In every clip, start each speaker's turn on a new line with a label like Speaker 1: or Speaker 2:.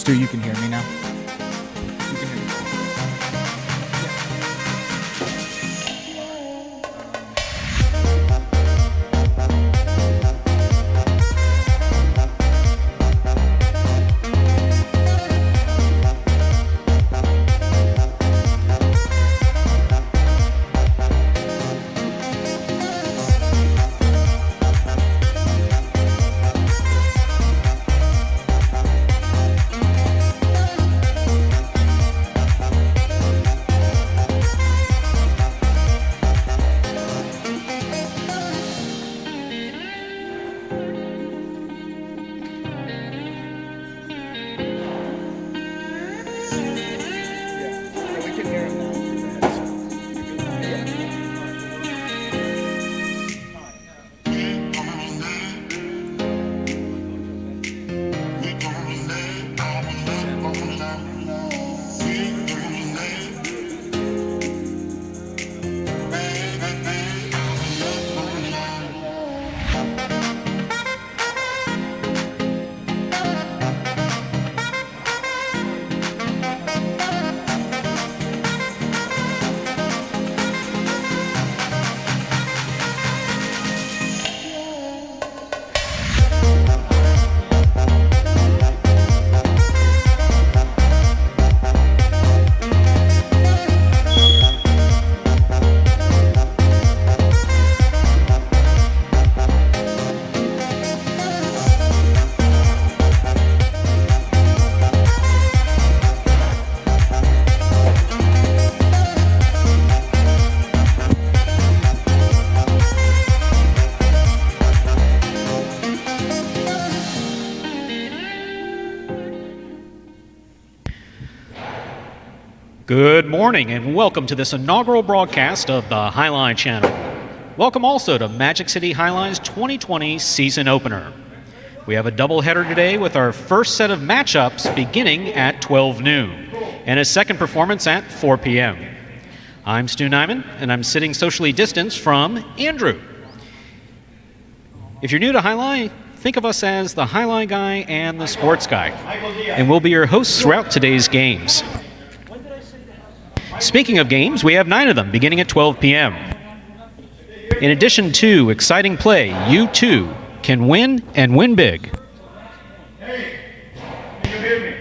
Speaker 1: Stu, you can hear me now? You can hear me.
Speaker 2: Good morning and welcome to this inaugural broadcast of the Jai-Alai Channel. Welcome also to Magic City Jai-Alai's 2020 season opener. We have a doubleheader today with our first set of matchups beginning at 12 noon and a second performance at 4 p.m. I'm Stu Nyman and I'm sitting socially distanced from Andrew. If you're new to Jai-Alai, think of us as the Jai-Alai guy and the sports guy, and we'll be your hosts throughout today's games. Speaking of games, we have 9 of them beginning at 12 p.m. In addition to exciting play, you too can win and win big.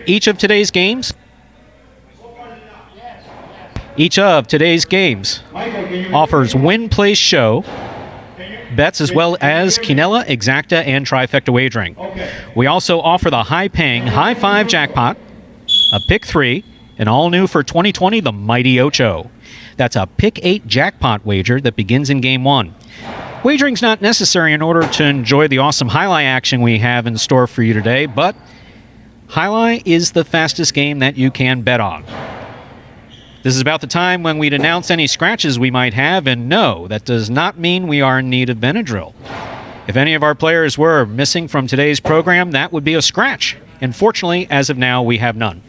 Speaker 2: Each of today's games offers win, place, show bets as well as quinella, exacta, and trifecta wagering. We also offer the high-paying High 5 jackpot, a pick 3, and all new for 2020, the Mighty Ocho. That's a pick 8 jackpot wager that begins in game 1. Wagering's not necessary in order to enjoy the awesome Jai-Alai action we have in store for you today, but Jai-Alai is the fastest game that you can bet on. This is about the time when we'd announce any scratches we might have, and no, that does not mean we are in need of Benadryl. If any of our players were missing from today's program, that would be a scratch. And fortunately, as of now, we have none.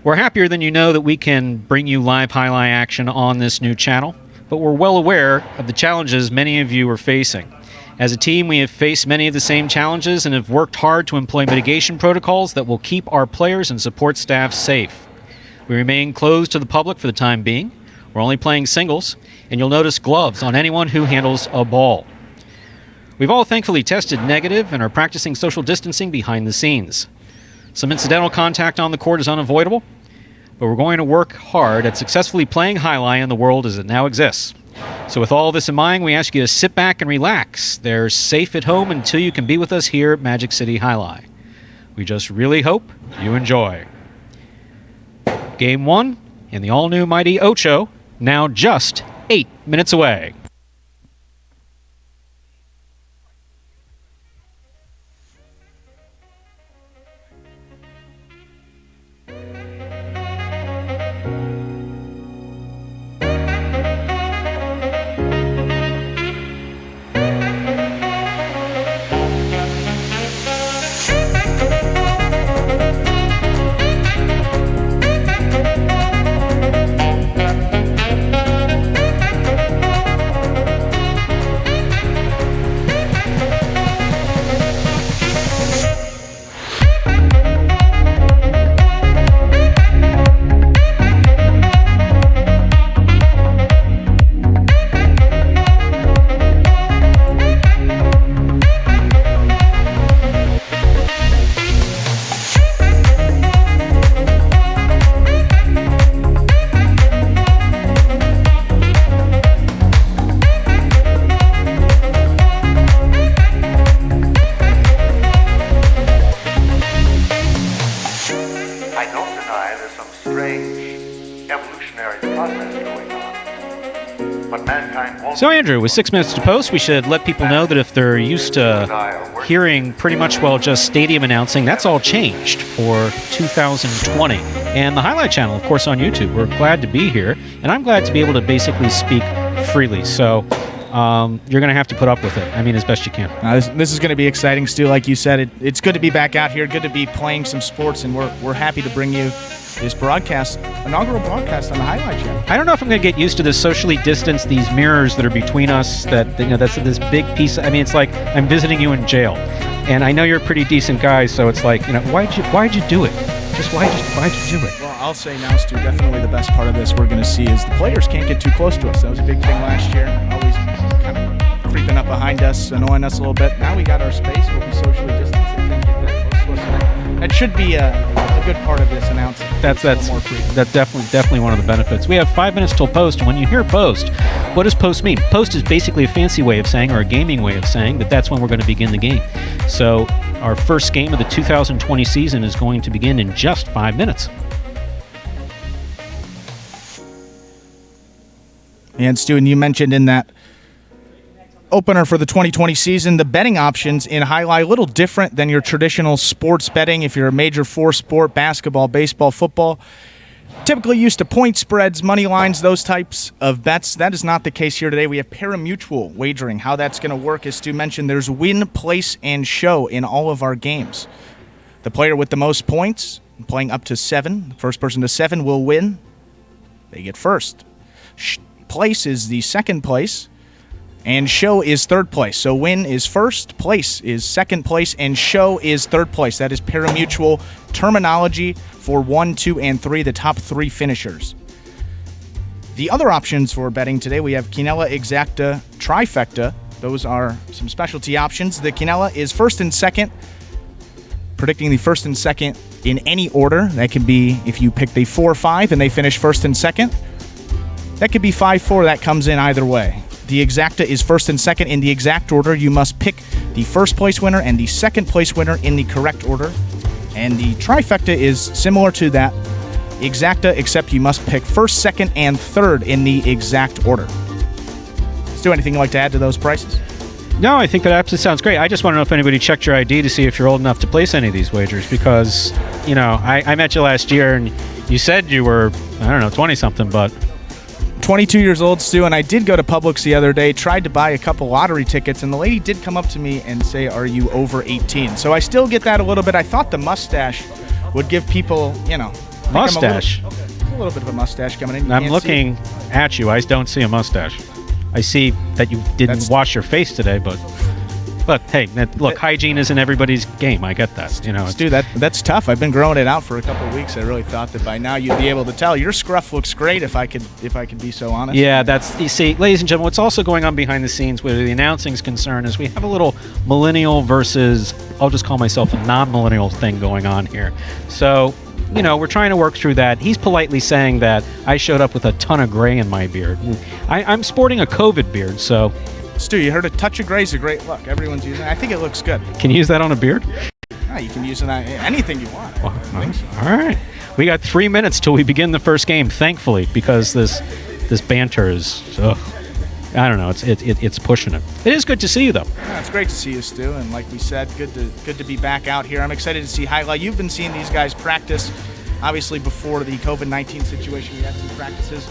Speaker 2: We're happier than you know that we can bring you live Jai-Alai action on this new channel, but we're well aware of the challenges many of you are facing. As a team, we have faced many of the same challenges and have worked hard to employ mitigation protocols that will keep our players and support staff safe. We remain closed to the public for the time being. We're only playing singles, and you'll notice gloves on anyone who handles a ball. We've all thankfully tested negative and are practicing social distancing behind the scenes. Some incidental contact on the court is unavoidable, but we're going to work hard at successfully playing Jai-Alai in the world as it now exists. So with all this in mind, we ask you to sit back and relax. They're safe at home until you can be with us here at Magic City Jai-Alai. We just really hope you enjoy. Game 1 in the all-new Mighty Ocho, now just 8 minutes away. So, Andrew, with 6 minutes to post, we should let people know that if they're used to hearing pretty much, well, just stadium announcing, that's all changed for 2020. And the Jai-Alai Channel, of course, on YouTube. We're glad to be here, and I'm glad to be able to basically speak freely. So you're going to have to put up with it. I mean, as best you can.
Speaker 3: This is going to be exciting, Stu. Like you said, it's good to be back out here, good to be playing some sports, and we're happy to bring you this broadcast, inaugural broadcast on the Jai-Alai Channel.
Speaker 2: I don't know if I'm going to get used to this socially distanced, these mirrors that are between us, that, you know, that's this big piece. I mean, it's like I'm visiting you in jail. And I know you're a pretty decent guy, so it's like, you know, why'd you do it? Just why'd you do it?
Speaker 3: Well, I'll say now, Stu, definitely the best part of this we're going to see is the players can't get too close to us. That was a big thing last year. Always kind of creeping up behind us, annoying us a little bit. Now we got our space. We'll be socially distanced. They can't get that close to us. That should be a good part of this announcement.
Speaker 2: That's definitely one of the benefits. We have 5 minutes till post, and when you hear post, what does post mean? Post is basically a fancy way of saying, or a gaming way of saying, that that's when we're going to begin the game. So our first game of the 2020 season is going to begin in just 5 minutes.
Speaker 3: And Stu, and you mentioned in that opener for the 2020 season, the betting options in Jai-Alai a little different than your traditional sports betting. If you're a major four sport, basketball, baseball, football, typically used to point spreads, money lines, those types of bets. That is not the case here today. We have pari-mutuel wagering. How that's going to work, as Stu mentioned, there's win, place, and show in all of our games. The player with the most points, playing up to 7, the first person to 7 will win. They get first. Place is the second place, and show is third place. So win is first, place is second place, and show is third place. That is pari-mutuel terminology for 1, 2, and 3, the top 3 finishers. The other options for betting today, we have Quinella, Exacta, Trifecta. Those are some specialty options. The Quinella is first and second, predicting the first and second in any order. That could be if you pick the 4-5 and they finish first and second. That could be 5-4. That comes in either way. The Exacta is first and second in the exact order. You must pick the first place winner and the second place winner in the correct order. And the Trifecta is similar to that Exacta, except you must pick first, second, and third in the exact order. Stu, anything you'd like to add to those prices?
Speaker 2: No, I think that absolutely sounds great. I just want to know if anybody checked your ID to see if you're old enough to place any of these wagers, because, you know, I met you last year and you said you were, I don't know, 20-something, but
Speaker 3: 22 years old, Stu, and I did go to Publix the other day, tried to buy a couple lottery tickets, and the lady did come up to me and say, "Are you over 18?" So I still get that a little bit. I thought the mustache would give people, you know,
Speaker 2: mustache.
Speaker 3: A little bit of a mustache coming in.
Speaker 2: I'm looking at you. I don't see a mustache. I see that you didn't wash your face today, but hey, look, hygiene isn't everybody's game. I get that. You know,
Speaker 3: Stu, that's tough. I've been growing it out for a couple of weeks. I really thought that by now you'd be able to tell. Your scruff looks great, if I could be so honest.
Speaker 2: Yeah, you see, ladies and gentlemen, what's also going on behind the scenes where the announcing is concerned is we have a little millennial versus, I'll just call myself a non-millennial thing going on here. So, you know, we're trying to work through that. He's politely saying that I showed up with a ton of gray in my beard. I'm sporting a COVID beard, so.
Speaker 3: Stu, you heard a touch of gray is a great look. Everyone's using it. I think it looks good.
Speaker 2: Can you use that on a beard?
Speaker 3: Yeah, you can use it on anything you want.
Speaker 2: Well, all right. We got 3 minutes till we begin the first game, thankfully, because this banter is, I don't know, it's pushing it. It is good to see you, though.
Speaker 3: Yeah, it's great to see you, Stu, and like we said, good to be back out here. I'm excited to see Jai-Alai. You've been seeing these guys practice. Obviously, before the COVID-19 situation, we had some practices.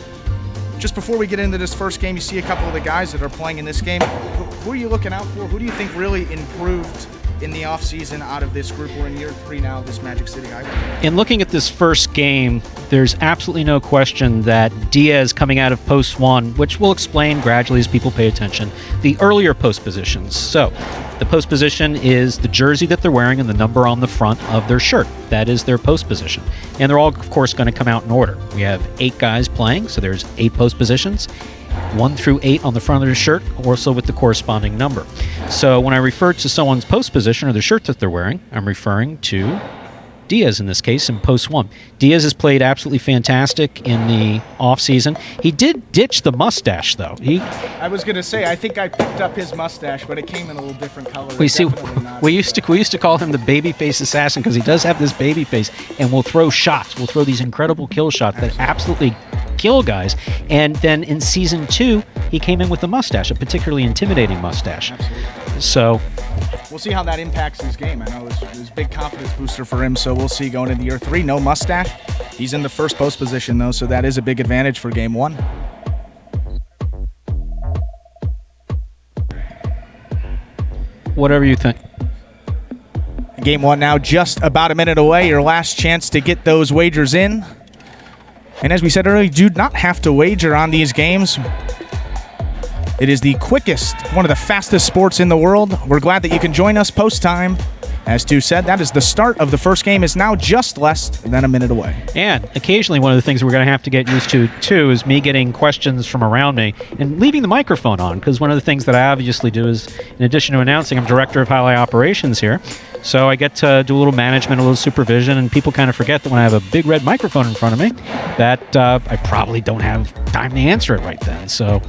Speaker 3: Just before we get into this first game, you see a couple of the guys that are playing in this game. Who are you looking out for? Who do you think really improved in the offseason out of this group? We're in year 3 now of this Magic City Jai-Alai.
Speaker 2: In looking at this first game, there's absolutely no question that Diaz coming out of post 1, which we'll explain gradually as people pay attention, the earlier post positions. So the post position is the jersey that they're wearing and the number on the front of their shirt. That is their post position. And they're all, of course, going to come out in order. We have 8 guys playing, so there's 8 post positions. 1 through 8 on the front of their shirt, also with the corresponding number. So when I refer to someone's post position or the shirt that they're wearing, I'm referring to Diaz in this case in post 1. Diaz has played absolutely fantastic in the offseason. He did ditch the mustache, though.
Speaker 3: I was going to say, I think I picked up his mustache, but it came in a little different color.
Speaker 2: We used to call him the babyface assassin because he does have this baby face, and we'll throw shots. We'll throw these incredible kill shots that absolutely kill guys. And then in season 2, he came in with a mustache, a particularly intimidating mustache.
Speaker 3: Absolutely.
Speaker 2: So
Speaker 3: we'll see how that impacts his game. I know it was a big confidence booster for him, so we'll see going into year 3. No mustache. He's in the first post position, though, so that is a big advantage for game 1.
Speaker 2: whatever you think.
Speaker 3: Game 1 now just about a minute away. Your last chance to get those wagers in. And as we said earlier, you do not have to wager on these games. It is the quickest, one of the fastest sports in the world. We're glad that you can join us post-time. As Stu said, that is the start of the first game, is now just less than a minute away. And
Speaker 2: occasionally one of the things we're going to have to get used to, too, is me getting questions from around me and leaving the microphone on, because one of the things that I obviously do is, in addition to announcing, I'm director of Jai-Alai operations here, so I get to do a little management, a little supervision, and people kind of forget that when I have a big red microphone in front of me, that I probably don't have time to answer it right then. So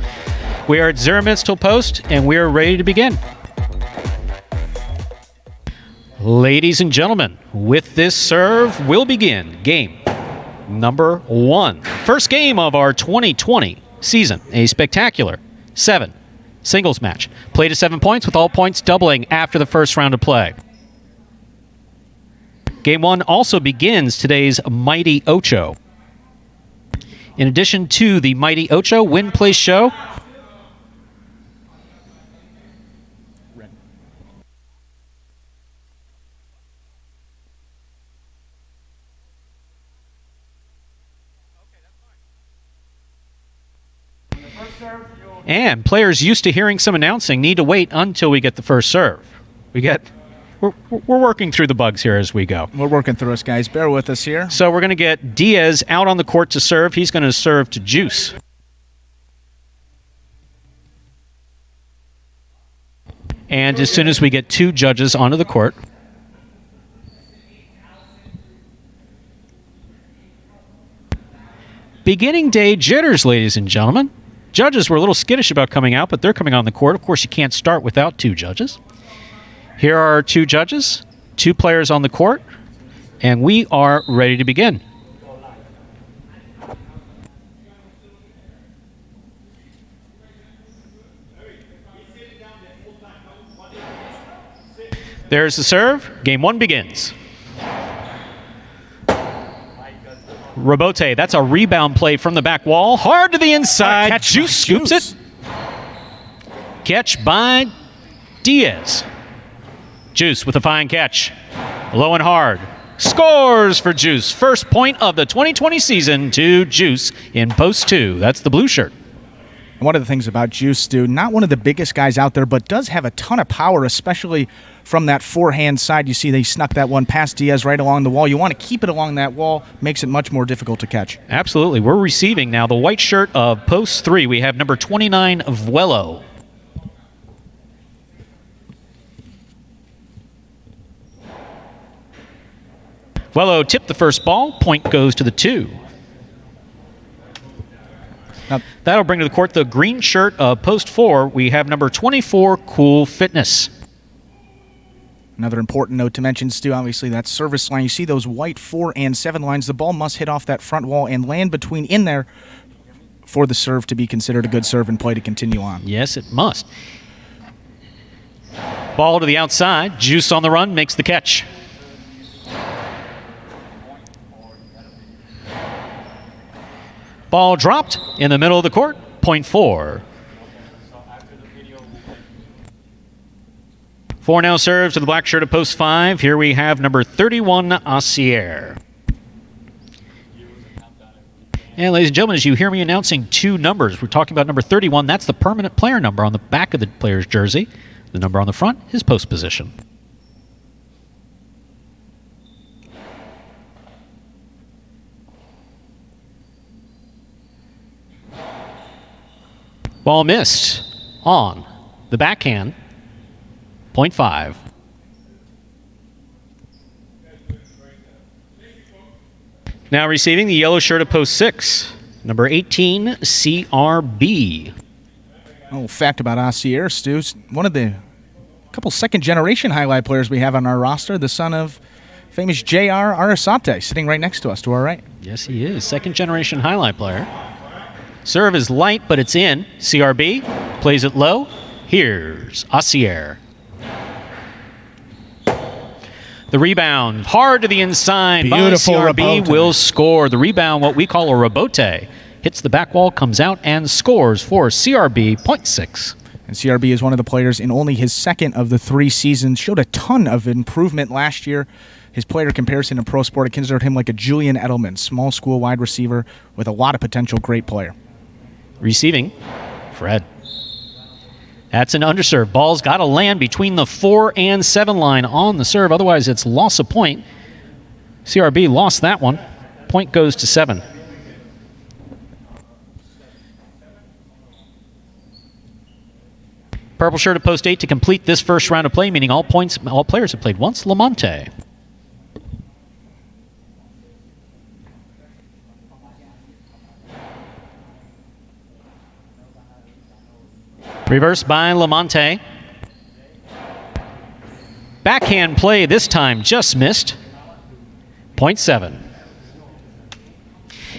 Speaker 2: we are at 0 minutes till post, and we are ready to begin. Ladies and gentlemen, with this serve, we'll begin game number 1. First game of our 2020 season, a spectacular 7 singles match. Play to 7 points, with all points doubling after the first round of play. Game 1 also begins today's Mighty Ocho. In addition to the Mighty Ocho Win Place Show, and players used to hearing some announcing need to wait until we get the first serve. We're working through the bugs here as we go.
Speaker 3: We're working through us, guys. Bear with us here.
Speaker 2: So we're going to get Diaz out on the court to serve. He's going to serve to Juice. And as soon as we get 2 judges onto the court, beginning day jitters, ladies and gentlemen. Judges were a little skittish about coming out, but they're coming on the court. Of course, you can't start without 2 judges. Here are our 2 judges, 2 players on the court, and we are ready to begin. There's the serve. Game 1 begins. Robote, that's a rebound play from the back wall. Hard to the inside. Juice scoops it. Catch by Diaz. Juice with a fine catch. Low and hard. Scores for Juice. First point of the 2020 season to Juice in post 2. That's the blue shirt.
Speaker 3: One of the things about Juice, dude, not one of the biggest guys out there, but does have a ton of power, especially from that forehand side. You see they snuck that one past Diaz right along the wall. You want to keep it along that wall. Makes it much more difficult to catch.
Speaker 2: Absolutely. We're receiving now the white shirt of post 3. We have number 29, Vuelo. Vuelo tipped the first ball. Point goes to the 2. That'll bring to the court the green shirt of post 4. We have number 24, Cool Fitness.
Speaker 3: Another important note to mention, Stu, obviously that service line. You see those white 4 and 7 lines. The ball must hit off that front wall and land between in there for the serve to be considered a good serve and play to continue on.
Speaker 2: Yes, it must. Ball to the outside. Juice on the run, makes the catch. Ball dropped in the middle of the court. Point 4. 4 now serves to the black shirt of post 5. Here we have number 31, Asier. And ladies and gentlemen, as you hear me announcing 2 numbers, we're talking about number 31. That's the permanent player number on the back of the player's jersey. The number on the front, his post position. Ball missed on the backhand. Point 5. Now receiving the yellow shirt of post 6, number 18, CRB.
Speaker 3: A little fact about Asier, Stu, one of the couple second-generation highlight players we have on our roster, the son of famous J.R. Arasate, sitting right next to us to our right.
Speaker 2: Yes, he is. Second-generation highlight player. Serve is light, but it's in. CRB plays it low. Here's Assier. The rebound, hard to the inside.
Speaker 3: Beautiful
Speaker 2: by CRB
Speaker 3: rebote.
Speaker 2: will score. The rebound, what we call a rebote, hits the back wall, comes out, and scores for CRB, 0.6.
Speaker 3: And CRB is one of the players in only his second of the 3 seasons. Showed a ton of improvement last year. His player comparison in pro sport, I considered him like a Julian Edelman, small school wide receiver with a lot of potential, great player.
Speaker 2: Receiving, Fred. That's an underserve. Ball's got to land between the 4 and 7 line on the serve. Otherwise, it's loss of point. CRB lost that one. Point goes to 7. Purple shirt at post 8 to complete this first round of play, meaning all players have played once. Lamonte. Reverse by Lamonte. Backhand play this time just missed. 0.7.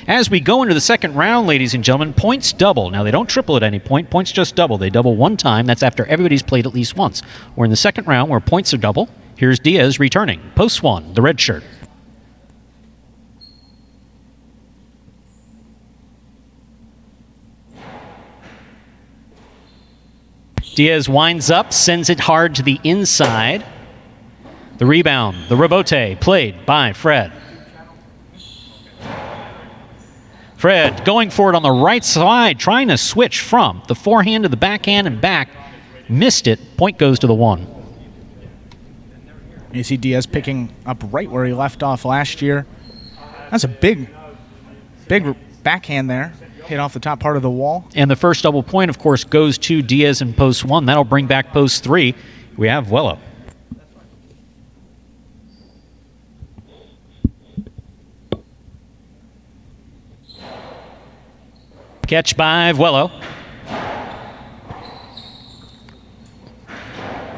Speaker 2: As we go into the second round, ladies and gentlemen, points double. Now, they don't triple at any point. Points just double. They double one time. That's after everybody's played at least once. We're in the second round where points are double. Here's Diaz returning. Post 1, the red shirt. Diaz winds up, sends it hard to the inside. The rebound, the rebote, played by Fred. Fred going for it on the right side, trying to switch from the forehand to the backhand and back. Missed it. Point goes to the 1.
Speaker 3: You see Diaz picking up right where he left off last year. That's a big backhand there. Hit off the top part of the wall.
Speaker 2: And the first double point, of course, goes to Diaz in post 1. That'll bring back post 3. We have Vuelo. Catch by Vuelo.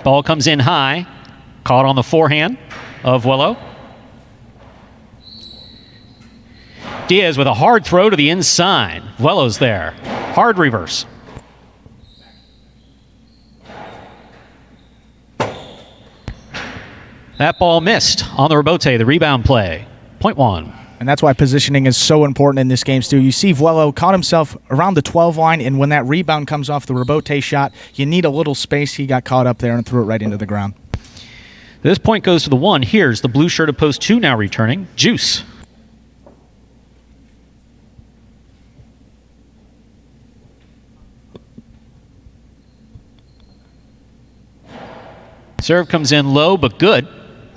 Speaker 2: Ball comes in high. Caught on the forehand of Vuelo. Diaz with a hard throw to the inside. Vuelo's there. Hard reverse. That ball missed on the rebote, the rebound play. 0.1.
Speaker 3: And that's why positioning is so important in this game, Stu. You see Vuelo caught himself around the 12 line, and when that rebound comes off the rebote shot, you need a little space. He got caught up there and threw it right into the ground.
Speaker 2: This point goes to the 1. Here's the blue shirt of post 2 now returning. Juice. Serve comes in low, but good.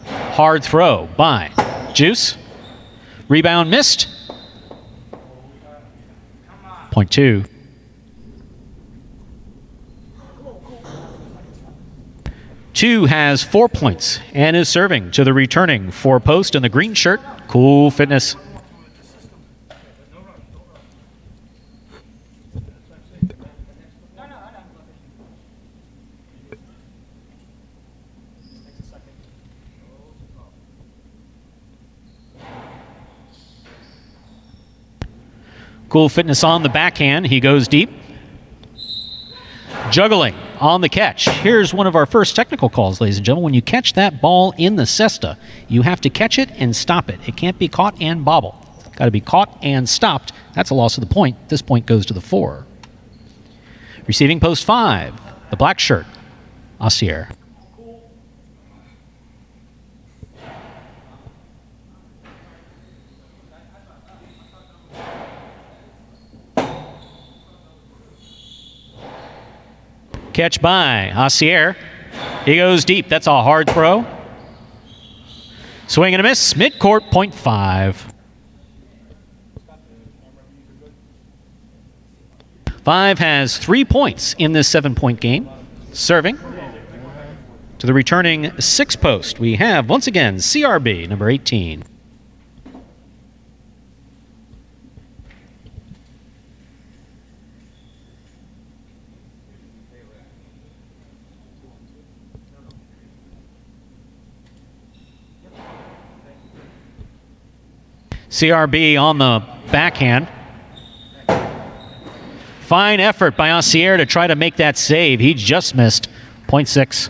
Speaker 2: Hard throw by Juice. Rebound missed. 0.2. Two has 4 points and is serving to the returning 4 post in the green shirt. Cool Fitness. Cool Fitness on the backhand. He goes deep. Juggling on the catch. Here's one of our first technical calls, ladies and gentlemen. When you catch that ball in the cesta, you have to catch it and stop it. It can't be caught and bobble. Got to be caught and stopped. That's a loss of the point. This point goes to the 4. Receiving post 5, the black shirt, Assier. Catch by Assier. He goes deep. That's a hard throw. Swing and a miss. Midcourt, 0.5. 5 has 3 points in this 7-point game. Serving to the returning 6 post. We have, once again, CRB, number 18. CRB on the backhand. Fine effort by Ancier to try to make that save. He just missed. 0.6.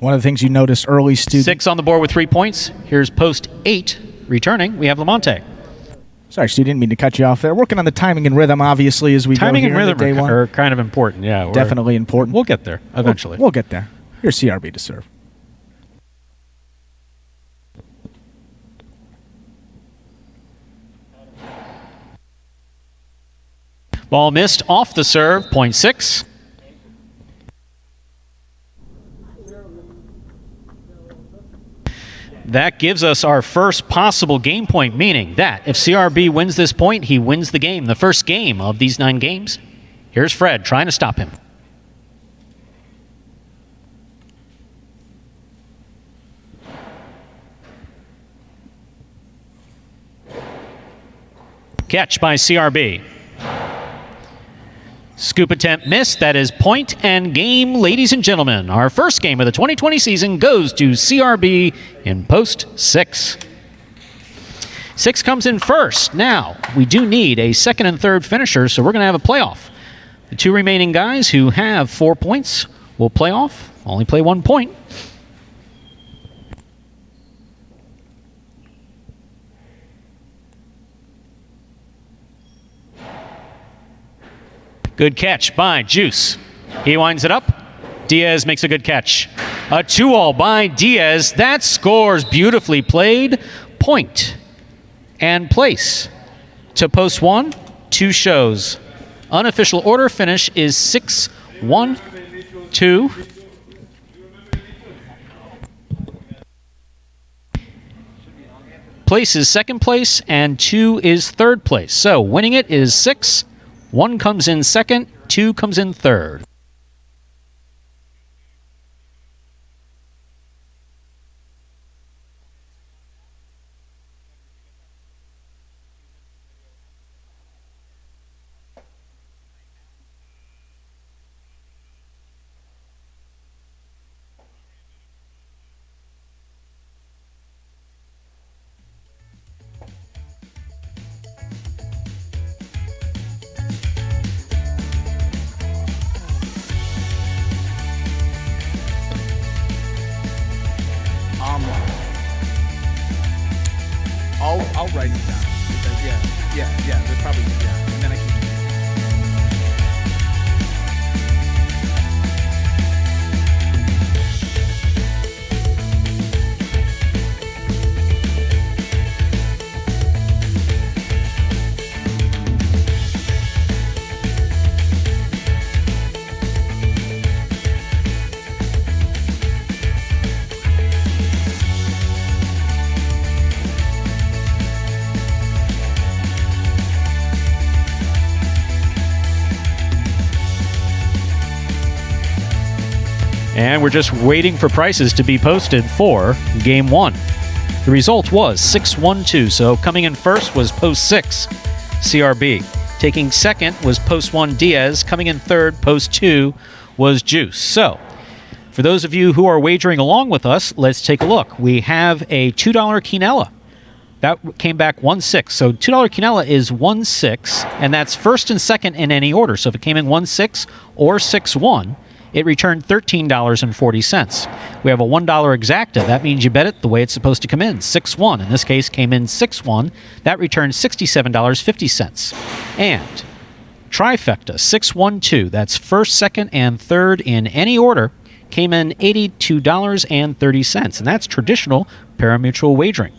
Speaker 3: One of the things you noticed early, Stu.
Speaker 2: 6 on the board with 3 points. Here's post 8 returning. We have Lamonte.
Speaker 3: Sorry, Stu, didn't mean to cut you off there. Working on the timing and rhythm, obviously, as we
Speaker 2: Timing
Speaker 3: go here
Speaker 2: and
Speaker 3: into
Speaker 2: rhythm
Speaker 3: day one.
Speaker 2: are kind of important, yeah.
Speaker 3: Definitely important.
Speaker 2: We'll get there eventually.
Speaker 3: We'll get there. Here's CRB to serve.
Speaker 2: Ball missed off the serve, 0.6. That gives us our first possible game point, meaning that if CRB wins this point, he wins the game, the first game of these 9 games. Here's Fred trying to stop him. Catch by CRB. Scoop attempt missed. That is point and game, ladies and gentlemen. Our first game of the 2020 season goes to CRB in post 6. 6 comes in first. Now, we do need a second and third finisher, so we're going to have a playoff. The 2 remaining guys who have 4 points will play off, only play 1 point. Good catch by Juice. He winds it up. Diaz makes a good catch. A 2-all by Diaz. That scores beautifully played. Point and place to post 1. 2 shows. Unofficial order finish is 6-1-2. Place is second place and 2 is third place. So winning it is 6. 1 comes in second, 2 comes in third.
Speaker 3: I'll write it down. Because they're probably, and then I can...
Speaker 2: And we're just waiting for prices to be posted for Game 1. The result was 6-1-2, so coming in first was post 6, CRB. Taking second was post 1, Diaz. Coming in third, post 2, was Juice. So, for those of you who are wagering along with us, let's take a look. We have a $2 quinella. That came back 1-6. So $2 quinella is 1-6, and that's first and second in any order. So if it came in 1-6 or 6-1, it returned $13.40. We have a $1 exacta. That means you bet it the way it's supposed to come in. 6-1. In this case, came in 6-1. That returned $67.50. And trifecta, 6-1-2. That's first, second, and third in any order. Came in $82.30. And that's traditional parimutuel wagering.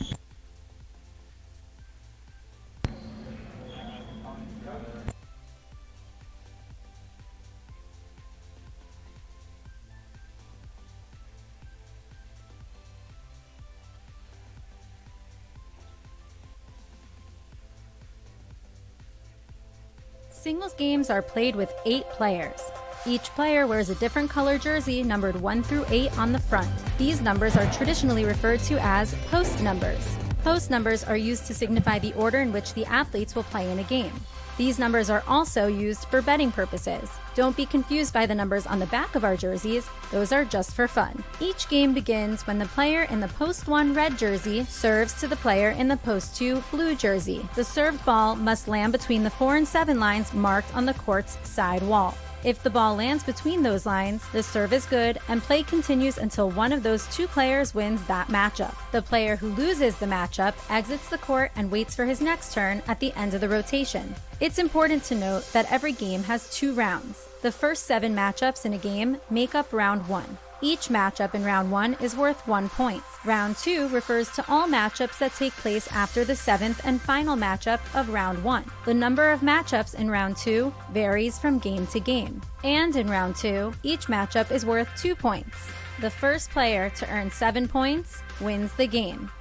Speaker 4: Singles games are played with 8 players. Each player wears a different color jersey numbered 1 through 8 on the front. These numbers are traditionally referred to as post numbers. Post numbers are used to signify the order in which the athletes will play in a game. These numbers are also used for betting purposes. Don't be confused by the numbers on the back of our jerseys. Those are just for fun. Each game begins when the player in the post 1 red jersey serves to the player in the post 2 blue jersey. The served ball must land between the 4 and 7 lines marked on the court's side wall. If the ball lands between those lines, the serve is good and play continues until one of those 2 players wins that matchup. The player who loses the matchup exits the court and waits for his next turn at the end of the rotation. It's important to note that every game has 2 rounds. The first 7 matchups in a game make up round 1. Each matchup in round 1 is worth 1 point. Round 2 refers to all matchups that take place after the 7th and final matchup of round 1. The number of matchups in round 2 varies from game to game. And in round 2, each matchup is worth 2 points. The first player to earn 7 points wins the game.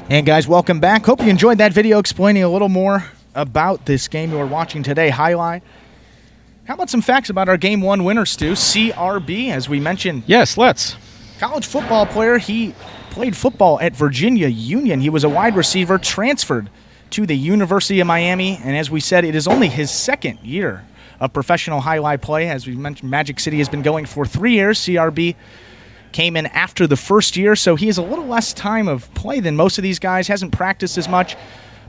Speaker 3: And guys, welcome back. Hope you enjoyed that video explaining a little more about this game you are watching today, Jai-Alai. How about some facts about our Game 1 winner, Stu? CRB, as we mentioned.
Speaker 2: Yes, let's.
Speaker 3: College football player. He played football at Virginia Union. He was a wide receiver, transferred to the University of Miami. And as we said, it is only his 2nd year of professional Jai-Alai play. As we mentioned, Magic City has been going for 3 years. CRB came in after the first year, so he has a little less time of play than most of these guys. Hasn't practiced as much,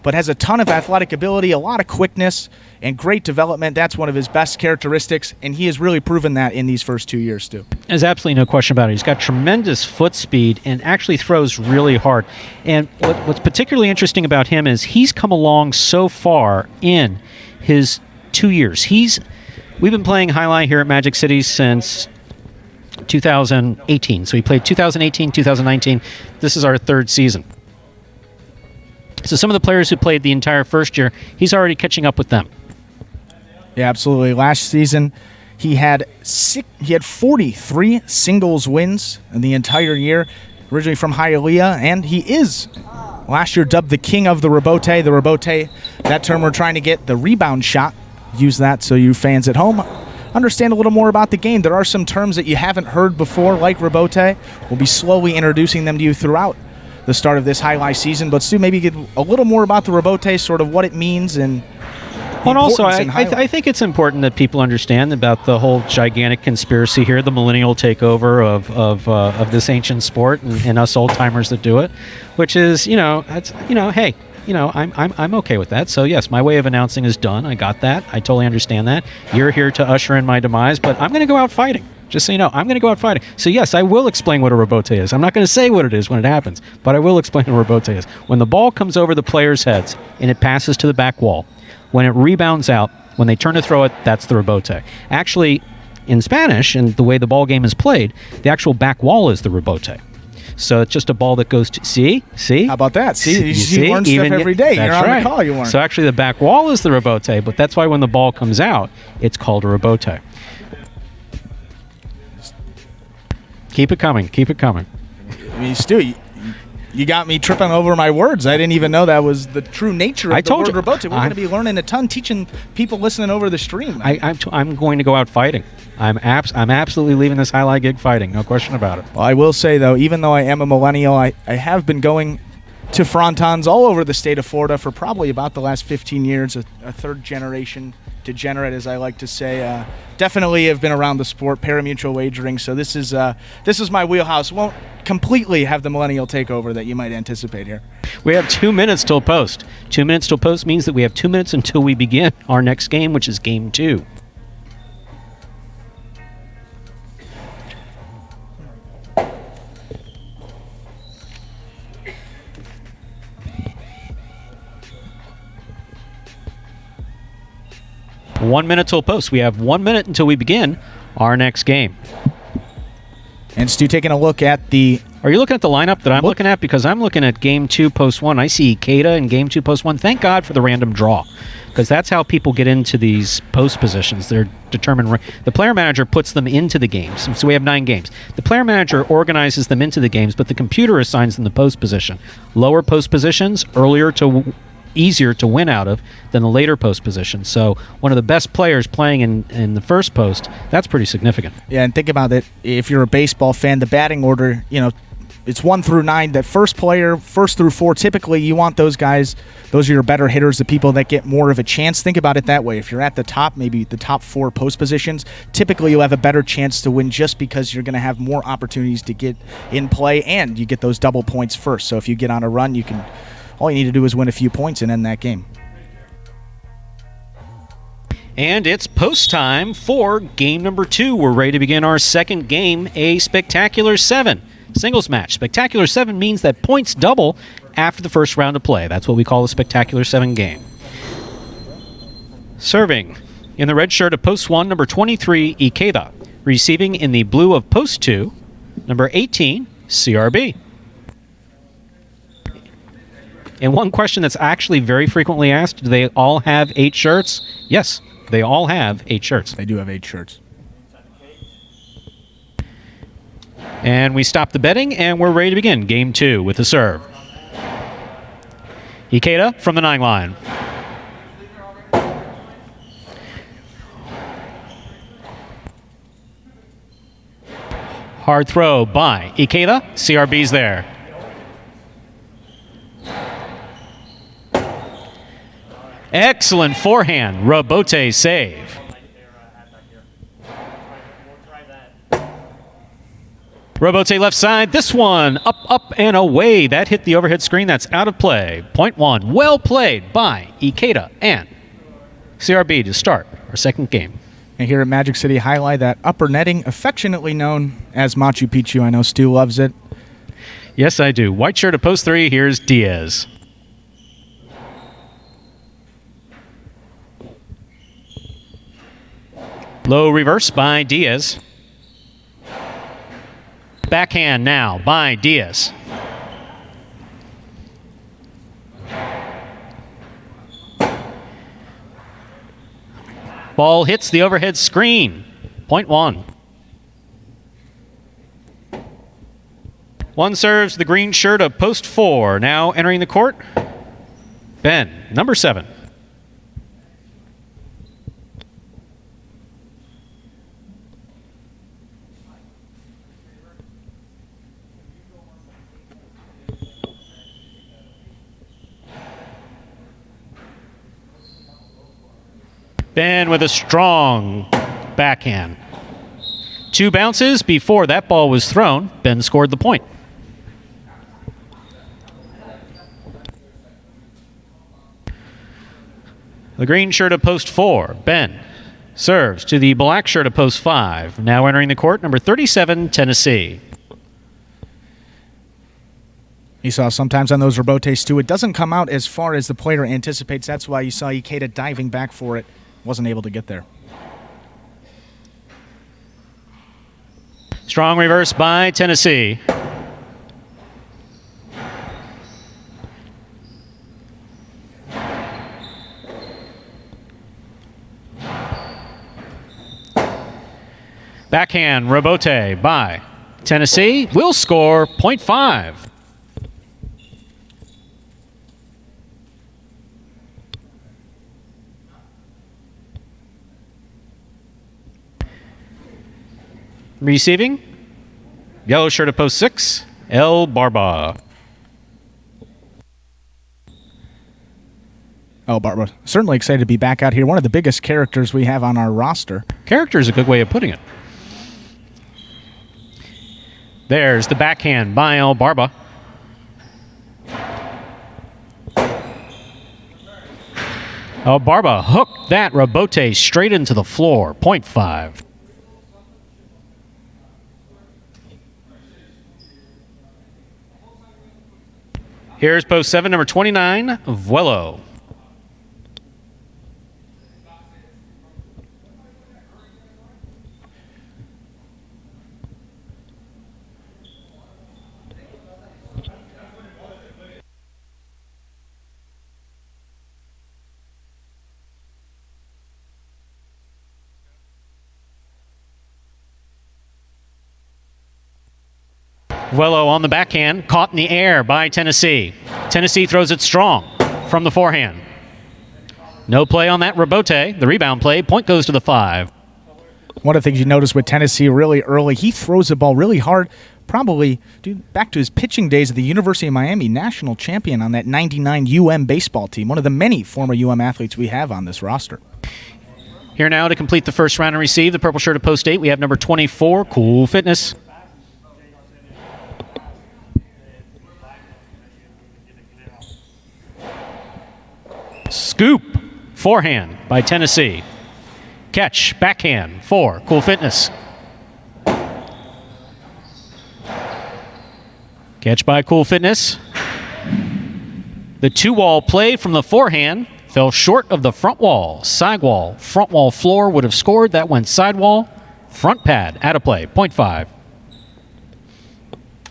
Speaker 3: but has a ton of athletic ability, a lot of quickness, and great development. That's one of his best characteristics, and he has really proven that in these first 2 years, too.
Speaker 2: There's absolutely no question about it. He's got tremendous foot speed and actually throws really hard. And what's particularly interesting about him is he's come along so far in his 2 years. We've been playing Jai-Alai here at Magic City since 2018. So he played 2018, 2019. This is our 3rd season. So some of the players who played the entire first year, he's already catching up with them.
Speaker 3: Yeah, absolutely. Last season, he had 43 singles wins in the entire year, originally from Hialeah, and he is last year dubbed the king of the rebote. The rebote, that term we're trying to get, the rebound shot. Use that so you fans at home understand a little more about the game. There are some terms that you haven't heard before, like rebote. We'll be slowly introducing them to you throughout the start of this Jai-Alai season. But Stu, maybe get a little more about the rebote, sort of what it means and
Speaker 2: well, and also, I think it's important that people understand about the whole gigantic conspiracy here, the millennial takeover of this ancient sport, and us old timers that do it, which is, hey, I'm okay with that. So yes, my way of announcing is done. I got that. I totally understand that. You're here to usher in my demise, but I'm going to go out fighting. Just so you know, I'm going to go out fighting. So yes, I will explain what a rebote is. I'm not going to say what it is when it happens, but I will explain what a rebote is. When the ball comes over the players' heads and it passes to the back wall, when it rebounds out, when they turn to throw it, that's the rebote. Actually, in Spanish, and the way the ball game is played, the actual back wall is the rebote. So it's just a ball that goes to... See?
Speaker 3: How about that? See? You learn stuff every day. You're on the call, you learn.
Speaker 2: So actually the back wall is the rebote, but that's why when the ball comes out, it's called a rebote. Keep it coming. Keep it coming.
Speaker 3: I mean, Stu, you got me tripping over my words. I didn't even know that was the true nature of the word rebote. We're going to be learning a ton, teaching people listening over the stream.
Speaker 2: I'm going to go out fighting. I'm absolutely leaving this Jai-Alai gig fighting. No question about it.
Speaker 3: Well, I will say, though, even though I am a millennial, I have been going to frontons all over the state of Florida for probably about the last 15 years, a third-generation degenerate, as I like to say. Definitely have been around the sport, parimutuel wagering, so this is my wheelhouse. Won't completely have the millennial takeover that you might anticipate here.
Speaker 2: We have 2 minutes till post. 2 minutes till post means that we have 2 minutes until we begin our next game, which is Game 2. One minute till post. We have 1 minute until we begin our next game.
Speaker 3: And Stu, taking a look at the...
Speaker 2: Are you looking at the lineup that I'm looking at? Because I'm looking at Game 2, Post 1. I see Ikeda in Game 2, Post 1. Thank God for the random draw, because that's how people get into these post positions. They're determined. The player manager puts them into the games. So we have 9 games. The player manager organizes them into the games, but the computer assigns them the post position. Lower post positions, easier to win out of than the later post position. So one of the best players playing in the first post, that's pretty significant.
Speaker 3: Yeah, and think about it. If you're a baseball fan, the batting order, it's 1 through 9. That first player, 1st through 4, typically you want those guys. Those are your better hitters, the people that get more of a chance. Think about it that way. If you're at the top, maybe the top 4 post positions, typically you'll have a better chance to win just because you're going to have more opportunities to get in play, and you get those double points first. So if you get on a run, all you need to do is win a few points and end that game.
Speaker 2: And it's post time for game number 2. We're ready to begin our second game, a Spectacular 7 singles match. Spectacular 7 means that points double after the first round of play. That's what we call a Spectacular 7 game. Serving in the red shirt of post 1, number 23, Ikeda. Receiving in the blue of post 2, number 18, CRB. And one question that's actually very frequently asked, do they all have 8 shirts? Yes, they all have 8 shirts.
Speaker 3: They do have 8 shirts.
Speaker 2: And we stop the betting, and we're ready to begin game 2 with the serve. Ikeda from the 9 line. Hard throw by Ikeda. CRB's there. Excellent forehand. Robote save. Robote left side. This one up, and away. That hit the overhead screen. That's out of play. Point 1. Well played by Ikeda and CRB to start our second game.
Speaker 3: And here at Magic City Jai-Alai, that upper netting, affectionately known as Machu Picchu. I know Stu loves it.
Speaker 2: Yes, I do. White shirt at post 3. Here's Diaz. Low reverse by Diaz. Backhand now by Diaz. Ball hits the overhead screen. Point 1. One serves the green shirt of post 4. Now entering the court, Ben, number 7. Ben with a strong backhand. 2 bounces before that ball was thrown. Ben scored the point. The green shirt of post 4, Ben, serves to the black shirt of post 5. Now entering the court, number 37, Tennessee.
Speaker 3: You saw sometimes on those rebotes too, it doesn't come out as far as the player anticipates. That's why you saw Ikeda diving back for it. Wasn't able to get there.
Speaker 2: Strong reverse by Tennessee. Backhand rebote by Tennessee will score .5. Receiving, yellow shirt of post 6, El Barba.
Speaker 3: El Barba, certainly excited to be back out here. One of the biggest characters we have on our roster.
Speaker 2: Character is a good way of putting it. There's the backhand by El Barba. El Barba hooked that rebote straight into the floor, .5. Here's post 7, number 29, Vuelo. Vuelo on the backhand, caught in the air by Tennessee. Tennessee throws it strong from the forehand. No play on that rebote. The rebound play, point goes to the 5.
Speaker 3: One of the things you notice with Tennessee really early, he throws the ball really hard, probably back to his pitching days at the University of Miami, national champion on that 99 UM baseball team, one of the many former UM athletes we have on this roster.
Speaker 2: Here now to complete the first round and receive the purple shirt of post 8, we have number 24, Cool Fitness. Scoop, forehand by Tennessee. Catch, backhand for Cool Fitness. Catch by Cool Fitness. The two-wall play from the forehand fell short of the front wall. Sidewall, front wall floor would have scored. That went sidewall. Front pad, out of play, 0.5.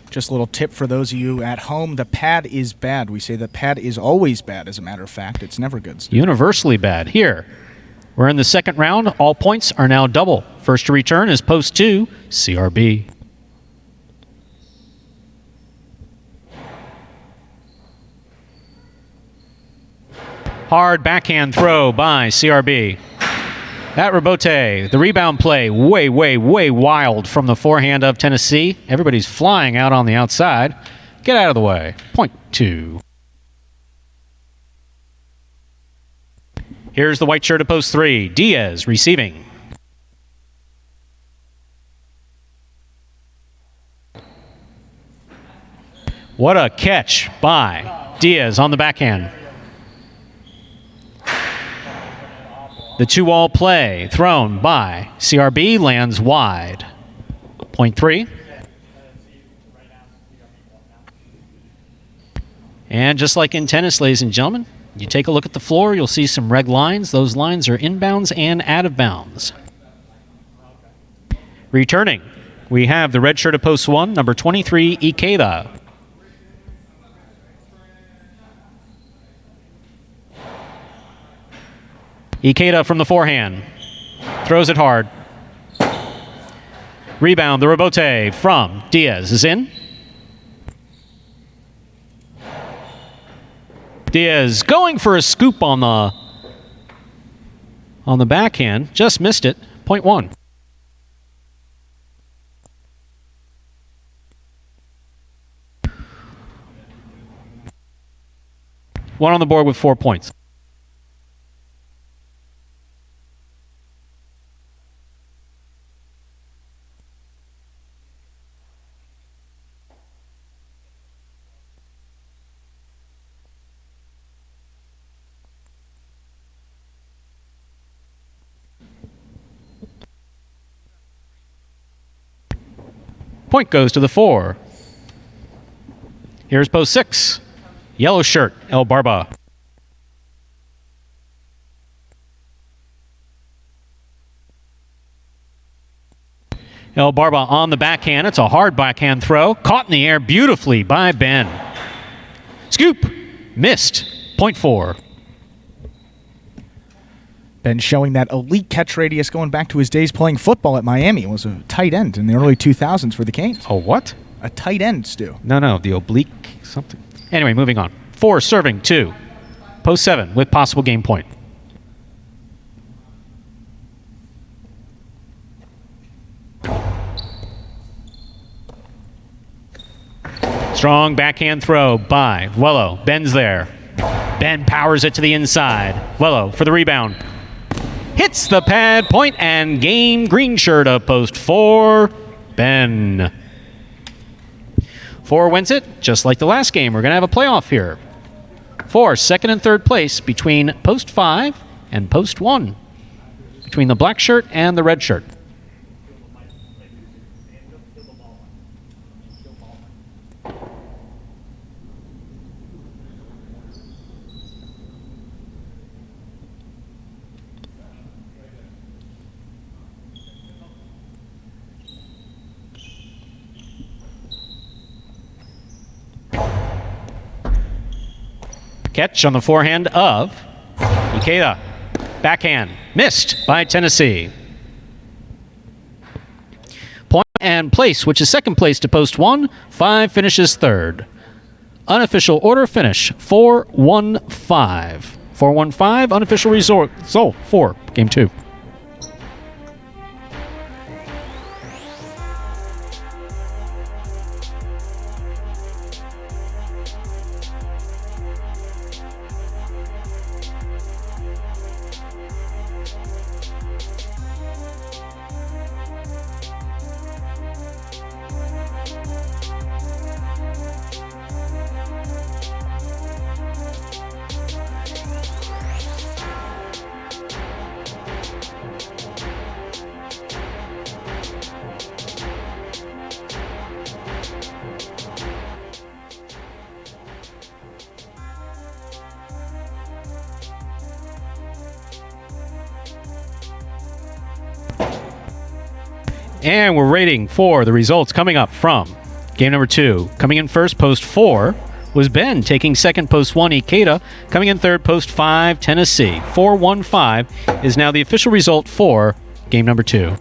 Speaker 3: Just a little tip for those of you at home, the pad is bad. We say the pad is always bad, as a matter of fact. It's never good.
Speaker 2: Universally bad. Here, we're in the second round. All points are now double. First to return is post 2, CRB. Hard backhand throw by CRB. That rebote, the rebound play, way wild from the forehand of Tennessee. Everybody's flying out on the outside. Get out of the way. 0.2. Here's the white shirt of post 3. Diaz receiving. What a catch by Diaz on the backhand. The two-wall play thrown by CRB lands wide. 0.3. And just like in tennis, ladies and gentlemen, you take a look at the floor, you'll see some red lines. Those lines are inbounds and out of bounds. Returning, we have the red shirt of post 1, number 23, Ikeda. Ikeda from the forehand. Throws it hard. Rebound, the rebote from Diaz is in. Diaz going for a scoop on the backhand. Just missed it. 0.1. One on the board with 4 points. Point goes to the 4. Here's post 6. Yellow shirt, El Barba. El Barba on the backhand. It's a hard backhand throw. Caught in the air beautifully by Ben. Scoop. Missed. 0.4.
Speaker 3: Ben showing that elite catch radius going back to his days playing football at Miami. It was a tight end in the early 2000s for the Canes.
Speaker 2: Oh, what?
Speaker 3: A tight end, Stu.
Speaker 2: No, the oblique something. Anyway, moving on. 4 serving 2. Post 7 with possible game point. Strong backhand throw by Vuelo. Ben's there. Ben powers it to the inside. Vuelo for the rebound. Hits the pad, point, and game. Green shirt of post 4. Ben. 4 wins it, just like the last game. We're going to have a playoff here. 4, second and third place between post 5 and post 1. Between the black shirt and the red shirt. Catch on the forehand of Ikeda. Backhand. Missed by Tennessee. Point and place, which is second place to post 1. 5 finishes third. Unofficial order finish 4-1-5. 4-1-5. Unofficial result 4. Game 2. And we're waiting for the results coming up from game number 2. Coming in first, post 4, was Ben. Taking second, post 1, Ikeda. Coming in third, post 5, Tennessee. 4-1-5 is now the official result for game number 2.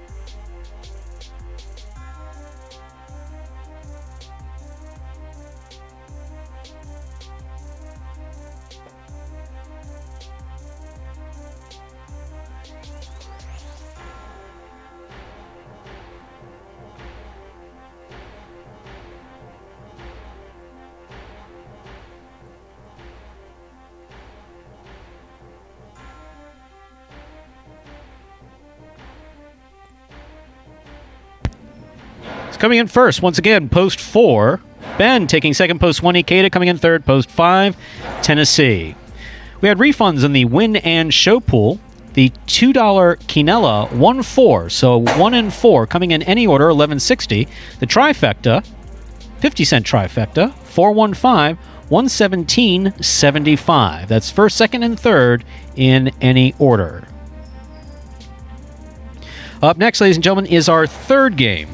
Speaker 2: Coming in first, once again, post 4, Ben. Taking second, post 1, Ikeda. Coming in third, post 5, Tennessee. We had refunds in the win and show pool. The $2 Quinella 1-4, so 1 and 4 coming in any order, $11.60. The trifecta, 50-cent trifecta, 415, $117.75. That's first, second, and third in any order. Up next, ladies and gentlemen, is our third game.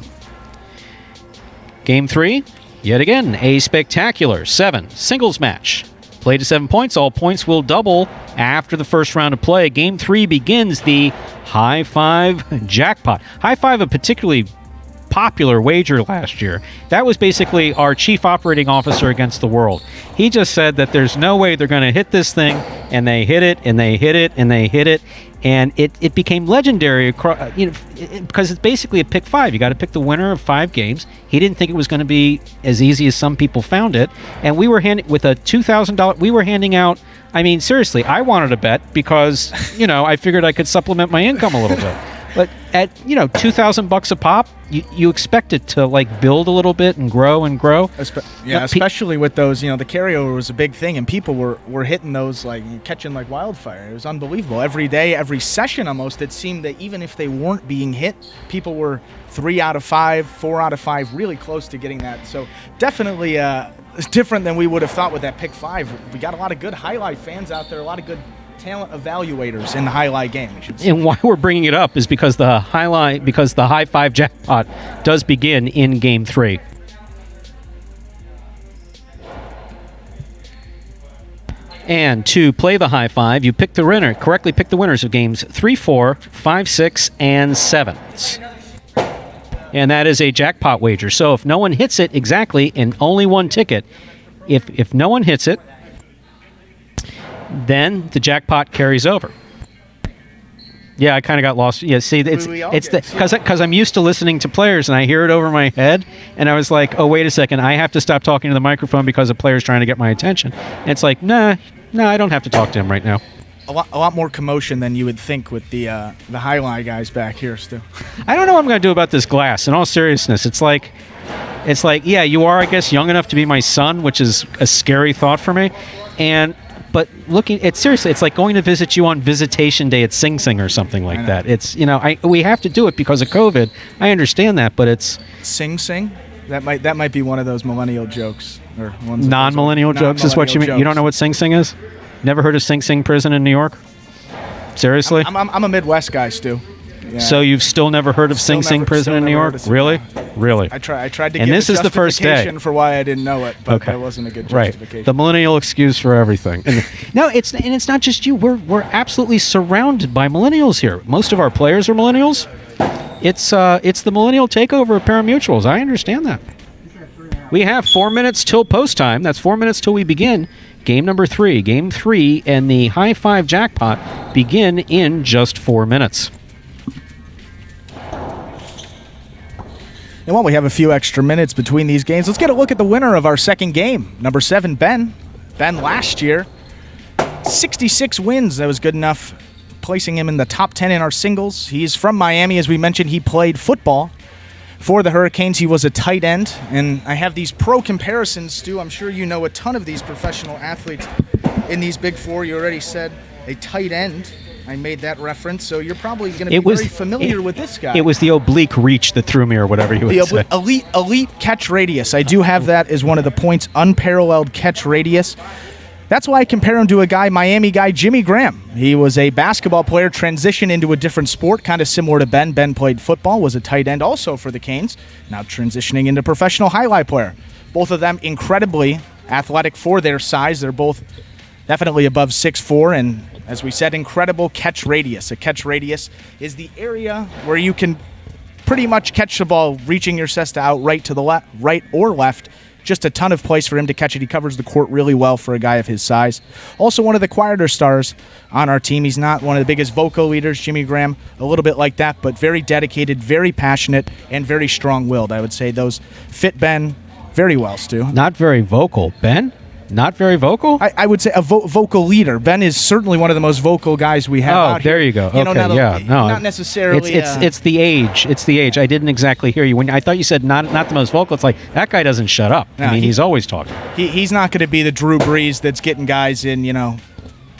Speaker 2: Game 3, yet again, a spectacular 7 singles match. Play to 7 points. All points will double after the first round of play. Game 3 begins the High Five Jackpot. High Five, a particularly popular wager last year. That was basically our chief operating officer against the world. He just said that there's no way they're going to hit this thing, and they hit it, and they hit it, and they hit it. And it became legendary because it's basically a pick 5. You got to pick the winner of 5 games. He didn't think it was going to be as easy as some people found it. And we were with a $2,000. We were handing out. I mean, seriously, I wanted a bet because I figured I could supplement my income a little bit. But at $2,000 a pop, you expect it to build a little bit and grow and grow.
Speaker 3: Especially with those, the carryover was a big thing, and people were hitting those catching like wildfire. It was unbelievable. Every day, every session almost, it seemed that even if they weren't being hit, people were 3 out of 5, 4 out of 5, really close to getting that. So definitely it's different than we would have thought with that pick 5. We got a lot of good highlight fans out there, a lot of good talent evaluators in the highlight game.
Speaker 2: And why we're bringing it up is because the High Five Jackpot does begin in Game 3. And to play the High Five, you correctly pick the winners of Games 3, 4, 5, 6, and 7. And that is a jackpot wager. So if no one hits it exactly in only one ticket, if no one hits it, then the jackpot carries over. Yeah, I kind of got lost. Yeah, see, because I'm used to listening to players and I hear it over my head, and I was like, oh, wait a second, I have to stop talking to the microphone because a player's trying to get my attention. And it's like, nah, I don't have to talk to him right now.
Speaker 3: A lot more commotion than you would think with the highlight guys back here, Stu.
Speaker 2: I don't know what I'm going to do about this glass. In all seriousness, it's like, yeah, you are, I guess, young enough to be my son, which is a scary thought for me. But it's like going to visit you on visitation day at Sing Sing or something like that. It's we have to do it because of COVID. I understand that, but it's
Speaker 3: Sing Sing. That might be one of those millennial jokes or ones.
Speaker 2: Non-millennial jokes is what you mean. You don't know what Sing Sing is? Never heard of Sing Sing prison in New York? Seriously?
Speaker 3: I'm a Midwest guy, Stu. Yeah.
Speaker 2: So you've still never heard of Sing Sing prison in New York? Really? Really?
Speaker 3: I tried to
Speaker 2: and
Speaker 3: give
Speaker 2: this
Speaker 3: a
Speaker 2: is the first day
Speaker 3: for why I didn't know it, but that wasn't a good justification.
Speaker 2: Right. The millennial excuse for everything. No, it's not just you. We're absolutely surrounded by millennials here. Most of our players are millennials. It's the millennial takeover of pari-mutuels. I understand that. We have 4 minutes till post time. That's 4 minutes till we begin game number 3. Game 3 and the High Five Jackpot begin in just 4 minutes.
Speaker 3: And while we have a few extra minutes between these games, let's get a look at the winner of our second game. Number 7, Ben. Ben last year, 66 wins. That was good enough, placing him in the top 10 in our singles. He's from Miami. As we mentioned, he played football for the Hurricanes. He was a tight end. And I have these pro comparisons, Stu. I'm sure you know a ton of these professional athletes in these Big Four. You already said a tight end. I made that reference, so you're probably going to be very familiar with this guy.
Speaker 2: It was the oblique reach that threw me, or whatever you would say.
Speaker 3: Elite catch radius. I do have that as one of the points, unparalleled catch radius. That's why I compare him to a guy, Miami guy, Jimmy Graham. He was a basketball player, transitioned into a different sport, kind of similar to Ben. Ben played football, was a tight end also for the Canes, now transitioning into professional highlight player. Both of them incredibly athletic for their size. They're both definitely above 6'4", and as we said, incredible catch radius. A catch radius is the area where you can pretty much catch the ball, reaching your cesta out right to the left, right or left. Just a ton of place for him to catch it. He covers the court really well for a guy of his size. Also one of the quieter stars on our team. He's not one of the biggest vocal leaders, Jimmy Graham, a little bit like that, but very dedicated, very passionate, and very strong-willed. I would say those fit Ben very well, Stu.
Speaker 2: Not very vocal. Ben? Not very vocal?
Speaker 3: I would say a vocal leader. Ben is certainly one of the most vocal guys we have out here.
Speaker 2: There you go.
Speaker 3: Not necessarily.
Speaker 2: It's the age. It's the age. I didn't exactly hear you. When I thought you said not the most vocal, it's like, that guy doesn't shut up.
Speaker 3: No,
Speaker 2: I mean, he's always talking.
Speaker 3: He's not going to be the Drew Brees that's getting guys in,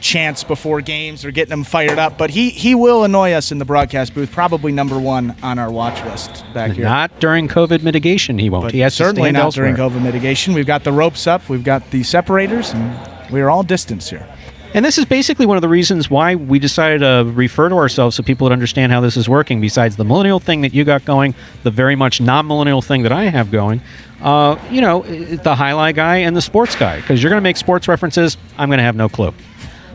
Speaker 3: chants before games or getting them fired up, but he will annoy us in the broadcast booth, probably number one on our watch list back here.
Speaker 2: Not during COVID mitigation, he won't.
Speaker 3: But
Speaker 2: he has
Speaker 3: certainly
Speaker 2: to stand
Speaker 3: not
Speaker 2: elsewhere.
Speaker 3: during COVID mitigation. We've got the ropes up, we've got the separators, and we're all distanced here.
Speaker 2: And this is basically one of the reasons why we decided to refer to ourselves so people would understand how this is working, besides the millennial thing that you got going, the very much non-millennial thing that I have going, the highlight guy and the sports guy. Because you're going to make sports references, I'm going to have no clue.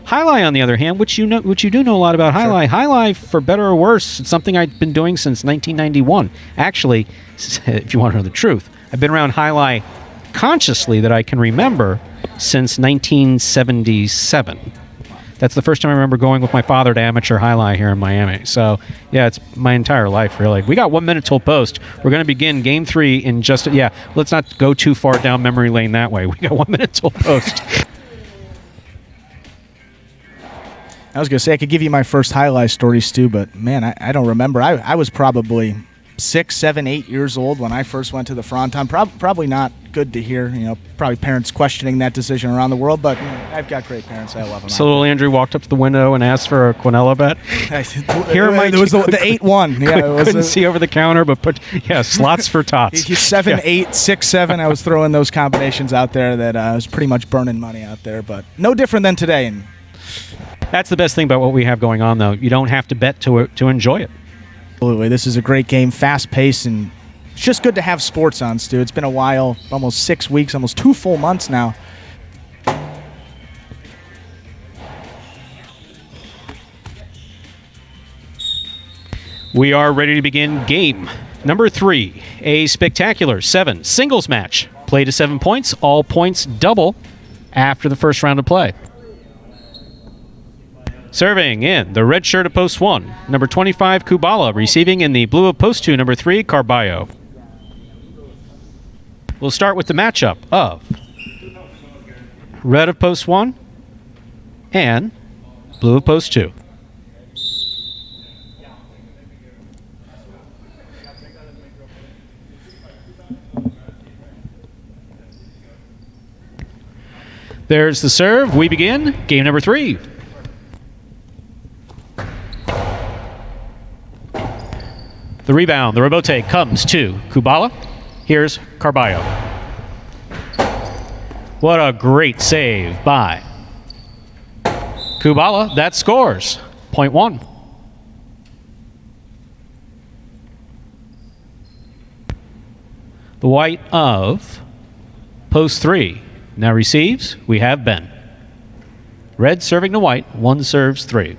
Speaker 2: Highlight, on the other hand, which you do know a lot about Highlight. Sure. Highlight, for better or worse, it's something I've been doing since 1991. Actually, if you want to know the truth, I've been around Highlight consciously that I can remember since 1977. That's the first time I remember going with my father to amateur Highlight here in Miami. So, yeah, it's my entire life, really. We got 1 minute till post. We're going to begin Game 3 in just... let's not go too far down memory lane that way. We got 1 minute till post.
Speaker 3: I was going to say I could give you my first highlight story, Stu, but, man, I don't remember. I was probably 6, 7, 8 years old when I first went to the Fronton. Probably not good to hear, probably parents questioning that decision around the world, but I've got great parents. I love them.
Speaker 2: So little Andrew walked up to the window and asked for a Quinella bet.
Speaker 3: Here there was the 8-1 Yeah, it was
Speaker 2: couldn't see over the counter, but slots for tots.
Speaker 3: He's 7, 8, 6, 7. I was throwing those combinations out there that I was pretty much burning money out there, but no different than today. And
Speaker 2: that's the best thing about what we have going on, though. You don't have to bet to enjoy it.
Speaker 3: Absolutely. This is a great game, fast-paced, and it's just good to have sports on, Stu. It's been a while, almost 6 weeks, almost 2 full months now.
Speaker 2: We are ready to begin game number 3, a spectacular 7 singles match. Play to 7 points, all points double after the first round of play. Serving in the red shirt of post 1, number 25, Kubala. Receiving in the blue of post 2, number 3, Carballo. We'll start with the matchup of red of post 1 and blue of post 2. There's the serve. We begin game number 3. The rebound, the rebote comes to Kubala. Here's Carballo. What a great save by Kubala. That scores. Point 1. The white of post 3 now receives. We have Ben. Red serving to white. 1 serves 3.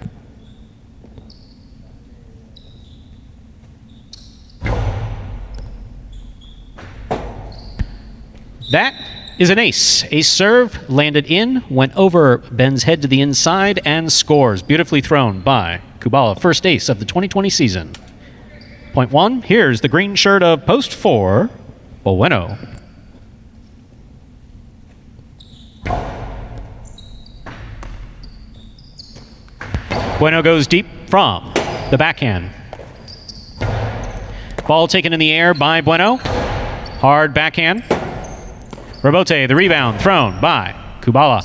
Speaker 2: That is an ace. Ace serve, landed in, went over Ben's head to the inside, and scores. Beautifully thrown by Kubala. First ace of the 2020 season. Point 1, here's the green shirt of post 4, Vuelo. Vuelo goes deep from the backhand. Ball taken in the air by Vuelo. Hard backhand. Rebote, the rebound, thrown by Kubala.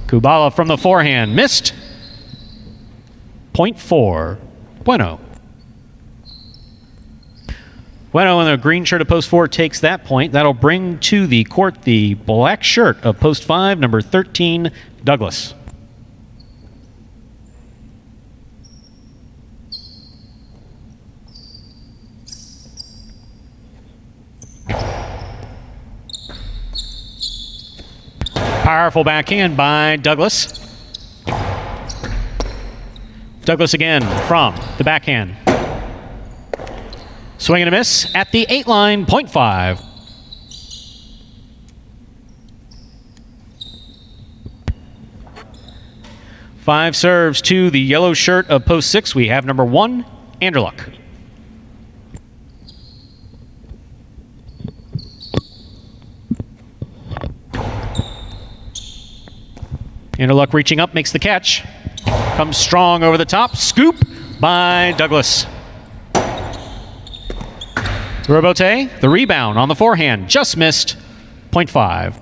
Speaker 2: Kubala from the forehand, missed. Point 4, Vuelo. Vuelo in the green shirt of post 4 takes that point. That'll bring to the court the black shirt of post 5, number 13, Douglas. Powerful backhand by Douglas. Douglas again from the backhand. Swing and a miss at the 8 line, point 5. Five serves to the yellow shirt of post 6. We have number 1, Anderluck. Anderluck reaching up, makes the catch. Comes strong over the top. Scoop by Douglas. Robote, the rebound on the forehand. Just missed. Point 5.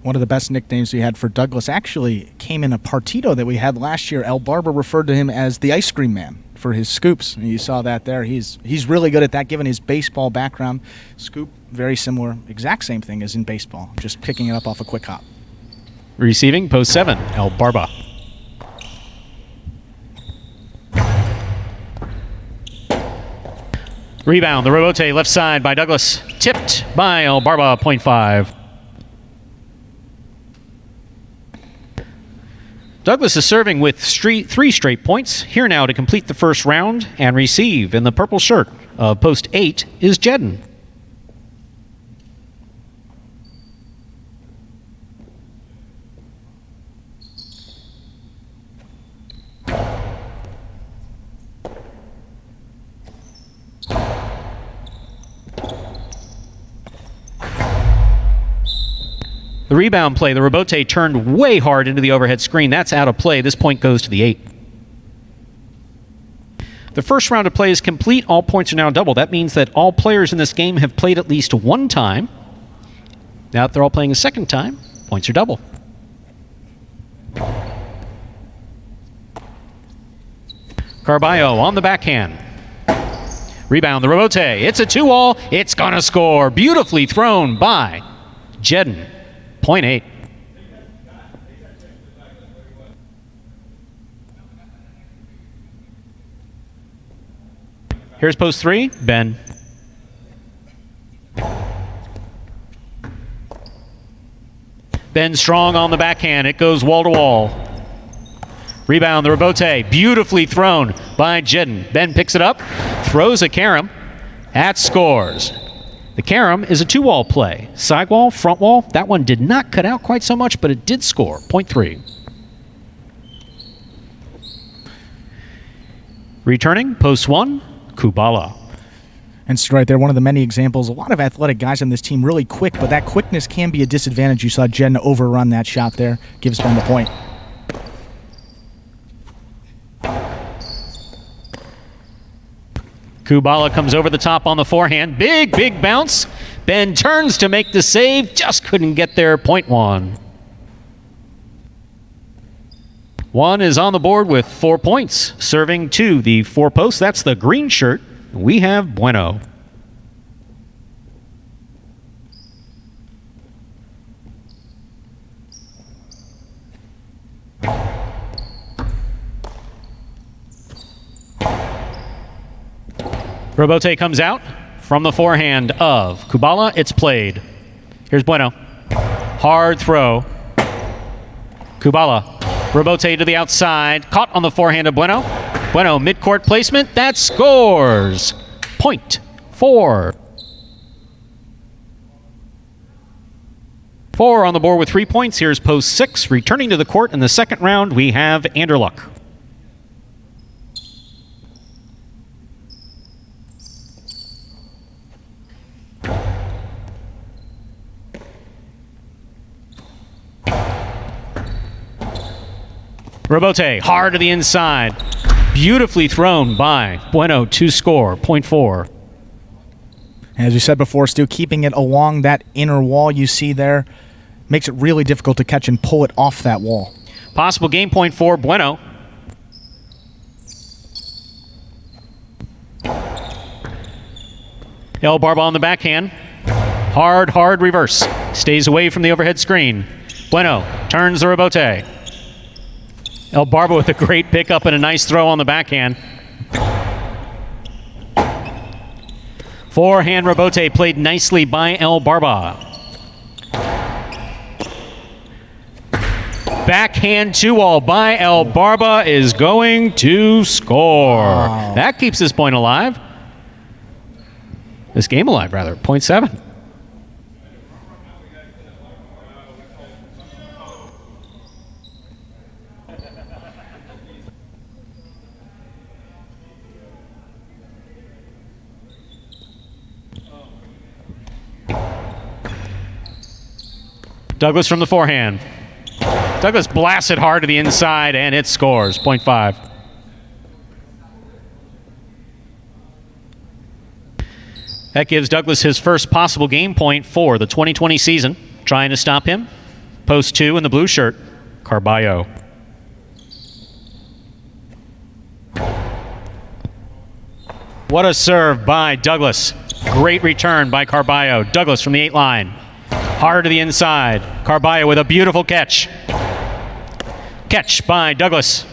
Speaker 3: One of the best nicknames we had for Douglas actually came in a partito that we had last year. El Barber referred to him as the ice cream man for his scoops. And you saw that there. He's really good at that, given his baseball background. Scoop, very similar, exact same thing as in baseball, just picking it up off a quick hop.
Speaker 2: Receiving, post 7, El Barba. Rebound, the Robote left side by Douglas. Tipped by El Barba, point 5. Douglas is serving with 3 straight points. Here now to complete the first round and receive in the purple shirt of post 8 is Jedden. The rebound play, the Robote turned way hard into the overhead screen. That's out of play. This point goes to the 8. The first round of play is complete. All points are now double. That means that all players in this game have played at least one time. Now that they're all playing a second time, points are double. Carballo on the backhand. Rebound, the Robote. It's a 2-all. It's going to score. Beautifully thrown by Jedden. Point 8. Here's post 3, Ben. Ben strong on the backhand. It goes wall to wall. Rebound, the Robote. Beautifully thrown by Jedden. Ben picks it up, throws a carom. That scores. The carom is a 2-wall play. Side wall, front wall. That one did not cut out quite so much, but it did score. Point 3. Returning, post 1, Kubala.
Speaker 3: And right there, one of the many examples. A lot of athletic guys on this team, really quick, but that quickness can be a disadvantage. You saw Jen overrun that shot there. Gives Ben the point.
Speaker 2: Kubala comes over the top on the forehand. Big bounce. Ben turns to make the save. Just couldn't get there. Point 1. 1 is on the board with 4 points. Serving to the 4 posts. That's the green shirt. We have Bueno. Robote comes out from the forehand of Kubala. It's played. Here's Bueno. Hard throw. Kubala. Robote to the outside. Caught on the forehand of Bueno. Bueno, mid-court placement. That scores. Point 4. 4 on the board with 3 points. Here's post 6. Returning to the court in the second round, we have Anderluck. Robote, hard to the inside. Beautifully thrown by Bueno to score, point 4.
Speaker 3: As we said before, Stu, keeping it along that inner wall you see there makes it really difficult to catch and pull it off that wall.
Speaker 2: Possible game point for Bueno. El Barba on the backhand. Hard, hard reverse. Stays away from the overhead screen. Vuelo turns the rebote. El Barba with a great pickup and a nice throw on the backhand. Forehand rebote played nicely by El Barba. Backhand 2-all by El Barba is going to score.
Speaker 3: Wow.
Speaker 2: That keeps this point alive. This game alive, rather. 0.7. Douglas from the forehand. Douglas blasts it hard to the inside, and it scores. 0.5. That gives Douglas his first possible game point for the 2020 season. Trying to stop him. Post 2 in the blue shirt, Carballo. What a serve by Douglas. Great return by Carballo. Douglas from the 8 line. Hard to the inside. Carballo with a beautiful catch. Catch by Douglas.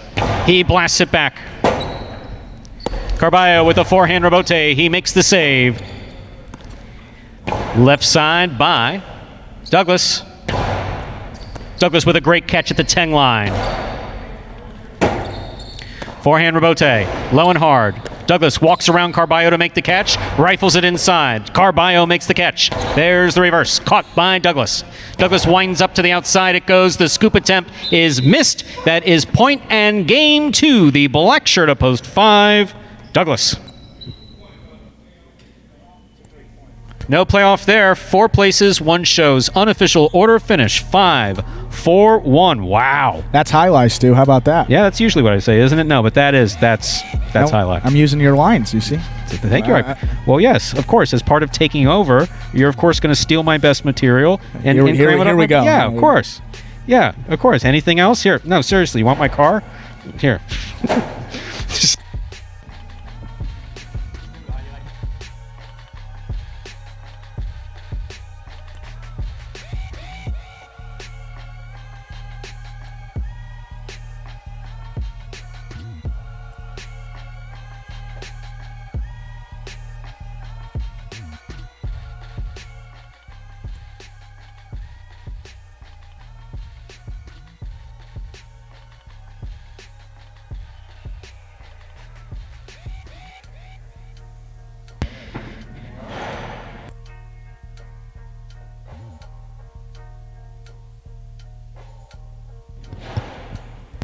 Speaker 2: He blasts it back. Carballo with a forehand rebote. He makes the save. Left side by Douglas. Douglas with a great catch at the 10 line. Forehand rebote. Low and hard. Douglas walks around Carballo to make the catch, rifles it inside. Carballo makes the catch. There's the reverse, caught by Douglas. Douglas winds up to the outside, it goes. The scoop attempt is missed. That is point and game 2. The black shirt of post 5, Douglas. No playoff there. 4 places, 1 shows. Unofficial order finish 5-4-1. Wow.
Speaker 3: That's highlights, Stu. How about that?
Speaker 2: Yeah, that's usually what I say, isn't it? No, but that's
Speaker 3: No,
Speaker 2: highlight.
Speaker 3: I'm using your lines, you see.
Speaker 2: Thank you. Well, yes, of course. As part of taking over, you're of course going to steal my best material and cram it up.
Speaker 3: Here we go.
Speaker 2: Yeah, of course. Yeah, of course. Anything else? Here. No, seriously. You want my car? Here.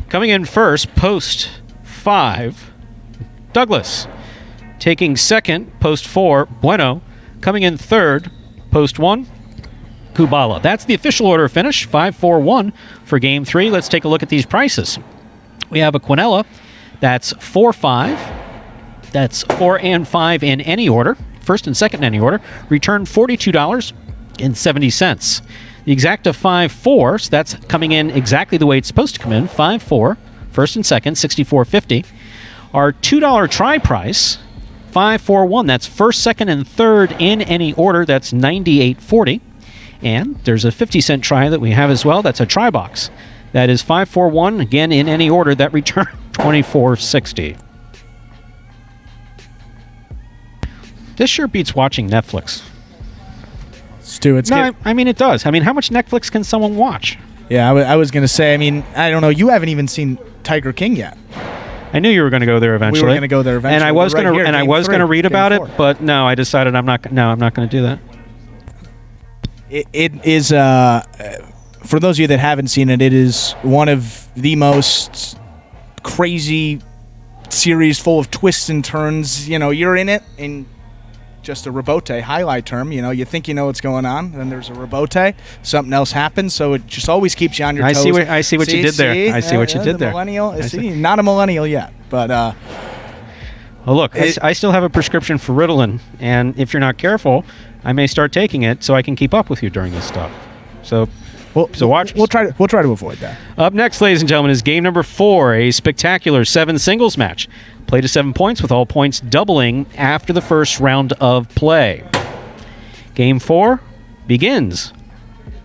Speaker 2: Coming in first, post 5, Douglas. Taking second, post 4, Vuelo. Coming in third, post 1, Kubala. That's the official order of finish, 5-4-1 for game 3. Let's take a look at these prices. We have a Quinella, that's 4-5. That's 4 and 5 in any order, first and second in any order. Return $42.70. The Exacta 5-4, so that's coming in exactly the way it's supposed to come in. 5-4, first and second, $64.50. Our $2 try price, 5-4-1, that's first, second, and third in any order. That's $98.40. And there's a 50-cent try that we have as well. That's a try box. That is 5-4-1, again in any order. That return $24.60. This sure beats watching Netflix.
Speaker 3: Stu, it's
Speaker 2: No, I mean, it does. I mean, how much Netflix can someone watch?
Speaker 3: Yeah, I was going to say, I mean, I don't know. You haven't even seen Tiger King yet.
Speaker 2: I knew you were going to go there eventually.
Speaker 3: We were going to go there eventually.
Speaker 2: And I was
Speaker 3: We're
Speaker 2: going
Speaker 3: right
Speaker 2: to,
Speaker 3: here,
Speaker 2: and I
Speaker 3: game
Speaker 2: was going to
Speaker 3: 3,
Speaker 2: read
Speaker 3: game
Speaker 2: about
Speaker 3: 4.
Speaker 2: it, but no, I decided I'm not. No, I'm not going to do that.
Speaker 3: It is, for those of you that haven't seen it, it is one of the most crazy series full of twists and turns. You know, you're in it, and just a rebote, highlight term. You know, you think you know what's going on, then there's a rebote, something else happens, so it just always keeps you on your toes.
Speaker 2: I see what you did there. I see what you did there.
Speaker 3: Millennial, not a millennial yet, but
Speaker 2: well, look, I still have a prescription for Ritalin, and if you're not careful, I may start taking it so I can keep up with you during this stuff. So watch.
Speaker 3: We'll try to avoid that.
Speaker 2: Up next, ladies and gentlemen, is game number 4, a spectacular 7 singles match Play to 7 points, with all points doubling after the first round of play. Game 4 begins.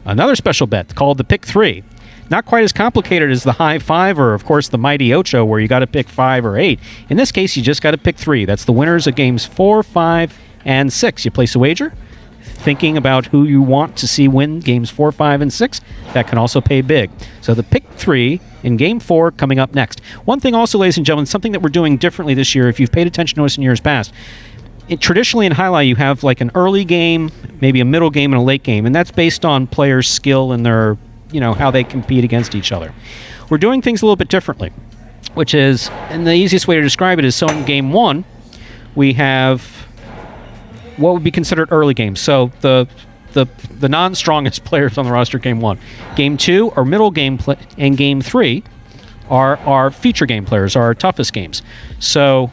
Speaker 2: Another special bet called the Pick 3. Not quite as complicated as the High Five or, of course, the Mighty Ocho, where you got to pick 5 or 8. In this case, you just got to pick 3. That's the winners of games 4, 5, and 6. You place a wager, thinking about who you want to see win games 4, 5, and 6. That can also pay big. So the Pick 3 in Game 4 coming up next. One thing also, ladies and gentlemen, something that we're doing differently this year, if you've paid attention to us in years past, traditionally in Jai-Alai, you have like an early game, maybe a middle game, and a late game, and that's based on players' skill and their, how they compete against each other. We're doing things a little bit differently, which is, and the easiest way to describe it is, so in Game 1, we have what would be considered early games. So the non-strongest players on the roster, Game 1. Game 2 are middle game, and Game 3 are our feature game players, are our toughest games. So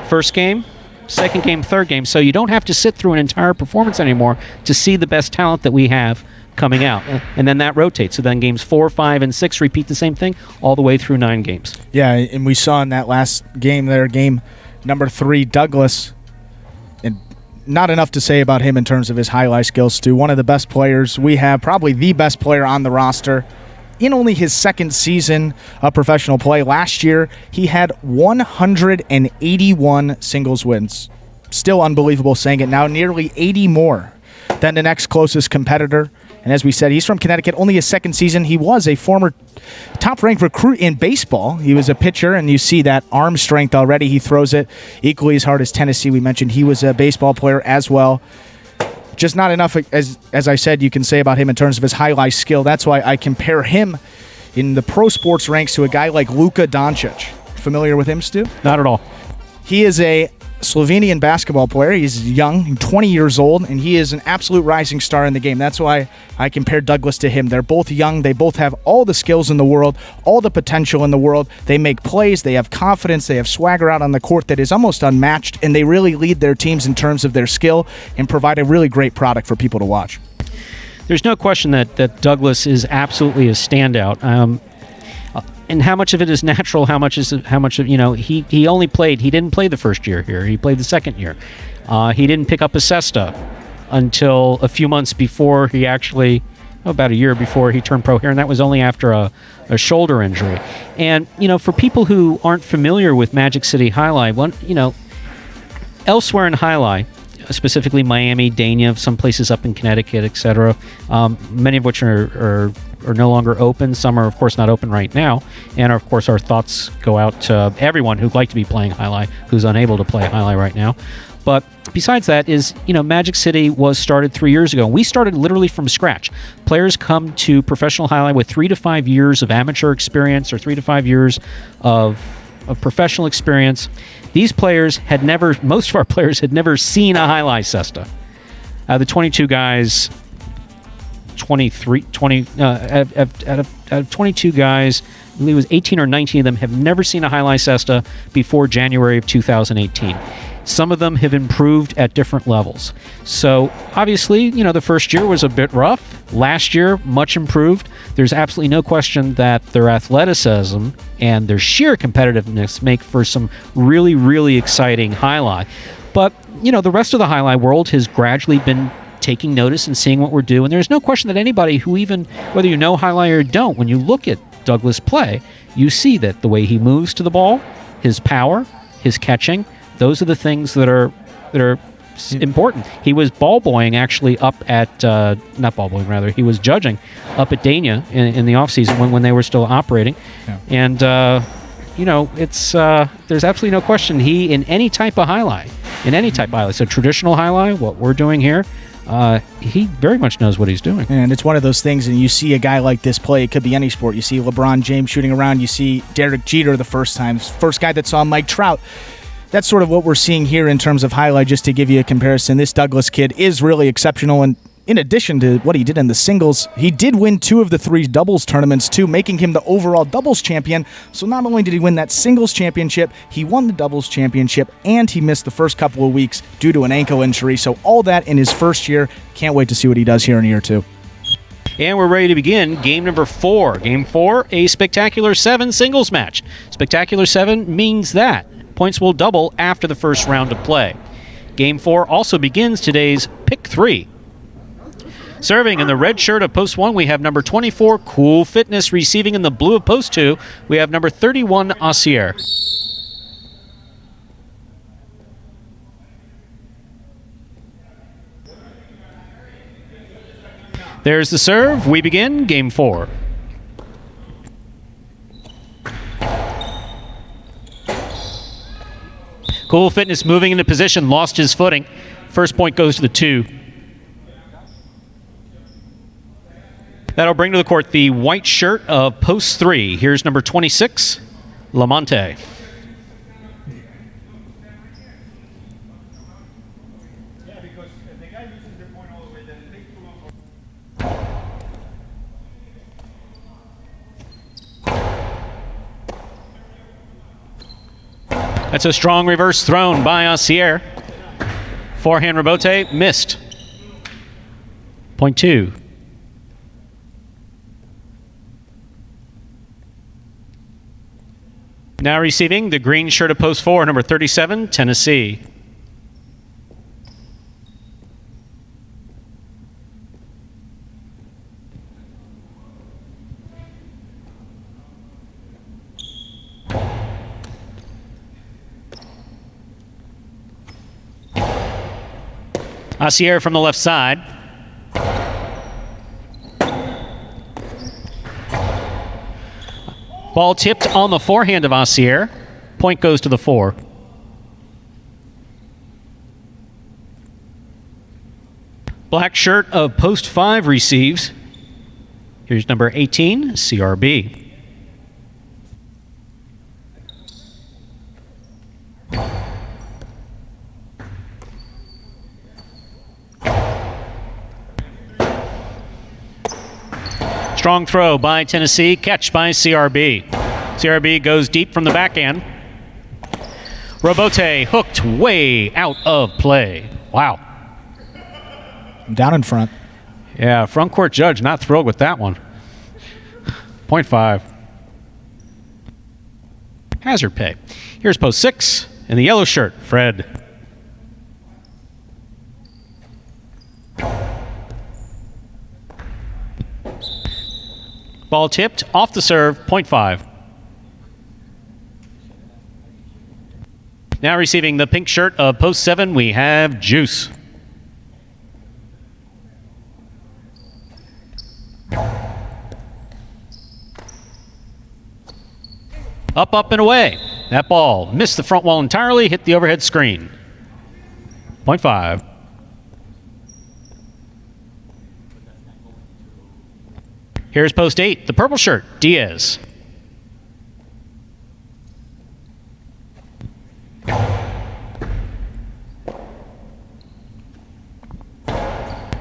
Speaker 2: first game, second game, third game. So you don't have to sit through an entire performance anymore to see the best talent that we have coming out. And then that rotates. So then games 4, 5, and 6 repeat the same thing all the way through 9 games.
Speaker 3: Yeah, and we saw in that last game there, game number 3, Douglas, and not enough to say about him in terms of his highlight skills, Stu. One of the best players we have, probably the best player on the roster. In only his second season of professional play, last year, he had 181 singles wins. Still unbelievable saying it now, nearly 80 more than the next closest competitor. And as we said, he's from Connecticut, only his second season. He was a former top-ranked recruit in baseball. He was a pitcher, and you see that arm strength already. He throws it equally as hard as Tennessee. We mentioned he was a baseball player as well. Just not enough, as I said, you can say about him in terms of his highlight skill. That's why I compare him in the pro sports ranks to a guy like Luka Doncic. Familiar with him, Stu?
Speaker 2: Not at all.
Speaker 3: He is a Slovenian basketball player. He's young, 20 years old, and he is an absolute rising star in the game. That's why I compare Douglas to him. They're both young. They both have all the skills in the world, all the potential in the world. They make plays. They have confidence. They have swagger out on the court that is almost unmatched, and they really lead their teams in terms of their skill and provide a really great product for people to watch.
Speaker 2: There's no question that Douglas is absolutely a standout. And how much of it is natural? How much of he only played. He didn't play the first year here. He played the second year. He didn't pick up a cesta until a few months before he actually, about a year before he turned pro here, and that was only after a shoulder injury. And for people who aren't familiar with Magic City Jai-Alai, elsewhere in Jai-Alai, specifically Miami, Dania, some places up in Connecticut, etc., many of which are no longer open. Some are, of course, not open right now. And, of course, our thoughts go out to everyone who'd like to be playing Jai-Alai, who's unable to play Jai-Alai right now. But besides that is, Magic City was started 3 years ago. We started literally from scratch. Players come to professional Jai-Alai with 3 to 5 years of amateur experience or 3 to 5 years of professional experience. These players most of our players had never seen a Jai-Alai cesta. The 22 guys, out of 22 guys, I believe it was 18 or 19 of them have never seen a Jai-Alai cesta before January of 2018. Some of them have improved at different levels. So obviously, the first year was a bit rough. Last year, much improved. There's absolutely no question that their athleticism and their sheer competitiveness make for some really, really exciting Jai-Alai. But, the rest of the Jai-Alai world has gradually been taking notice and seeing what we're doing. There's no question that anybody who whether you know Jai-Alai or don't, when you look at Douglas play, you see that the way he moves to the ball, his power, his catching, those are the things that are important. He was ball boying actually up at not ball boying rather. He was judging up at Dania in the off season when they were still operating, yeah. And it's there's absolutely no question he in any type of Jai-Alai, so traditional Jai-Alai, what we're doing here. He very much knows what he's doing.
Speaker 3: And it's one of those things, and you see a guy like this play, it could be any sport. You see LeBron James shooting around, you see Derek Jeter the first guy that saw Mike Trout. That's sort of what we're seeing here in terms of Jai-Alai, just to give you a comparison. This Douglas kid is really exceptional, and in addition to what he did in the singles, he did win 2 of the 3 doubles tournaments too, making him the overall doubles champion. So not only did he win that singles championship, he won the doubles championship, and he missed the first couple of weeks due to an ankle injury. So all that in his first year. Can't wait to see what he does here in year 2.
Speaker 2: And we're ready to begin game number 4. Game 4, a Spectacular 7 singles match. Spectacular 7 means that points will double after the first round of play. Game 4 also begins today's Pick 3. Serving in the red shirt of Post 1, we have number 24, Cool Fitness. Receiving in the blue of Post 2, we have number 31, Asier. There's the serve. We begin Game 4. Cool Fitness moving into position, lost his footing. First point goes to the 2. That'll bring to the court the white shirt of Post 3. Here's number 26, Lamonte. That's a strong reverse thrown by Asier. Forehand rebote, missed. Point 2. Now receiving the green shirt of Post 4, number 37, Tennessee. Asier from the left side. Ball tipped on the forehand of Asier. Point goes to the 4. Black shirt of Post 5 receives. Here's number 18, CRB. Strong throw by Tennessee, catch by CRB. CRB goes deep from the backhand. Robote hooked way out of play. Wow.
Speaker 3: Down in front.
Speaker 2: Yeah, front court judge not thrilled with that one. Point 5. Hazard pay. Here's Post 6 in the yellow shirt, Fred. Ball tipped off the serve, point 5. Now receiving the pink shirt of Post 7, we have Juice. Up, up, and away. That ball missed the front wall entirely, hit the overhead screen. Point 5. Here's Post 8, the purple shirt, Diaz.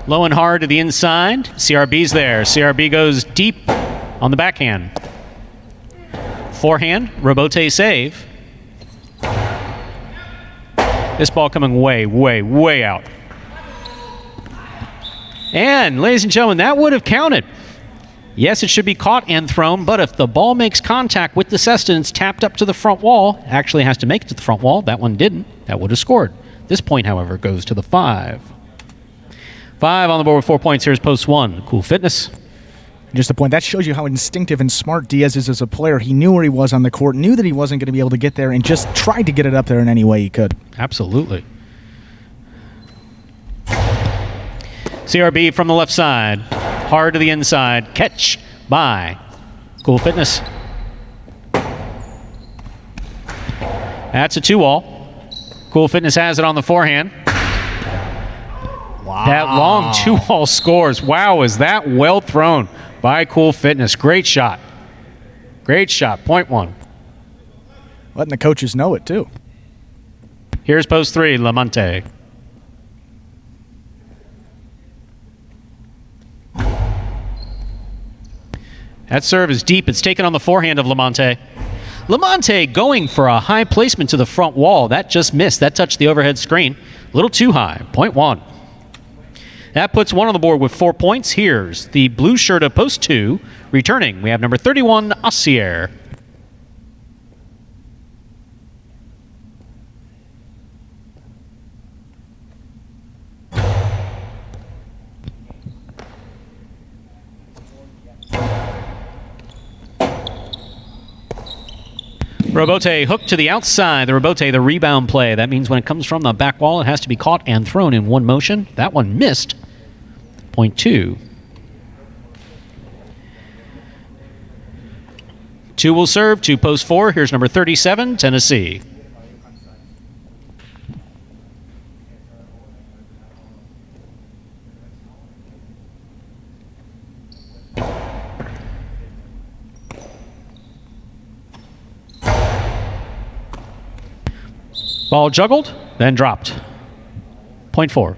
Speaker 2: Low and hard to the inside. CRB's there. CRB goes deep on the backhand. Forehand, Robote save. This ball coming way, way, way out. And, ladies and gentlemen, that would have counted. Yes, it should be caught and thrown, but if the ball makes contact with the ceston and it's tapped up to the front wall, actually has to make it to the front wall. That one didn't. That would have scored. This point, however, goes to the 5. 5 on the board with 4 points. Here's Post 1. Cool Fitness.
Speaker 3: Just a point. That shows you how instinctive and smart Diaz is as a player. He knew where he was on the court, knew that he wasn't going to be able to get there, and just tried to get it up there in any way he could.
Speaker 2: Absolutely. CRB from the left side. Hard to the inside. Catch by Cool Fitness. That's a 2-all. Cool Fitness has it on the forehand.
Speaker 3: Wow.
Speaker 2: That long 2-all scores. Wow, is that well thrown by Cool Fitness. Great shot. Great shot. Point 1.
Speaker 3: Letting the coaches know it, too.
Speaker 2: Here's Post 3, Lamonte. That serve is deep. It's taken on the forehand of Lamonte. Lamonte going for a high placement to the front wall. That just missed. That touched the overhead screen. A little too high. Point 1. That puts 1 on the board with 4 points. Here's the blue shirt of Post 2. Returning, we have number 31, Asier. Robote hooked to the outside. The Robote, the rebound play. That means when it comes from the back wall, it has to be caught and thrown in one motion. That one missed. Point 2. 2 will serve to post 4. Here's number 37, Tennessee. Ball juggled, then dropped. Point 4.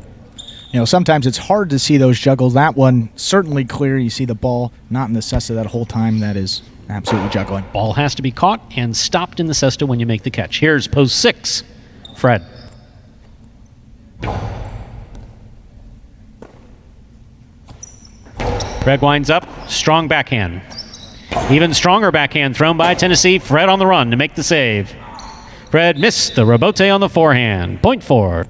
Speaker 3: You know, sometimes it's hard to see those juggles. That one, certainly clear. You see the ball not in the cesta that whole time. That is absolutely juggling.
Speaker 2: Ball has to be caught and stopped in the cesta when you make the catch. Here's post 6, Fred. Fred winds up, strong backhand. Even stronger backhand thrown by Tennessee. Fred on the run to make the save. Fred missed the Robote on the forehand. Point 4.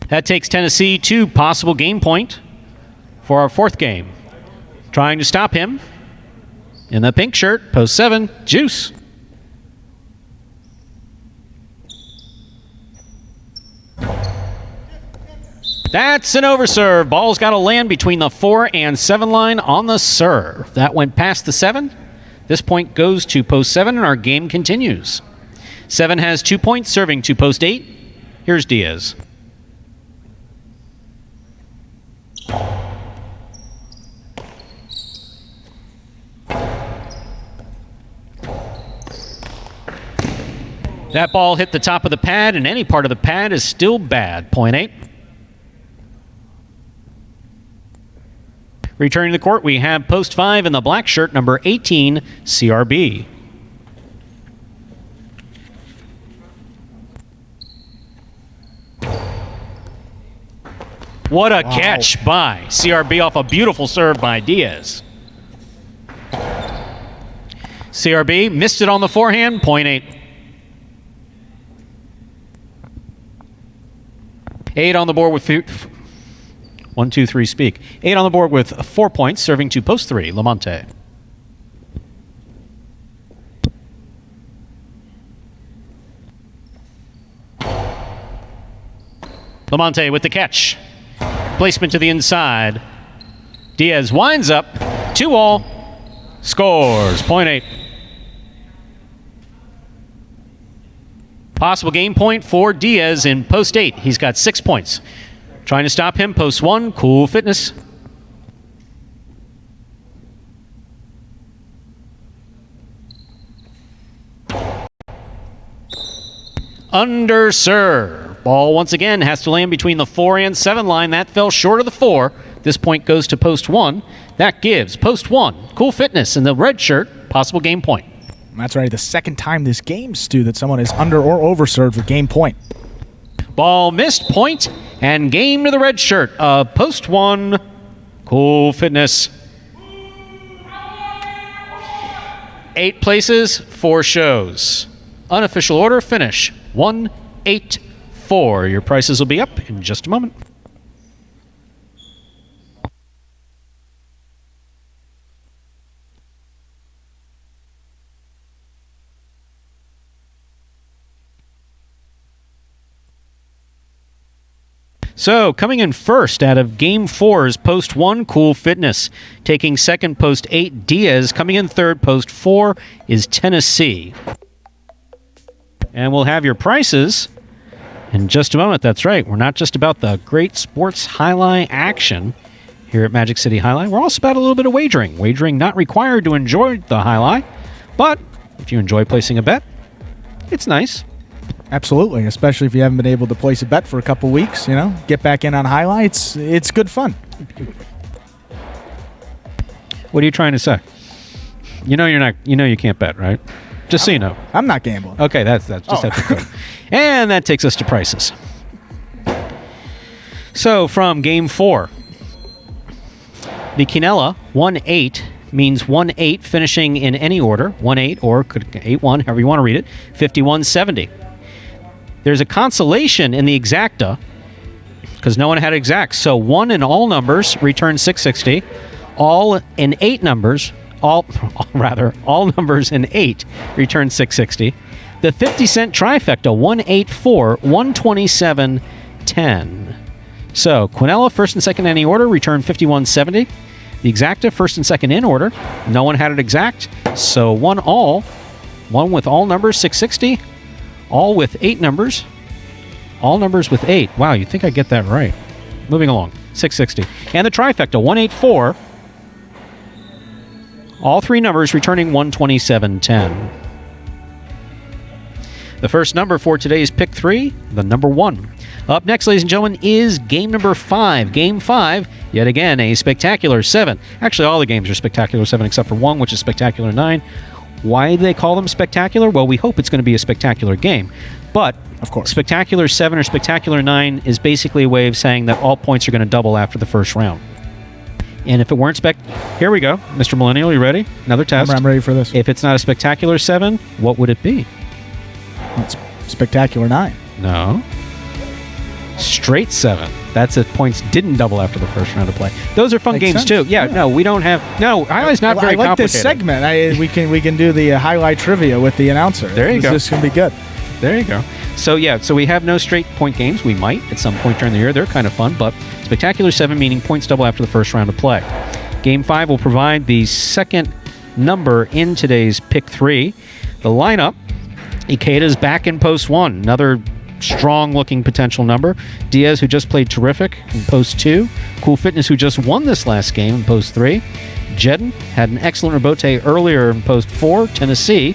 Speaker 2: That takes Tennessee to possible game point for our 4th game. Trying to stop him in the pink shirt, post 7, Juice. That's an overserve. Ball's got to land between the 4 and 7 line on the serve. That went past the 7. This point goes to post 7 and our game continues. 7 has 2 points, serving to post 8. Here's Diaz. That ball hit the top of the pad, and any part of the pad is still bad. Point 8. Returning to the court, we have post 5 in the black shirt, number 18, CRB. What a catch by CRB off a beautiful serve by Diaz. CRB missed it on the forehand, point 8. 8 on the board with 1, 2, 3, speak. 8 on the board with 4 points, serving to post 3, Lamonte. Lamonte with the catch. Placement to the inside. Diaz winds up. 2-all. Scores. Point 8. Possible game point for Diaz in post 8. He's got 6 points. Trying to stop him, post 1, Cool Fitness. Under serve. Ball once again has to land between the 4 and 7 line. That fell short of the 4. This point goes to post 1. That gives post 1, Cool Fitness in the red shirt, possible game point.
Speaker 3: That's right, the second time this game, Stu, that someone is under or overserved with game point.
Speaker 2: Ball missed, point, and game to the red shirt. Post 1, Cool Fitness. 8 places, 4 shows. Unofficial order finish 1-8-4. Your prices will be up in just a moment. So, coming in first out of Game 4 is Post 1, Cool Fitness. Taking second, Post 8, Diaz. Coming in third, Post 4, is Tennessee. And we'll have your prices in just a moment. That's right. We're not just about the great sports highlight action here at Magic City Jai-Alai. We're also about a little bit of wagering. Wagering not required to enjoy the highlight, but if you enjoy placing a bet, it's nice.
Speaker 3: Absolutely, especially if you haven't been able to place a bet for a couple weeks, you know, get back in on highlights. It's good fun.
Speaker 2: What are you trying to say? You know you can't bet, right? Just so you know.
Speaker 3: I'm not gambling.
Speaker 2: Okay, that's just have to go. And that takes us to prices. So from Game 4, the Quinella 1-8 means 1-8 finishing in any order, 1-8 or 8-1, however you want to read it, 51-70. There's a consolation in the exacta because no one had exacts. So 1 in all numbers returns 660. All in 8 numbers, all numbers in 8 return 660. The 50-cent trifecta, 184, 127, 10. So, Quinella, first and second in any order, return 5170. The exacta, first and second in order. No one had it exact, so one with all numbers, 660. All with 8 numbers. All numbers with 8. Wow, you'd think I'd get that right. Moving along, 660. And the trifecta, 184. All 3 numbers returning 127.10. The first number for today's Pick 3, the number 1. Up next, ladies and gentlemen, is game number 5. Game 5, yet again, a spectacular 7. Actually, all the games are spectacular 7 except for one, which is spectacular 9. Why do they call them spectacular? Well, we hope it's going to be a spectacular game. But,
Speaker 3: of course,
Speaker 2: spectacular 7 or spectacular 9 is basically a way of saying that all points are going to double after the first round. And if it weren't here we go. Mr. Millennial, you ready? Another test.
Speaker 3: I'm ready for this.
Speaker 2: If it's not a spectacular 7, what would it be?
Speaker 3: It's spectacular 9.
Speaker 2: No. Straight 7. That's if points didn't double after the first round of play. Those are fun
Speaker 3: Makes
Speaker 2: games
Speaker 3: sense.
Speaker 2: too. Yeah, no, we don't have. No, highlight's not very
Speaker 3: I like
Speaker 2: complicated.
Speaker 3: this segment. We can do the highlight trivia with the announcer.
Speaker 2: There you go.
Speaker 3: This is going to be good.
Speaker 2: There you go. So we have no straight point games. We might at some point during the year. They're kind of fun, but spectacular 7 meaning points double after the first round of play. Game 5 will provide the second number in today's Pick 3. The lineup: Ikeda's back in post 1, another strong-looking potential number. Diaz, who just played terrific in post 2. Cool Fitness, who just won this last game in post 3. Jedden had an excellent rebote earlier in post 4. Tennessee,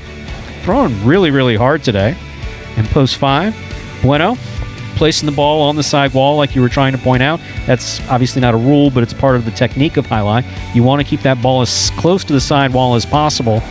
Speaker 2: throwing really, really hard today in post 5. Vuelo, placing the ball on the side wall like you were trying to point out. That's obviously not a rule, but it's part of the technique of highlight. You want to keep that ball as close to the side wall as possible,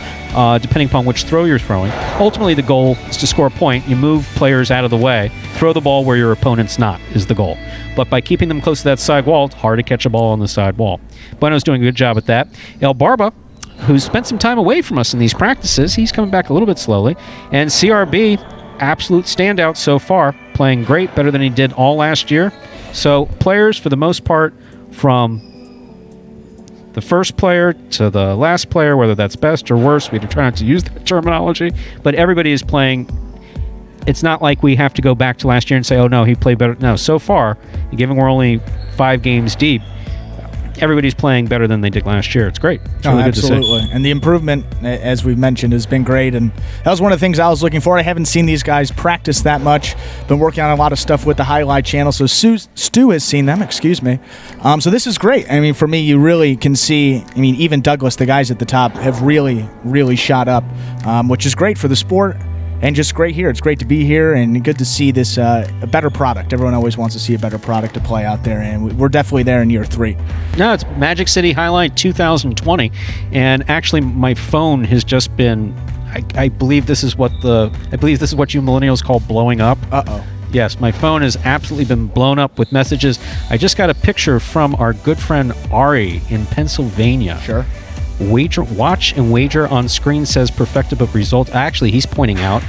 Speaker 2: depending upon which throw you're throwing. Ultimately, the goal is to score a point. You move players out of the way. Throw the ball where your opponent's not is the goal. But by keeping them close to that side wall, it's hard to catch a ball on the side wall. Bueno's doing a good job at that. El Barba, who's spent some time away from us in these practices, he's coming back a little bit slowly. And CRB, absolute standout so far, playing great, better than he did all last year. So players, for the most part, from the first player to the last player, whether that's best or worst, we try not to use that terminology, but everybody is playing. It's not like we have to go back to last year and say, oh no, he played better. No, so far, given we're only 5 games deep, everybody's playing better than they did last year. It's great. It's really good to see.
Speaker 3: Absolutely. And the improvement, as we've mentioned, has been great. And that was one of the things I was looking for. I haven't seen these guys practice that much. Been working on a lot of stuff with the Jai-Alai Channel. So Stu has seen them, So this is great. I mean, for me, you really can see, even Douglas, the guys at the top, have really, really shot up, which is great for the sport. And just great here. It's great to be here and good to see this a better product. Everyone always wants to see a better product to play out there, and we're definitely there in year 3.
Speaker 2: No, it's Magic City Jai-Alai 2020, and actually my phone has just been. I believe this is what you millennials call blowing up.
Speaker 3: Uh-oh.
Speaker 2: Yes, my phone has absolutely been blown up with messages. I just got a picture from our good friend Ari in Pennsylvania.
Speaker 3: Sure.
Speaker 2: Watch and wager on screen says perfected, but result. Actually, he's pointing out.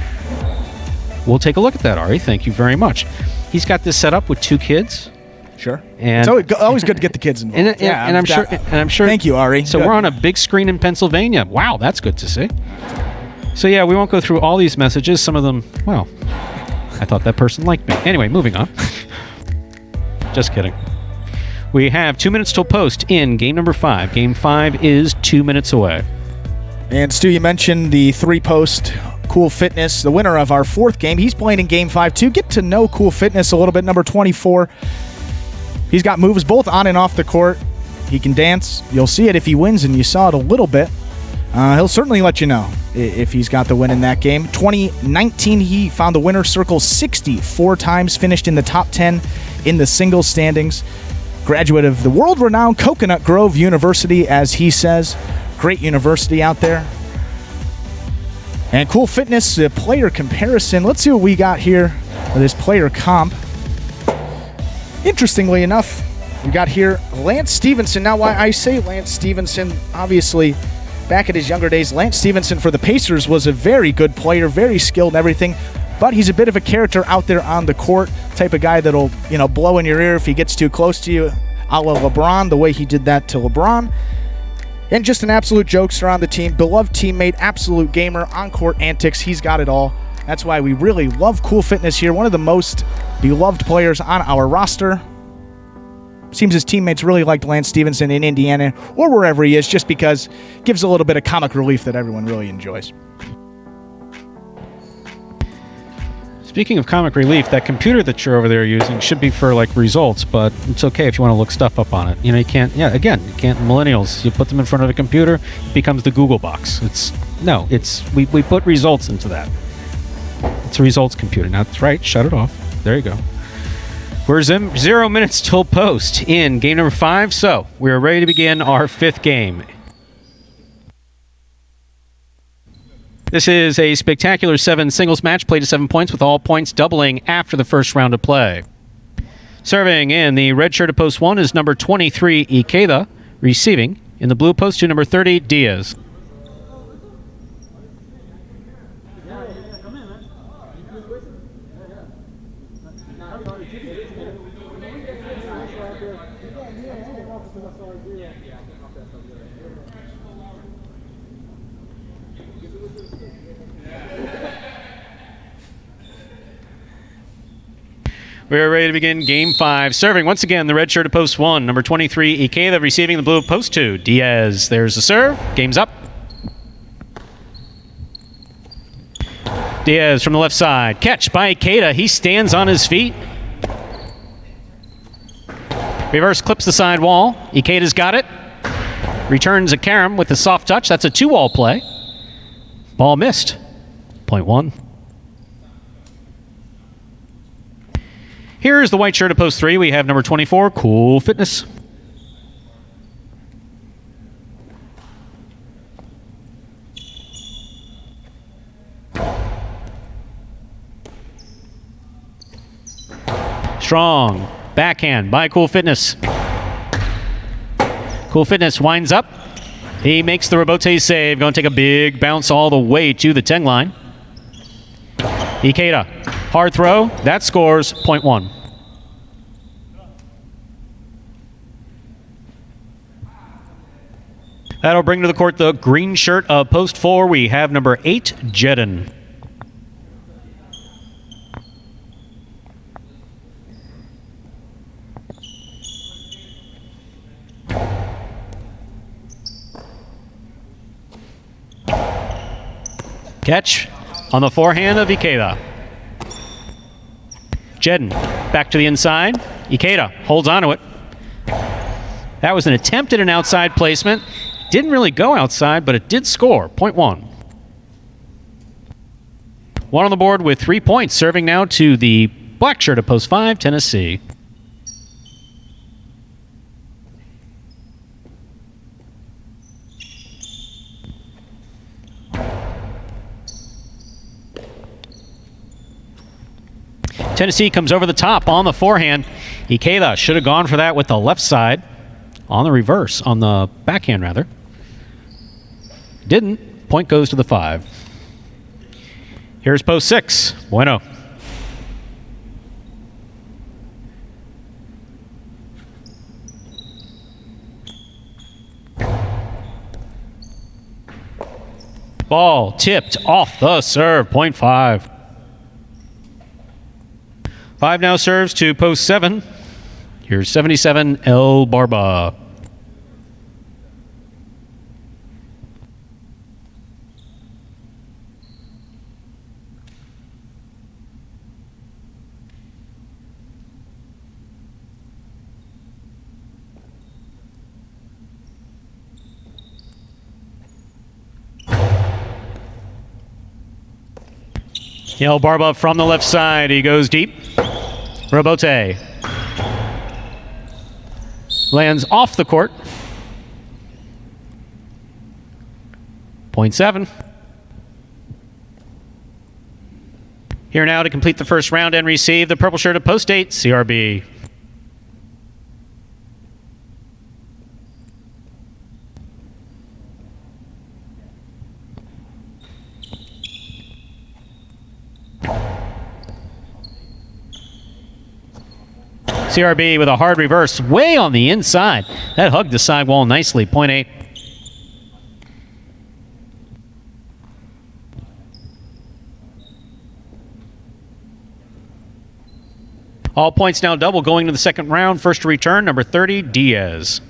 Speaker 2: We'll take a look at that, Ari. Thank you very much. He's got this set up with 2 kids.
Speaker 3: Sure.
Speaker 2: And
Speaker 3: it's always good to get the kids involved.
Speaker 2: And I'm sure.
Speaker 3: Thank you, Ari.
Speaker 2: So
Speaker 3: good.
Speaker 2: We're on a big screen in Pennsylvania. Wow, that's good to see. So yeah, we won't go through all these messages. Some of them, well, I thought that person liked me. Anyway, moving on. Just kidding. We have 2 minutes till post in game number 5. Game 5 is 2 minutes away.
Speaker 3: And Stu, you mentioned the 3-post Cool Fitness, the winner of our 4th game. He's playing in game 5 too. Get to know Cool Fitness a little bit. Number 24. He's got moves both on and off the court. He can dance. You'll see it if he wins, and you saw it a little bit. He'll certainly let you know if he's got the win in that game. 2019, he found the winner's circle 64 times, finished in the top 10 in the singles standings. Graduate of the world-renowned Coconut Grove University, as he says. Great university out there. And Cool Fitness, the player comparison. Let's see what we got here for this player comp. Interestingly enough, we got here Lance Stevenson. Now, why I say Lance Stevenson, obviously, back in his younger days, Lance Stevenson for the Pacers was a very good player, very skilled and everything. But he's a bit of a character out there on the court, type of guy that'll, blow in your ear if he gets too close to you, a la LeBron, the way he did that to LeBron. And just an absolute jokester on the team, beloved teammate, absolute gamer, on-court antics, he's got it all. That's why we really love Cool Fitness here, one of the most beloved players on our roster. Seems his teammates really liked Lance Stevenson in Indiana or wherever he is, just because it gives a little bit of comic relief that everyone really enjoys.
Speaker 2: Speaking of comic relief, that computer that you're over there using should be for like results, but it's okay if you want to look stuff up on it. You know, you can't. Yeah, again, you can't. Millennials, you put them in front of a computer, it becomes the Google box. We put results into that. It's a results computer. Now that's right. Shut it off. There you go. We're 0 minutes till post in game number 5, so we're ready to begin our 5th game. This is a spectacular 7 singles match played to 7 points, with all points doubling after the first round of play. Serving in the red shirt of post 1 is number 23, Ikeda. Receiving in the blue post 2, number 30, Diaz. We're ready to begin game 5. Serving once again the red shirt of post 1, number 23, Ikeda. Receiving the blue of post 2, Diaz. There's the serve. Game's up. Diaz from the left side. Catch by Ikeda. He stands on his feet. Reverse clips the side wall. Ikeda's got it. Returns a carom with a soft touch. That's a 2-wall play. Ball missed. Point 1. Here's the white shirt of post 3. We have number 24, Cool Fitness. Strong backhand by Cool Fitness. Cool Fitness winds up. He makes the rebote save. Going to take a big bounce all the way to the 10 line. Ikeda, hard throw. That scores point 1. That'll bring to the court the green shirt of post 4. We have number 8, Jedin. Catch on the forehand of Ikeda. Jedin back to the inside. Ikeda holds onto it. That was an attempt at an outside placement. Didn't really go outside, but it did score. Point 1. 1 on the board with 3 points. Serving now to the black shirt of post 5, Tennessee. Tennessee comes over the top on the forehand. Ikeda should have gone for that with the left side. On the reverse, on the backhand rather. Didn't. Point goes to the 5. Here's post 6. Vuelo. Ball tipped off the serve. Point 5. 5 now serves to post 7. Here's 77, El Barba. El Barba from the left side. He goes deep. Rebote. Lands off the court. Point 7. Here now to complete the first round and receive the purple shirt of post 8, CRB. CRB with a hard reverse way on the inside. That hugged the sidewall nicely. Point 8. All points now double going to the second round. First to return, number 30, Diaz.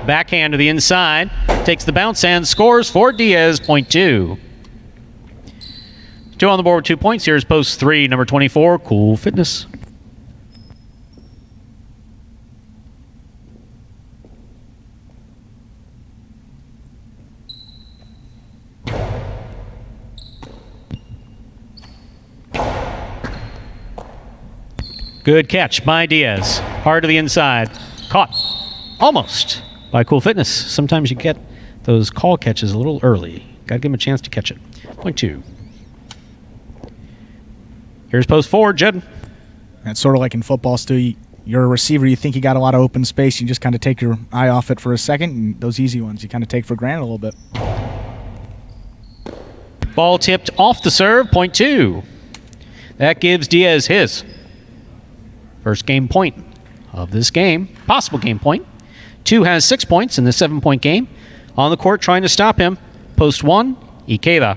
Speaker 2: Backhand to the inside. Takes the bounce and scores for Diaz, point 2. 2 on the board with 2 points. Here's post 3, number 24, Cool Fitness. Good catch by Diaz. Hard to the inside. Caught. Almost by Cool Fitness. Sometimes you get those call catches a little early. Got to give him a chance to catch it. Point 2. Here's post 4, Jed.
Speaker 3: It's sort of like in football, Stu. You're a receiver. You think you got a lot of open space. You just kind of take your eye off it for a second. And those easy ones you kind of take for granted a little bit.
Speaker 2: Ball tipped off the serve. Point 2. That gives Diaz his first game point of this game. Possible game point. 2 has 6 points in the 7-point game. On the court trying to stop him. Post 1, Ikeda.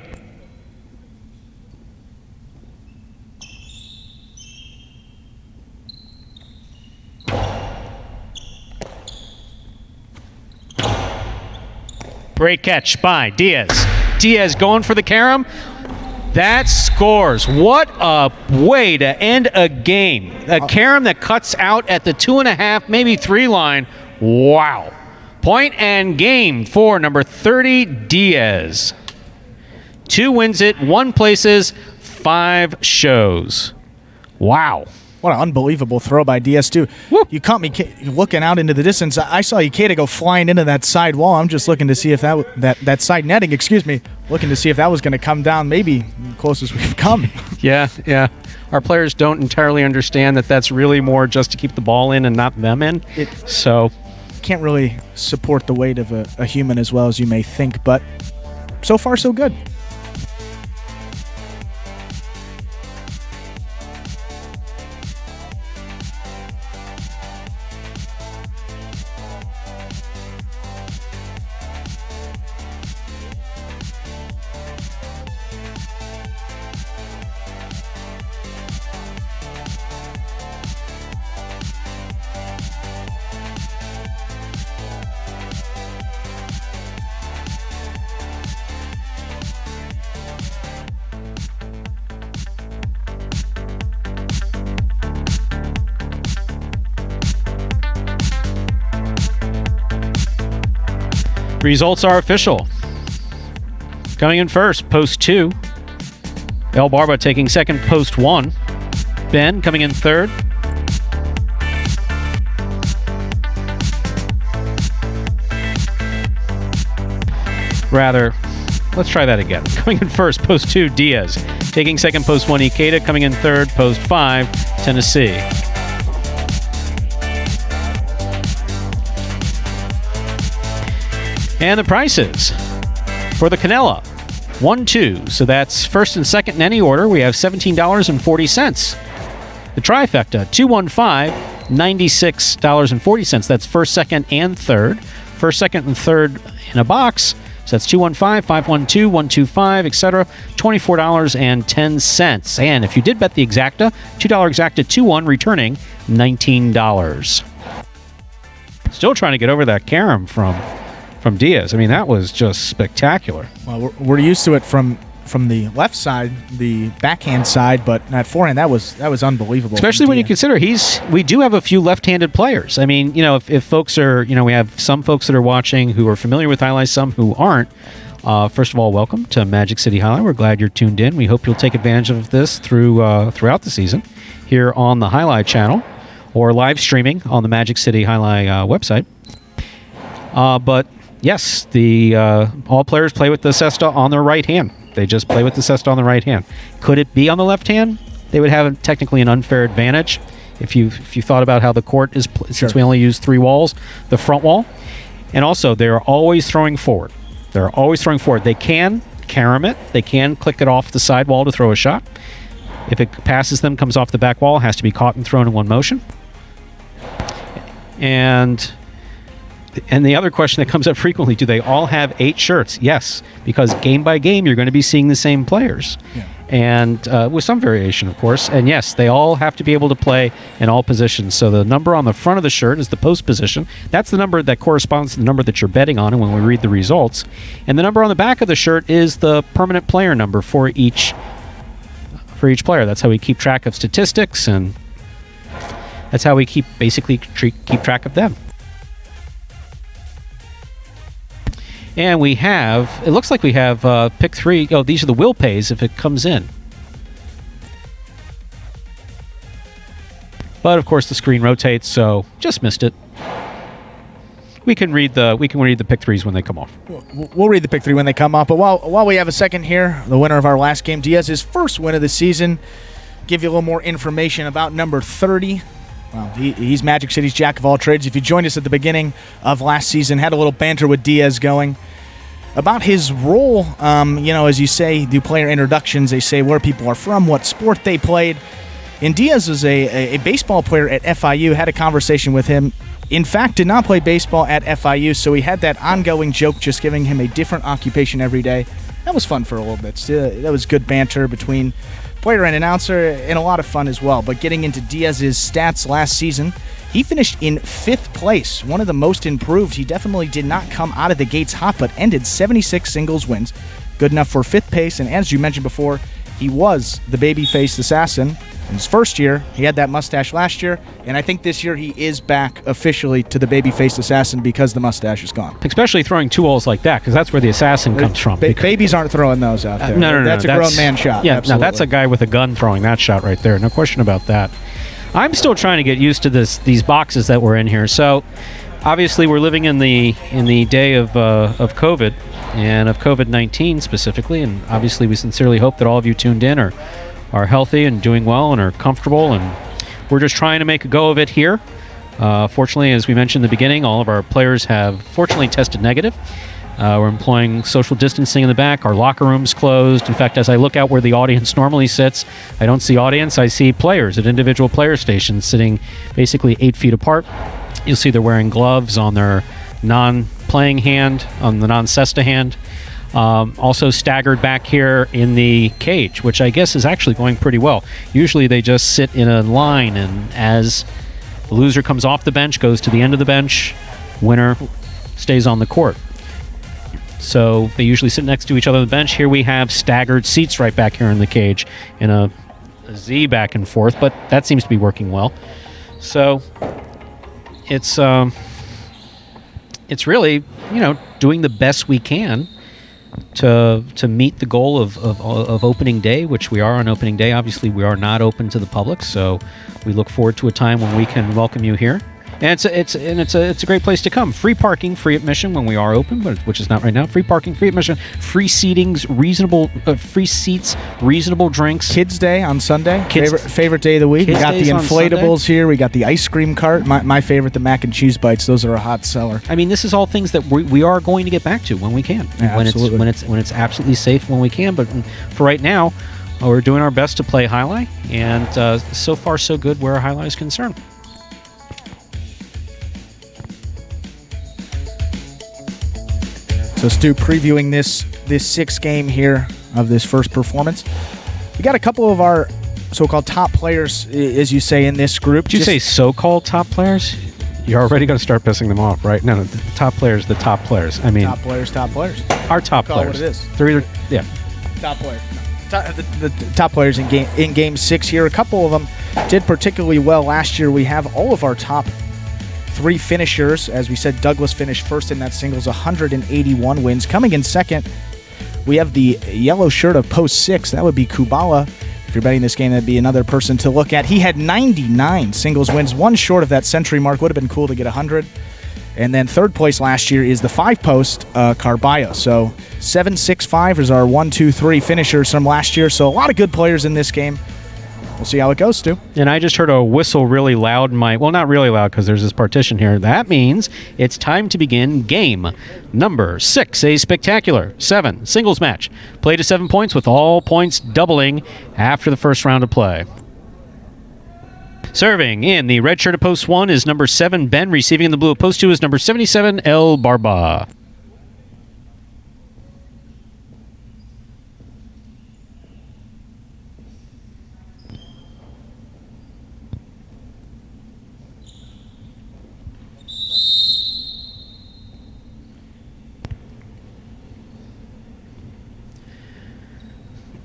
Speaker 2: Great catch by Diaz. Diaz going for the carom. That scores. What a way to end a game. A carom that cuts out at the 2.5, maybe 3 line. Wow. Point and game for number 30, Diaz. 2 wins it, 1 places, 5 shows. Wow.
Speaker 3: What an unbelievable throw by Diaz, too.
Speaker 2: Woo.
Speaker 3: You caught me looking out into the distance. I saw Ikeda go flying into that side wall. I'm just looking to see if that side netting, looking to see if that was going to come down, maybe closest we've come.
Speaker 2: Yeah. Our players don't entirely understand that that's really more just to keep the ball in and not them in. So
Speaker 3: can't really support the weight of a human as well as you may think, but so far so good.
Speaker 2: results are official. Coming in first, post 2. El Barba taking second, post 1. Ben coming in third. Let's try that again. Coming in first, post 2, Diaz. Taking second, post 1, Ikeda. Coming in third, post 5, Tennessee. And the prices for the Canela, 1-2. So that's first and second in any order. We have $17.40. The trifecta, 2-1-5, $96.40. That's first, second, and third. First, second, and third in a box. So that's 2-1-5, 5-1-2, 1-2-5, etc. $24.10. And if you did bet the exacta, $2 exacta 2-1, returning $19. Still trying to get over that carom from Diaz. I mean, that was just spectacular.
Speaker 3: Well, we're used to it from the left side, the backhand side, but that forehand, that was unbelievable.
Speaker 2: Especially when you consider we do have a few left-handed players. I mean, if folks are, we have some folks that are watching who are familiar with Jai-Alai, some who aren't. First of all, welcome to Magic City Jai-Alai. We're glad you're tuned in. We hope you'll take advantage of this throughout the season here on the Jai-Alai Channel or live streaming on the Magic City Jai-Alai website. But yes, all players play with the cesta on their right hand. They just play with the cesta on the right hand. Could it be on the left hand? They would have technically an unfair advantage if you thought about how the court is, since we only use 3 walls, the front wall. And also, they're always throwing forward. They can carom it. They can click it off the side wall to throw a shot. If it passes them, comes off the back wall, has to be caught and thrown in one motion. And And the other question that comes up frequently, do they all have 8 shirts? Yes, because game by game, you're going to be seeing the same players.
Speaker 3: Yeah.
Speaker 2: And with some variation, of course. And yes, they all have to be able to play in all positions. So the number on the front of the shirt is the post position. That's the number that corresponds to the number that you're betting on and when we read the results. And the number on the back of the shirt is the permanent player number for each player. That's how we keep track of statistics, and that's how we keep track of them. And we have, it looks like we have pick 3. Oh, these are the will pays if it comes in. But of course the screen rotates, so just missed it. We can read the pick 3s when they come off.
Speaker 3: We'll read the pick 3 when they come off. But while we have a second here, the winner of our last game, Diaz's first win of the season. Give you a little more information about number 30. Well, he's Magic City's jack of all trades. If you joined us at the beginning of last season, had a little banter with Diaz going about his role. As you say, do player introductions. They say where people are from, what sport they played. And Diaz was a baseball player at FIU. Had a conversation with him. In fact, did not play baseball at FIU, so he had that ongoing joke, just giving him a different occupation every day. That was fun for a little bit. That was good banter between player and announcer, and a lot of fun as well. But getting into Diaz's stats last season, he finished in 5th place, one of the most improved. He definitely did not come out of the gates hot, but ended 76 singles wins. Good enough for 5th place, and as you mentioned before, he was the baby-faced assassin. In his first year, he had that mustache last year, and I think this year he is back officially to the baby-faced assassin because the mustache is gone.
Speaker 2: Especially throwing 2 holes like that, because that's where the assassin comes from.
Speaker 3: Babies aren't throwing those out there.
Speaker 2: No.
Speaker 3: That's a grown man shot.
Speaker 2: Yeah,
Speaker 3: absolutely.
Speaker 2: no, that's a guy with a gun throwing that shot right there. No question about that. I'm still trying to get used to these boxes that we're in here. So, obviously, we're living in the day of COVID and of COVID-19 specifically, and obviously, we sincerely hope that all of you tuned in are healthy and doing well and are comfortable, and we're just trying to make a go of it here. Fortunately, as we mentioned in the beginning, all of our players have fortunately tested negative. We're employing social distancing in the back. Our locker room's closed. In fact, as I look out where the audience normally sits, I don't see audience. I see players at individual player stations sitting basically 8 feet apart. You'll see they're wearing gloves on their non-playing hand, on the non-cesta hand. Also staggered back here in the cage, which I guess is actually going pretty well. Usually they just sit in a line, and as the loser comes off the bench, goes to the end of the bench, winner stays on the court. So they usually sit next to each other on the bench. Here we have staggered seats right back here in the cage in a Z back and forth, but that seems to be working well. So it's really, doing the best we can to meet the goal of opening day, which we are on opening day. Obviously, we are not open to the public, so we look forward to a time when we can welcome you here. And it's a great place to come. Free parking, free admission when we are open, which is not right now. Free parking, free admission, free seatings, free seats, reasonable drinks.
Speaker 3: Kids Day on Sunday, favorite day of the week. We got the inflatables here. We got the ice cream cart. My favorite, the mac and cheese bites. Those are a hot seller.
Speaker 2: I mean, this is all things that we are going to get back to when we can.
Speaker 3: Yeah, absolutely.
Speaker 2: When it's absolutely safe when we can. But for right now, we're doing our best to play Jai-Alai, and so far so good where Jai-Alai is concerned.
Speaker 3: So Stu, previewing this 6th game here of this first performance, we got a couple of our so-called top players, as you say, in this group.
Speaker 2: Did you say so-called top players? You're already going to start pissing them off, right? No, the top players, the top players. I mean,
Speaker 3: top players.
Speaker 2: Our top
Speaker 3: Call
Speaker 2: players.
Speaker 3: It what it is.
Speaker 2: They're either, yeah.
Speaker 3: Top players. The top players in game 6 here. A couple of them did particularly well last year. We have all of our top 3 finishers. As we said, Douglas finished first in that singles, 181 wins. Coming in second, we have the yellow shirt of post 6. That would be Kubala. If you're betting this game, that'd be another person to look at. He had 99 singles wins, one short of that century mark. Would have been cool to get 100. And then third place last year is the 5-post Carballo. So 7-6-5 is our 1, 2, 3 finishers from last year. So a lot of good players in this game. We'll see how it goes, Stu.
Speaker 2: And I just heard a whistle really loud in well, not really loud because there's this partition here. That means it's time to begin game number 6, a spectacular 7 singles match. Play to 7 points with all points doubling after the first round of play. Serving in the red shirt of post 1 is number 7, Ben. Receiving in the blue of post 2 is number 77, El Barba.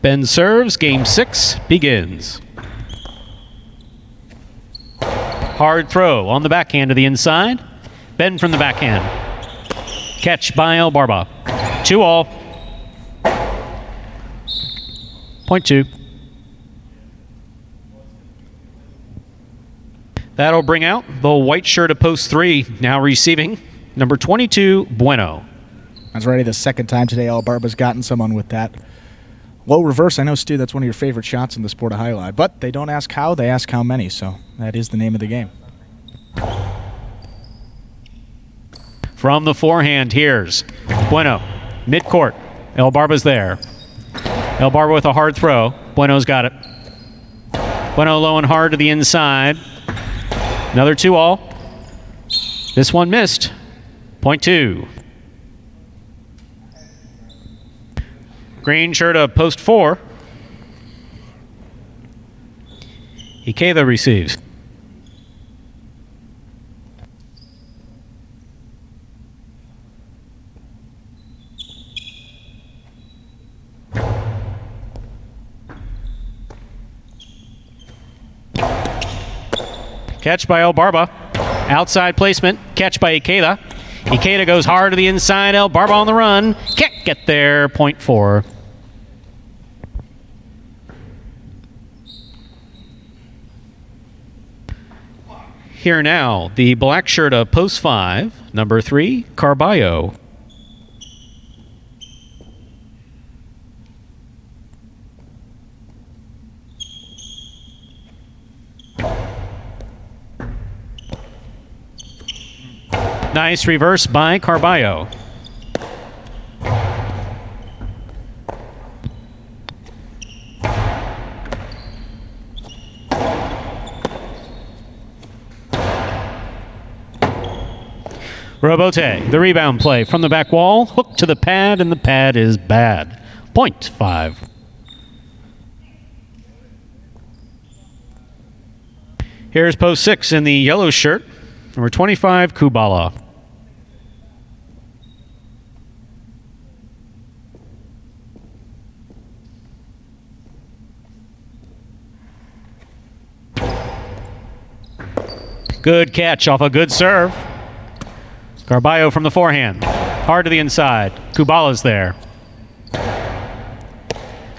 Speaker 2: Ben serves. Game 6 begins. Hard throw on the backhand to the inside. Ben from the backhand. Catch by El Barba. 2-all. Point 2. That'll bring out the white shirt of post 3. Now receiving number 22, Vuelo.
Speaker 3: That's already the second time today El Barba's gotten someone with that low reverse. I know, Stu, that's one of your favorite shots in the sport of highlight. But they don't ask how, they ask how many. So that is the name of the game.
Speaker 2: From the forehand, here's Vuelo. Mid-court. El Barba's there. El Barba with a hard throw. Bueno's got it. Vuelo low and hard to the inside. Another 2-all. This one missed. Point 2. Green shirt of post 4. Ikeda receives. Catch by El Barba. Outside placement. Catch by Ikeda. Ikeda goes hard to the inside. El Barba on the run. Can't get there. Point 4. Here now, the black shirt of post 5, number 3, Carballo. Nice reverse by Carballo. Robote, the rebound play from the back wall, hook to the pad, and the pad is bad. Point 5. Here's post 6 in the yellow shirt, number 25, Kubala. Good catch off a good serve. Carballo from the forehand. Hard to the inside. Kubala's there.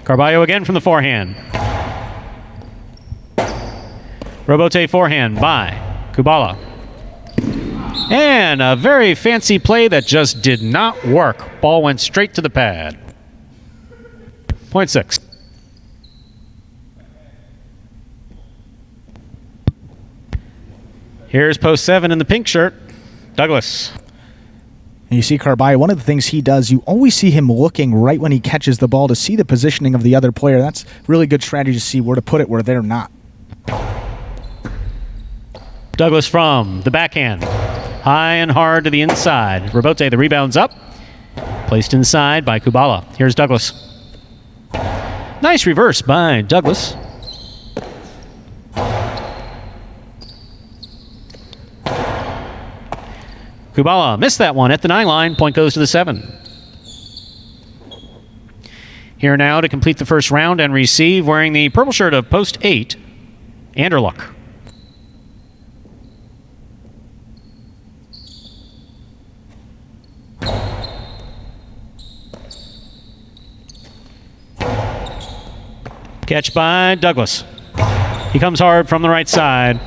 Speaker 2: Carballo again from the forehand. Robote forehand by Kubala. And a very fancy play that just did not work. Ball went straight to the pad. Point 6. Here's post 7 in the pink shirt, Douglas.
Speaker 3: And you see Carballo, one of the things he does, you always see him looking right when he catches the ball to see the positioning of the other player. That's really good strategy to see where to put it where they're not.
Speaker 2: Douglas from the backhand. High and hard to the inside. Robote, the rebound's up. Placed inside by Kubala. Here's Douglas. Nice reverse by Douglas. Kubala missed that one at the 9 line. Point goes to the 7. Here now to complete the first round and receive, wearing the purple shirt of post 8, Anderluck. Catch by Douglas. He comes hard from the right side.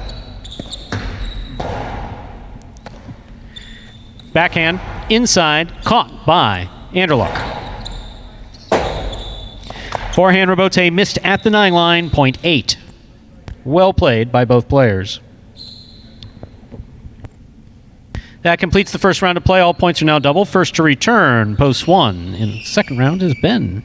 Speaker 2: Backhand, inside, caught by Anderluck. Forehand Robote missed at the 9 line, point 8. Well played by both players. That completes the first round of play. All points are now double. First to return, post 1. In the second round is Ben.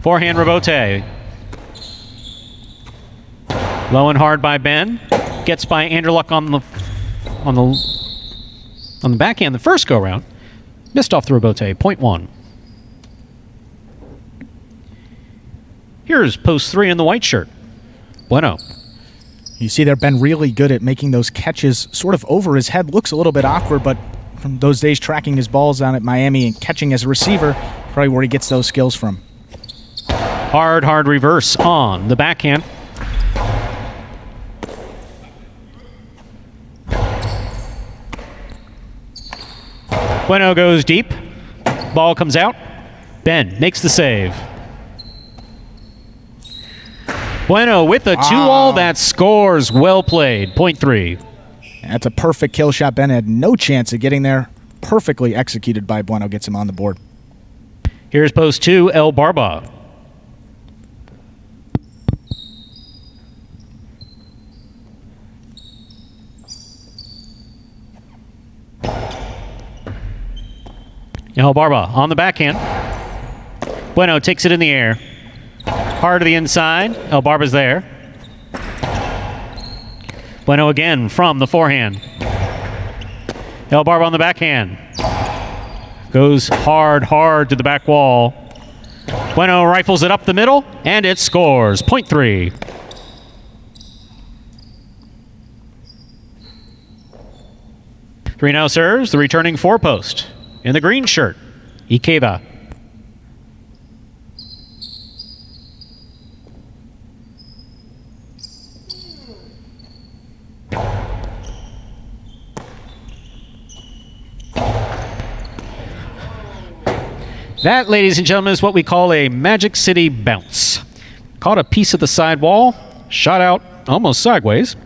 Speaker 2: Forehand rebote. Low and hard by Ben. Gets by Anderluck on the backhand the first go round. Missed off the rebote. Point 1. Here's post 3 in the white shirt. Bueno.
Speaker 3: You see there, Ben really good at making those catches sort of over his head. Looks a little bit awkward, but from those days tracking his balls down at Miami and catching as a receiver, probably where he gets those skills from.
Speaker 2: Hard reverse on the backhand. Bueno goes deep. Ball comes out. Ben makes the save. Bueno with a 2-all that scores. Well played. Point 3.
Speaker 3: That's a perfect kill shot. Ben had no chance of getting there. Perfectly executed by Bueno. Gets him on the board.
Speaker 2: Here's post 2, El Barba. El Barba on the backhand. Bueno takes it in the air. Hard to the inside. El Barba's there. Bueno again from the forehand. El Barba on the backhand. Goes hard to the back wall. Bueno rifles it up the middle, and it scores. Point 3. Three now serves the returning 4-post. In the green shirt, Ikeda. That, ladies and gentlemen, is what we call a Magic City bounce. Caught a piece of the side wall, shot out almost sideways.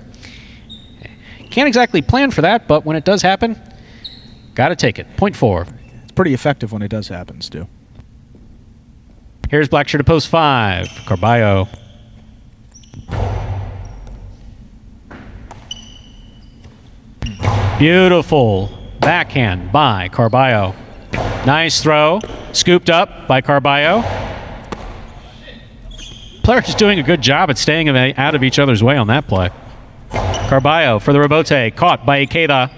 Speaker 2: Can't exactly plan for that, but when it does happen, gotta take it. Point 4.
Speaker 3: It's pretty effective when it does happen, Stu.
Speaker 2: Here's black shirt to post 5. Carballo. Beautiful backhand by Carballo. Nice throw. Scooped up by Carballo. Players just doing a good job at staying out of each other's way on that play. Carballo for the rebote. Caught by Ikeda.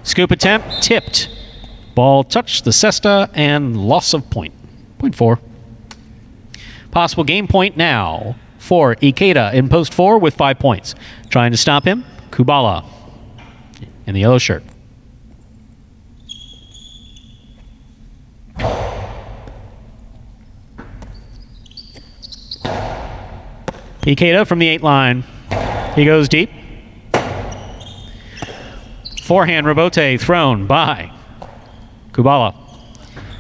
Speaker 2: Scoop attempt, tipped. Ball touched the cesta and loss of point. Point 4. Possible game point now for Ikeda in post 4 with 5 points. Trying to stop him, Kubala in the yellow shirt. Ikeda from the 8 line. He goes deep. Forehand rebote thrown by Kubala.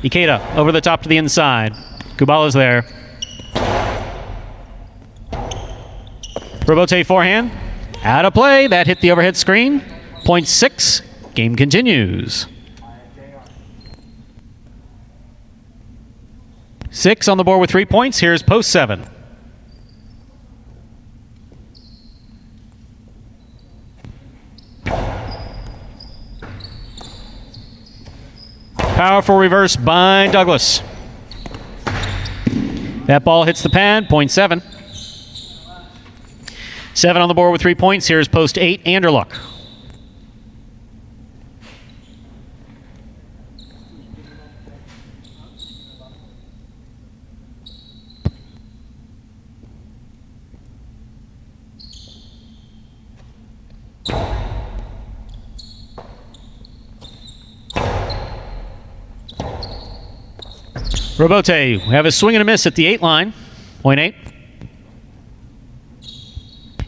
Speaker 2: Ikeda over the top to the inside. Kubala's there. Rebote forehand. Out of play. That hit the overhead screen. Point 6. Game continues. 6 on the board with 3 points. Here's post 7. Powerful reverse by Douglas. That ball hits the pad. Point 7. 7 on the board with 3 points. Here's post 8, Anderluck. Rebote, we have a swing and a miss at the 8 line. Point 8.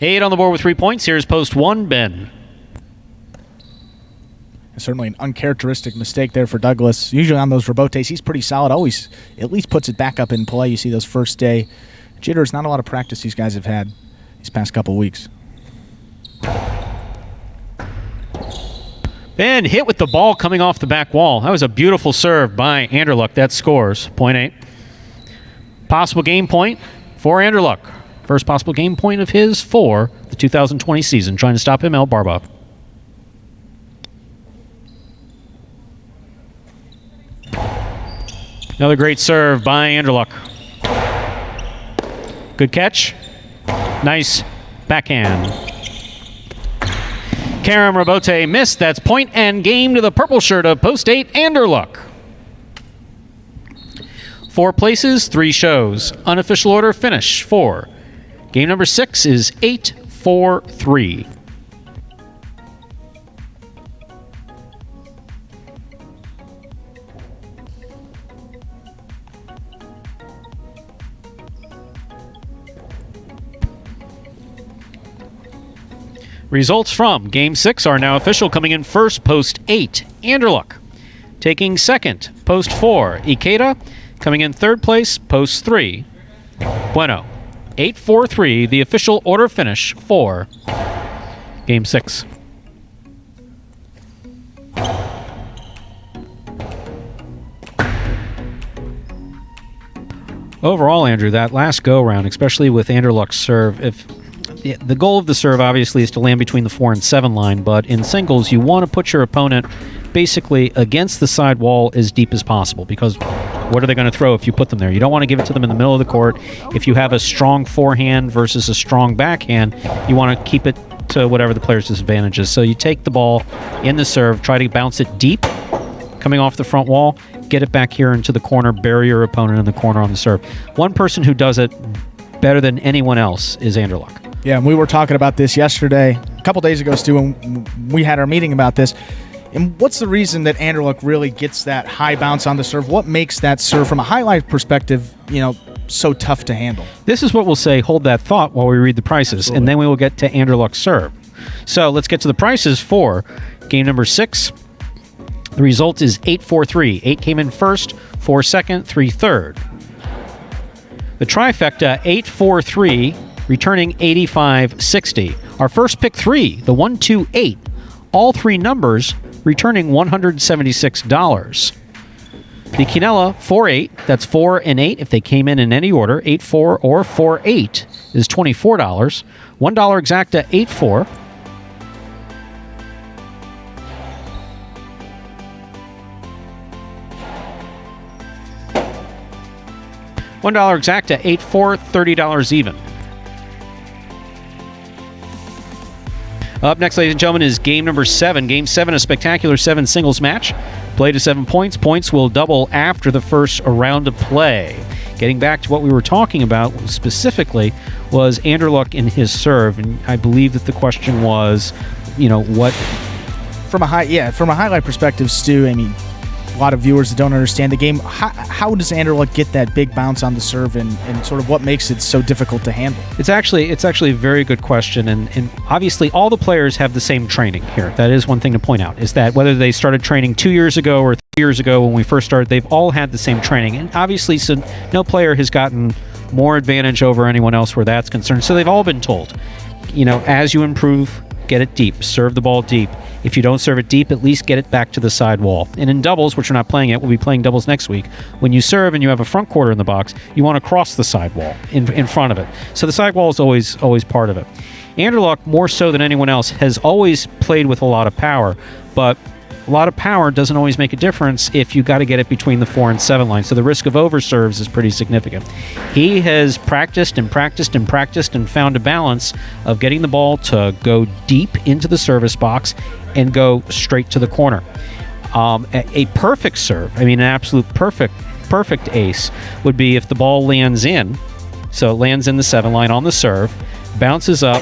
Speaker 2: 8 on the board with 3 points. Here's post 1, Ben.
Speaker 3: Certainly an uncharacteristic mistake there for Douglas. Usually on those rebotes, he's pretty solid. Always at least puts it back up in play. You see those first day jitters. Not a lot of practice these guys have had these past couple weeks.
Speaker 2: Ben hit with the ball coming off the back wall. That was a beautiful serve by Anderluck. That scores. Point 8. Possible game point for Anderluck. First possible game point of his for the 2020 season. Trying to stop him, El Barba. Another great serve by Anderluck. Good catch. Nice backhand. Karam Rabote missed. That's point and game to the purple shirt of Post 8, Anderluck. 4 places, 3 shows. Unofficial order finish 4. Game number 6 is 8-4-3. Results from Game 6 are now official. Coming in first, Post 8, Anderluck. Taking second, Post 4, Ikeda. Coming in third place, Post 3, Vuelo. 8-4-3, the official order finish for Game 6. Overall, Andrew, that last go-round, especially with Anderluck's serve, the goal of the serve, obviously, is to land between the 4 and 7 line, but in singles, you want to put your opponent basically against the side wall as deep as possible, because what are they going to throw if you put them there? You don't want to give it to them in the middle of the court. If you have a strong forehand versus a strong backhand, you want to keep it to whatever the player's disadvantage is. So you take the ball in the serve, try to bounce it deep, coming off the front wall, get it back here into the corner, bury your opponent in the corner on the serve. One person who does it better than anyone else is Anderluck.
Speaker 3: Yeah, and we were talking about this yesterday, a couple days ago, Stu, and we had our meeting about this. And what's the reason that Anderluck really gets that high bounce on the serve? What makes that serve, from a highlight perspective, so tough to handle? This
Speaker 2: is what we'll say, hold that thought while we read the prices, Absolutely. And then we will get to Anderluck's serve. So let's get to the prices for game number 6. The result is 8-4-3. 8 came in first, 4 second, 3 third. The trifecta, 8-4-3, returning 85-60. Our first pick 3, the 1-2-8, all 3 numbers returning $176. The quinella 4-8, that's 4 and 8 if they came in any order. 8-4 or 4-8 is $24. $1 exacta 8-4. $1 exacta 8-4, $30 even. Up next, ladies and gentlemen, is game number 7. Game 7, a spectacular 7 singles match. Play to 7 points. Points will double after the first round of play. Getting back to what we were talking about specifically was Anderluck in his serve, and I believe that the question was, what...
Speaker 3: From a highlight perspective, Stu, I mean, a lot of viewers that don't understand the game, how does Anderluck get that big bounce on the serve, and sort of what makes it so difficult to handle?
Speaker 2: It's actually a very good question, and obviously all the players have the same training here. That is one thing to point out, is that whether they started training 2 years ago or 3 years ago when we first started, they've all had the same training. And obviously, so no player has gotten more advantage over anyone else where that's concerned. So they've all been told, as you improve, get it deep, serve the ball deep. If you don't serve it deep, at least get it back to the side wall. And in doubles, which we're not playing yet, we'll be playing doubles next week. When you serve and you have a front quarter in the box, you want to cross the side wall in front of it. So the side wall is always part of it. Anderluck, more so than anyone else, has always played with a lot of power, but a lot of power doesn't always make a difference if you got to get it between the 4 and 7 line. So the risk of overserves is pretty significant. He has practiced and practiced and practiced and found a balance of getting the ball to go deep into the service box and go straight to the corner. A perfect serve, an absolute perfect ace would be if the ball lands in. So it lands in the 7 line on the serve, bounces up,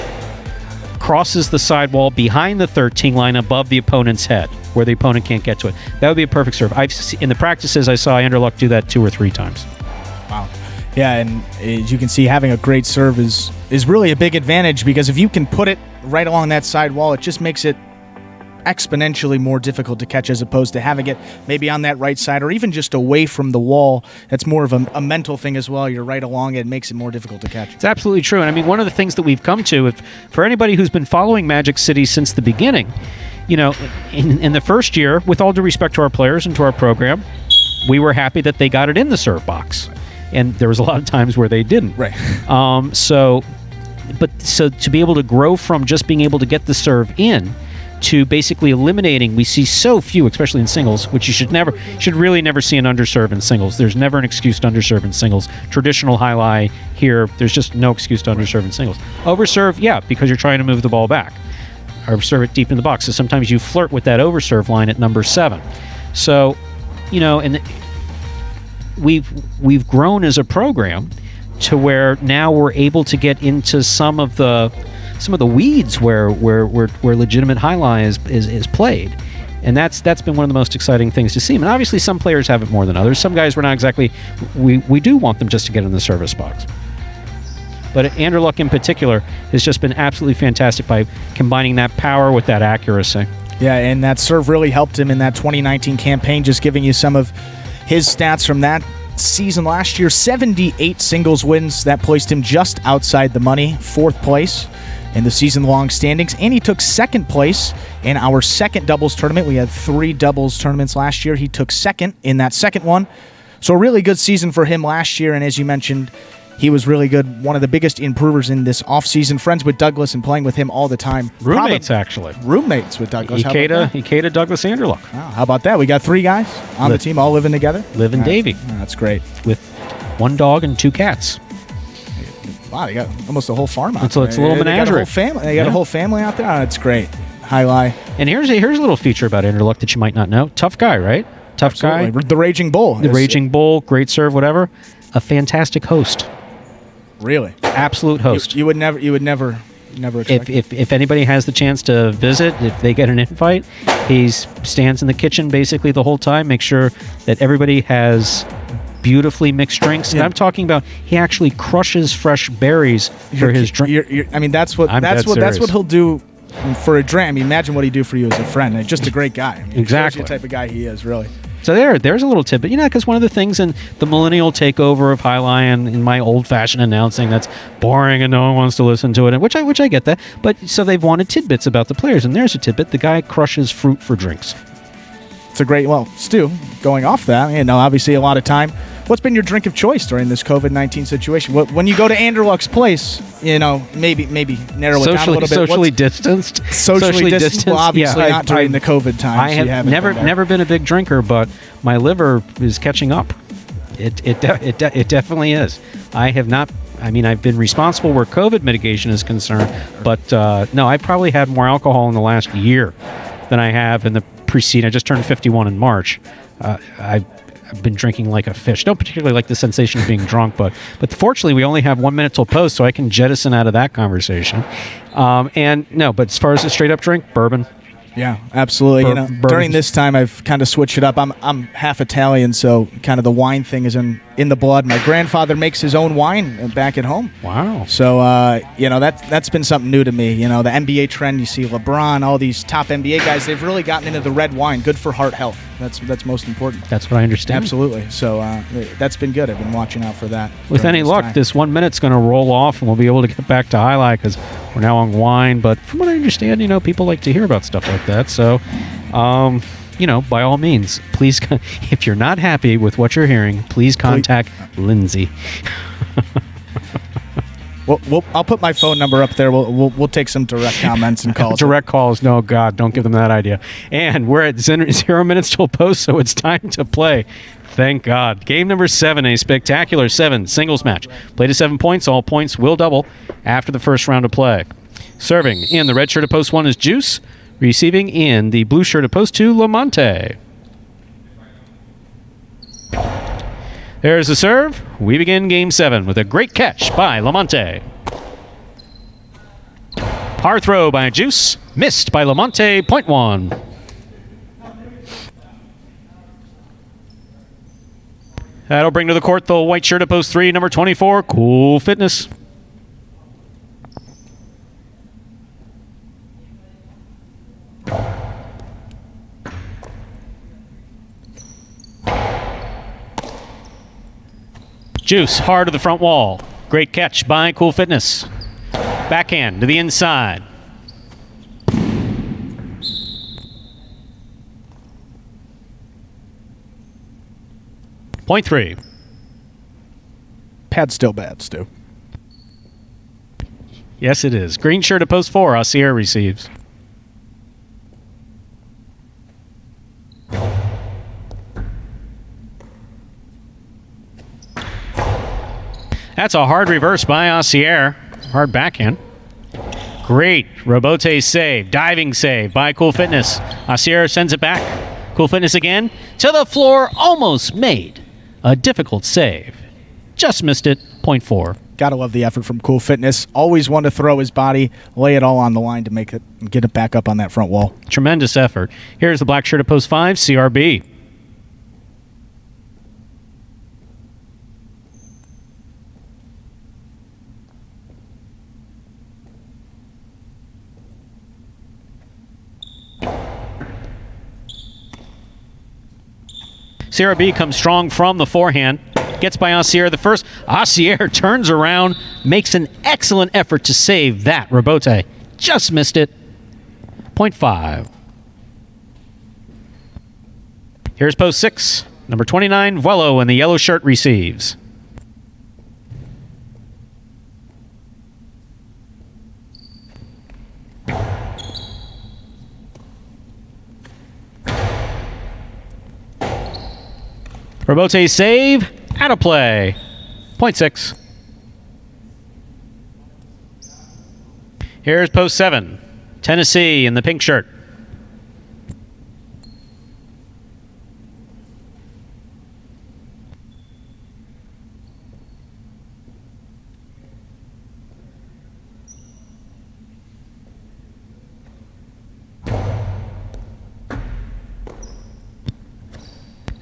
Speaker 2: crosses the sidewall behind the 13 line above the opponent's head, where the opponent can't get to it. That would be a perfect serve. In the practices, I saw Anderluck do that 2 or 3 times.
Speaker 3: Wow. Yeah, and as you can see, having a great serve is really a big advantage, because if you can put it right along that side wall, it just makes it exponentially more difficult to catch, as opposed to having it maybe on that right side or even just away from the wall. That's more of a mental thing as well. You're right along it. It makes it more difficult to catch.
Speaker 2: It's absolutely true. And one of the things that we've come to, for anybody who's been following Magic City since the beginning, in the first year, with all due respect to our players and to our program, we were happy that they got it in the serve box. And there was a lot of times where they didn't.
Speaker 3: Right.
Speaker 2: So to be able to grow from just being able to get the serve in to basically eliminating. We see so few, especially in singles, which you should really never see an underserve in singles. There's never an excuse to underserve in singles. Traditional high-lie here, there's just no excuse to underserve in singles. Overserve, yeah, because you're trying to move the ball back or serve it deep in the box. So sometimes you flirt with that overserve line at number 7. So, and we've grown as a program to where now we're able to get into some of the weeds where legitimate high-lie is played. And that's been one of the most exciting things to see. And obviously some players have it more than others. Some guys we're not exactly, we do want them just to get in the service box. But Andrew Luck in particular has just been absolutely fantastic by combining that power with that accuracy.
Speaker 3: Yeah, and that serve really helped him in that 2019 campaign, just giving you some of his stats from that season last year. 78 singles wins. That placed him just outside the money, 4th place in the season-long standings, and he took 2nd place in our second doubles tournament. We had 3 doubles tournaments last year. He took 2nd in that second one. So a really good season for him last year, and as you mentioned, he was really good. One of the biggest improvers in this offseason. Friends with Douglas and playing with him all the time.
Speaker 2: Roommates, actually.
Speaker 3: Roommates with Douglas.
Speaker 2: Ikeda, Douglas, Andrew Luck.
Speaker 3: Wow, how about that? We got 3 guys on the team all living together.
Speaker 2: Living Davy.
Speaker 3: That's great.
Speaker 2: With 1 dog and 2 cats.
Speaker 3: Wow, they got almost a whole farm out
Speaker 2: there.
Speaker 3: It's
Speaker 2: a little menagerie.
Speaker 3: They got a whole family out there. Oh, that's great. High-lie.
Speaker 2: And here's a little feature about Andrew Luck that you might not know. Tough guy, right? Tough
Speaker 3: Absolutely.
Speaker 2: guy.
Speaker 3: The Raging Bull.
Speaker 2: The Raging Bull, great serve, whatever. A fantastic host.
Speaker 3: Really?
Speaker 2: Absolute host.
Speaker 3: You would never expect
Speaker 2: if anybody has the chance to visit, if they get an invite, he stands in the kitchen basically the whole time, make sure that everybody has beautifully mixed drinks. And I'm talking about he actually crushes fresh berries for his drink.
Speaker 3: That's what he'll do for a drink. I mean, imagine what he'd do for you as a friend. And just a great guy. I mean,
Speaker 2: exactly.
Speaker 3: The type of guy he is, really.
Speaker 2: So there's a little tidbit, because one of the things in the millennial takeover of high-lie and in my old-fashioned announcing that's boring and no one wants to listen to it, which I get that. But so they've wanted tidbits about the players, and there's a tidbit: the guy crushes fruit for drinks.
Speaker 3: It's a great, Stu, going off that, obviously a lot of time. What's been your drink of choice during this COVID-19 situation? When you go to Andrew Luck's place, maybe narrow it down a little bit.
Speaker 2: Socially distanced.
Speaker 3: Socially distanced. Well, obviously not during the COVID time.
Speaker 2: I have never been a big drinker, but my liver is catching up. It definitely is. I have not. I've been responsible where COVID mitigation is concerned, but no, I probably had more alcohol in the last year than I have in the preceding. I just turned 51 in March. I've been drinking like a fish. Don't particularly like the sensation of being drunk, but fortunately we only have 1 minute till post, so I can jettison out of that conversation. But as far as a straight up drink, bourbon.
Speaker 3: Yeah, absolutely. During this time, I've kind of switched it up. I'm half Italian, so kind of the wine thing is in the blood. My grandfather makes his own wine back at home.
Speaker 2: Wow.
Speaker 3: So that's been something new to me. The NBA trend. You see LeBron, all these top NBA guys. They've really gotten into the red wine. Good for heart health. That's most important.
Speaker 2: That's what I understand.
Speaker 3: Absolutely. So that's been good. I've been watching out for that.
Speaker 2: With any luck, this 1 minute's going to roll off, and we'll be able to get back to high-lie because we're now on wine. But from what I understand, people like to hear about stuff like that. So, by all means, please, if you're not happy with what you're hearing, please contact Lindsay.
Speaker 3: I'll put my phone number up there. We'll take some direct comments and calls.
Speaker 2: Direct calls. No, God, don't give them that idea. And we're at 0 minutes till post, so it's time to play. Thank God. Game number 7, a spectacular 7 singles match. Play to 7 points. All points will double after the first round of play. Serving in the red shirt of post 1 is Juice. Receiving in the blue shirt of post 2, Lamonte. There's the serve. We begin game 7 with a great catch by Lamonte. Par throw by Juice. Missed by Lamonte, point 1. That'll bring to the court the white shirt of post 3, number 24, Cool Fitness. Juice, hard to the front wall. Great catch by Cool Fitness. Backhand to the inside. Point 3.
Speaker 3: Pad's still bad, Stu.
Speaker 2: Yes, it is. Green shirt at post 4. Asier receives. That's a hard reverse by Assier. Hard backhand. Great Robote save. Diving save by Cool Fitness. Assier sends it back. Cool Fitness again. To the floor. Almost made a difficult save. Just missed it. 0.4.
Speaker 3: Gotta love the effort from Cool Fitness. Always one to throw his body, lay it all on the line to make it, get it back up on that front wall.
Speaker 2: Tremendous effort. Here's the black shirt at post 5, CRB. CRB comes strong from the forehand. Gets by Assier the first. Assier turns around, makes an excellent effort to save that Robote. Just missed it. 0.5. Here's post 6. Number 29, Vuelo in the yellow shirt receives. Robote save. Out of play. 0.6. Here's post 7. Tennessee in the pink shirt.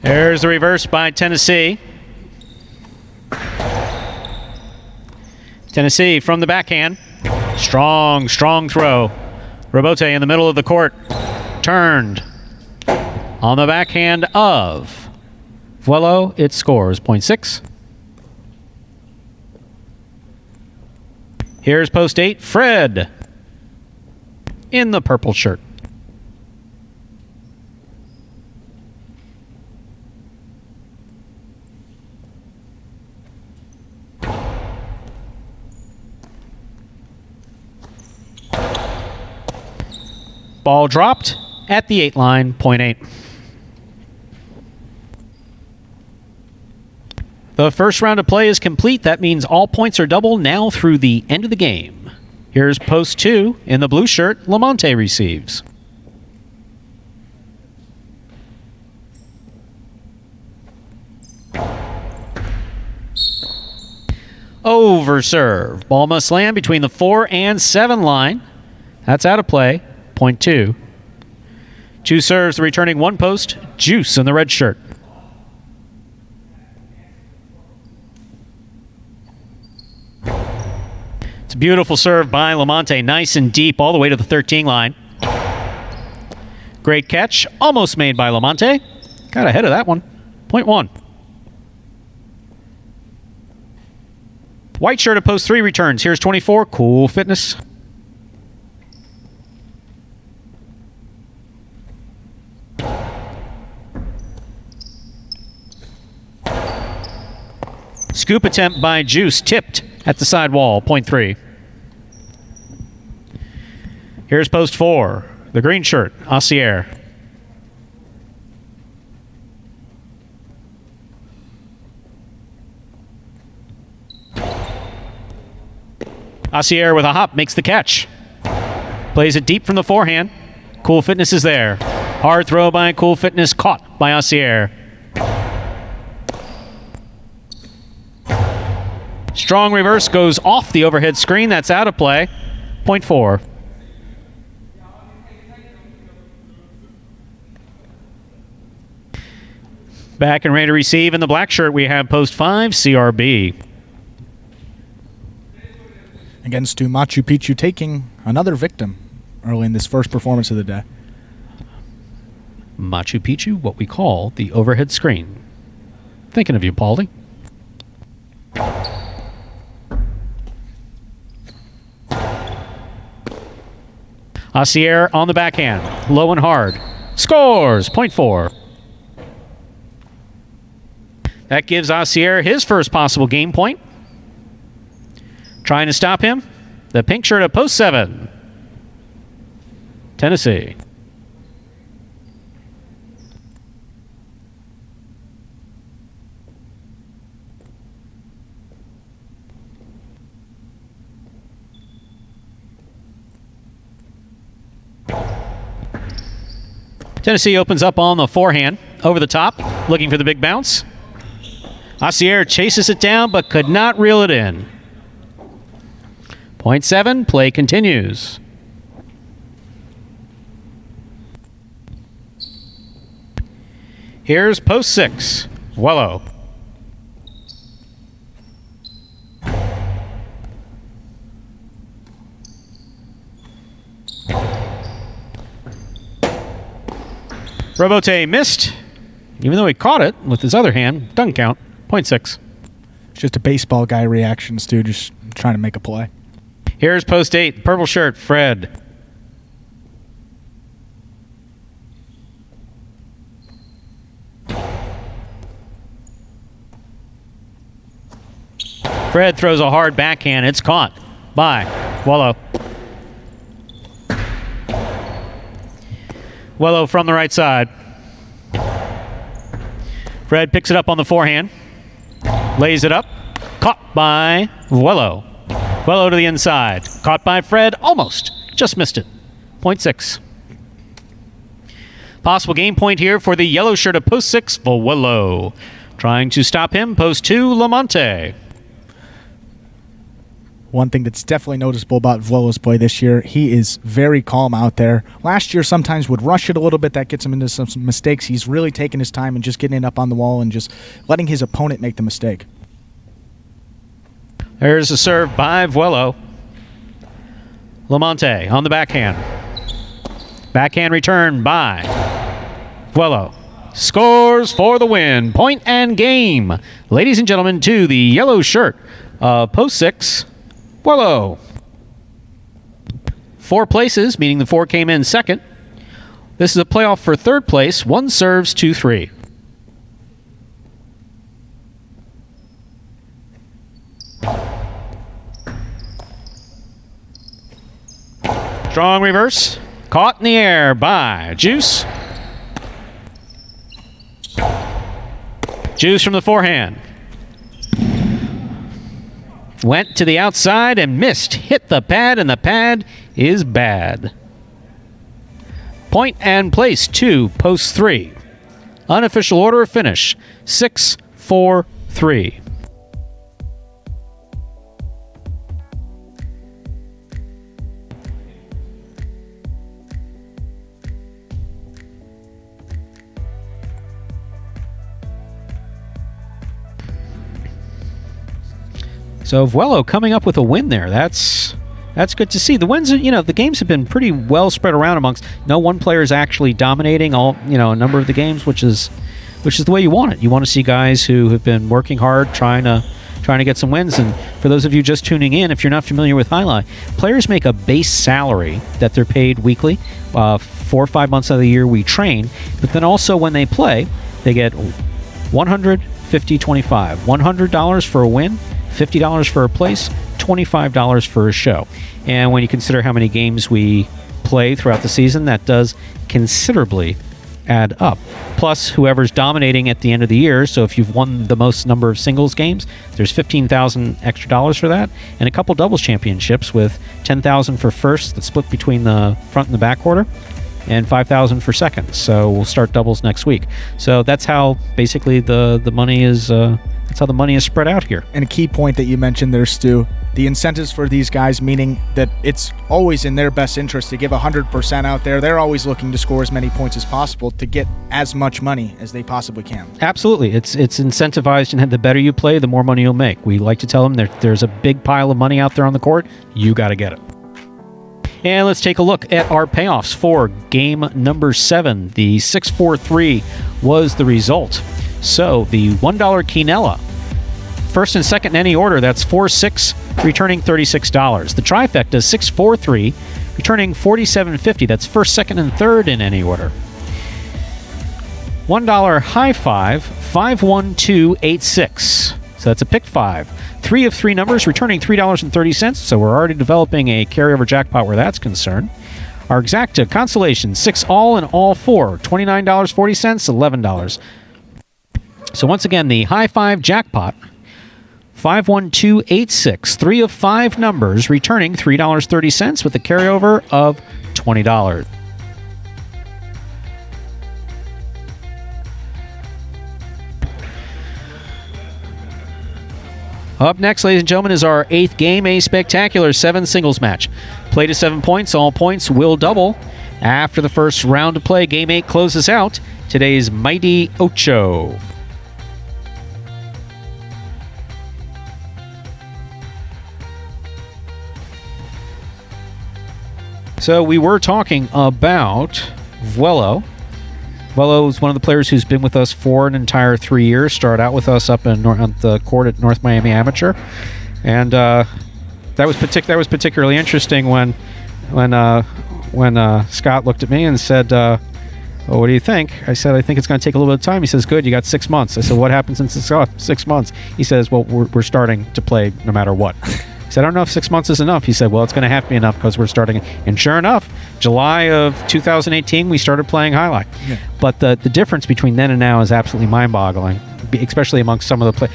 Speaker 2: There's the reverse by Tennessee. Tennessee from the backhand. Strong throw. Robote in the middle of the court. Turned. On the backhand of Vuelo, it scores 0.6. Here's post 8, Fred in the purple shirt. Ball dropped at the 8 line, 0.8. The first round of play is complete. That means all points are double now through the end of the game. Here's post 2 in the blue shirt. Lamonte receives. Over serve. Ball must land between the 4 and 7 line. That's out of play. 0.2. 2 serves, the returning 1 post. Juice in the red shirt. It's a beautiful serve by Lamonte. Nice and deep all the way to the 13 line. Great catch. Almost made by Lamonte. Got ahead of that one. 0.1. White shirt at post 3 returns. Here's 24. Cool Fitness. Scoop attempt by Juice, tipped at the side wall, 0.3. Here's post 4, the green shirt, Assier. Assier with a hop makes the catch. Plays it deep from the forehand. Cool Fitness is there. Hard throw by Cool Fitness, caught by Assier. Strong reverse goes off the overhead screen. That's out of play. 0.4. Back and ready to receive in the black shirt. We have post 5, CRB.
Speaker 3: Against to Machu Picchu, taking another victim early in this first performance of the day.
Speaker 2: Machu Picchu, what we call the overhead screen. Thinking of you, Paulie. Assier on the backhand. Low and hard. Scores! 0.4. That gives Assier his first possible game point. Trying to stop him. The pink shirt at post 7. Tennessee. Tennessee opens up on the forehand, over the top, looking for the big bounce. Assier chases it down, but could not reel it in. Point 7, play continues. Here's post 6, Vuelo. Robote missed, even though he caught it with his other hand. Doesn't count. Point 6.
Speaker 3: It's just a baseball guy reaction, Stu, just trying to make a play.
Speaker 2: Here's post 8, purple shirt, Fred. Fred throws a hard backhand. It's caught by Vuelo. Vuelo from the right side. Fred picks it up on the forehand. Lays it up. Caught by Vuelo. Vuelo to the inside. Caught by Fred. Almost. Just missed it. Point 6. Possible game point here for the yellow shirt of post 6, Vuelo. Trying to stop him, post 2, Lamonte.
Speaker 3: One thing that's definitely noticeable about Vuelo's play this year, he is very calm out there. Last year sometimes would rush it a little bit. That gets him into some mistakes. He's really taking his time and just getting it up on the wall and just letting his opponent make the mistake.
Speaker 2: There's a serve by Vuelo. Lamonte on the backhand. Backhand return by Vuelo. Scores for the win. Point and game. Ladies and gentlemen, to the yellow shirt of post 6, Vuelo. 4 places, meaning the 4 came in second. This is a playoff for third place. 1 serves, 2-3. Strong reverse. Caught in the air by Juice. Juice from the forehand. Went to the outside and missed. Hit the pad, and the pad is bad. Point and place 2, post 3. Unofficial order of finish, 6-4-3. So Vuelo coming up with a win there. That's good to see. The wins, the games have been pretty well spread around amongst. No one player is actually dominating a number of the games, which is the way you want it. You want to see guys who have been working hard, trying to get some wins. And for those of you just tuning in, if you're not familiar with Jai-Alai, players make a base salary that they're paid weekly. 4 or 5 months out of the year we train, but then also when they play, they get $150, $25, $100 for a win. $50 for a place, $25 for a show. And when you consider how many games we play throughout the season, that does considerably add up. Plus, whoever's dominating at the end of the year, so if you've won the most number of singles games, there's $15,000 extra dollars for that, and a couple doubles championships with $10,000 for first, that's split between the front and the back quarter, and $5,000 for seconds. So we'll start doubles next week. So that's how basically the money is. That's how the money is spread out here.
Speaker 3: And a key point that you mentioned there, Stu, the incentives for these guys, meaning that it's always in their best interest to give 100% out there. They're always looking to score as many points as possible to get as much money as they possibly can.
Speaker 2: Absolutely. It's incentivized, and the better you play, the more money you'll make. We like to tell them there's a big pile of money out there on the court. You got to get it. And let's take a look at our payoffs for game number 7. The 6-4-3 was the result. So the $1 quinella, first and second in any order, that's 4-6, returning $36. The trifecta, 6-4-3, returning $47.50. That's first, second, and third in any order. $1 high five, 5-1-2-8-6. So that's a pick 5. 3 of 3 numbers, returning $3.30. So we're already developing a carryover jackpot where that's concerned. Our exacta consolation, 6 all and all 4, $29.40, $11. So once again, the high 5 jackpot, 5-1-2-8-6, 3 of 5 numbers, returning $3.30 with a carryover of $20. Up next, ladies and gentlemen, is our 8th game, a spectacular 7 singles match. Play to 7 points. All points will double. After the first round of play, Game 8 closes out today's Mighty Ocho. So we were talking about Vuelo. Vuelo is one of the players who's been with us for an entire 3 years. Started out with us up on the court at North Miami Amateur, and that was particularly interesting when Scott looked at me and said, "Well, what do you think?" I said, "I think it's going to take a little bit of time." He says, "Good, you got 6 months." I said, "What happens in 6 months?" He says, "Well, we're starting to play no matter what." I said, "I don't know if 6 months is enough." He said, "Well, it's going to have to be enough because we're starting." And sure enough, July of 2018, we started playing Jai-Alai. Yeah. But the difference between then and now is absolutely mind-boggling, especially amongst some of the play.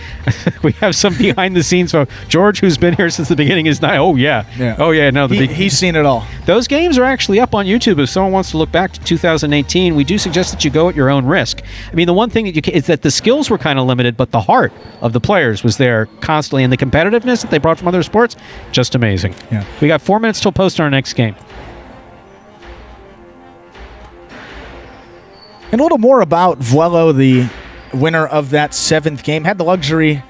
Speaker 2: We have some behind-the-scenes folks. George, who's been here since the beginning, is not. Oh yeah. Oh yeah. No,
Speaker 3: he's seen it all.
Speaker 2: Those games are actually up on YouTube. If someone wants to look back to 2018, we do suggest that you go at your own risk. I mean, the one thing that is that the skills were kind of limited, but the heart of the players was there constantly, and the competitiveness that they brought from other sports, just amazing. Yeah. We got 4 minutes till post our next game.
Speaker 3: And a little more about Vuelo, the winner of that 7th game. Had the luxury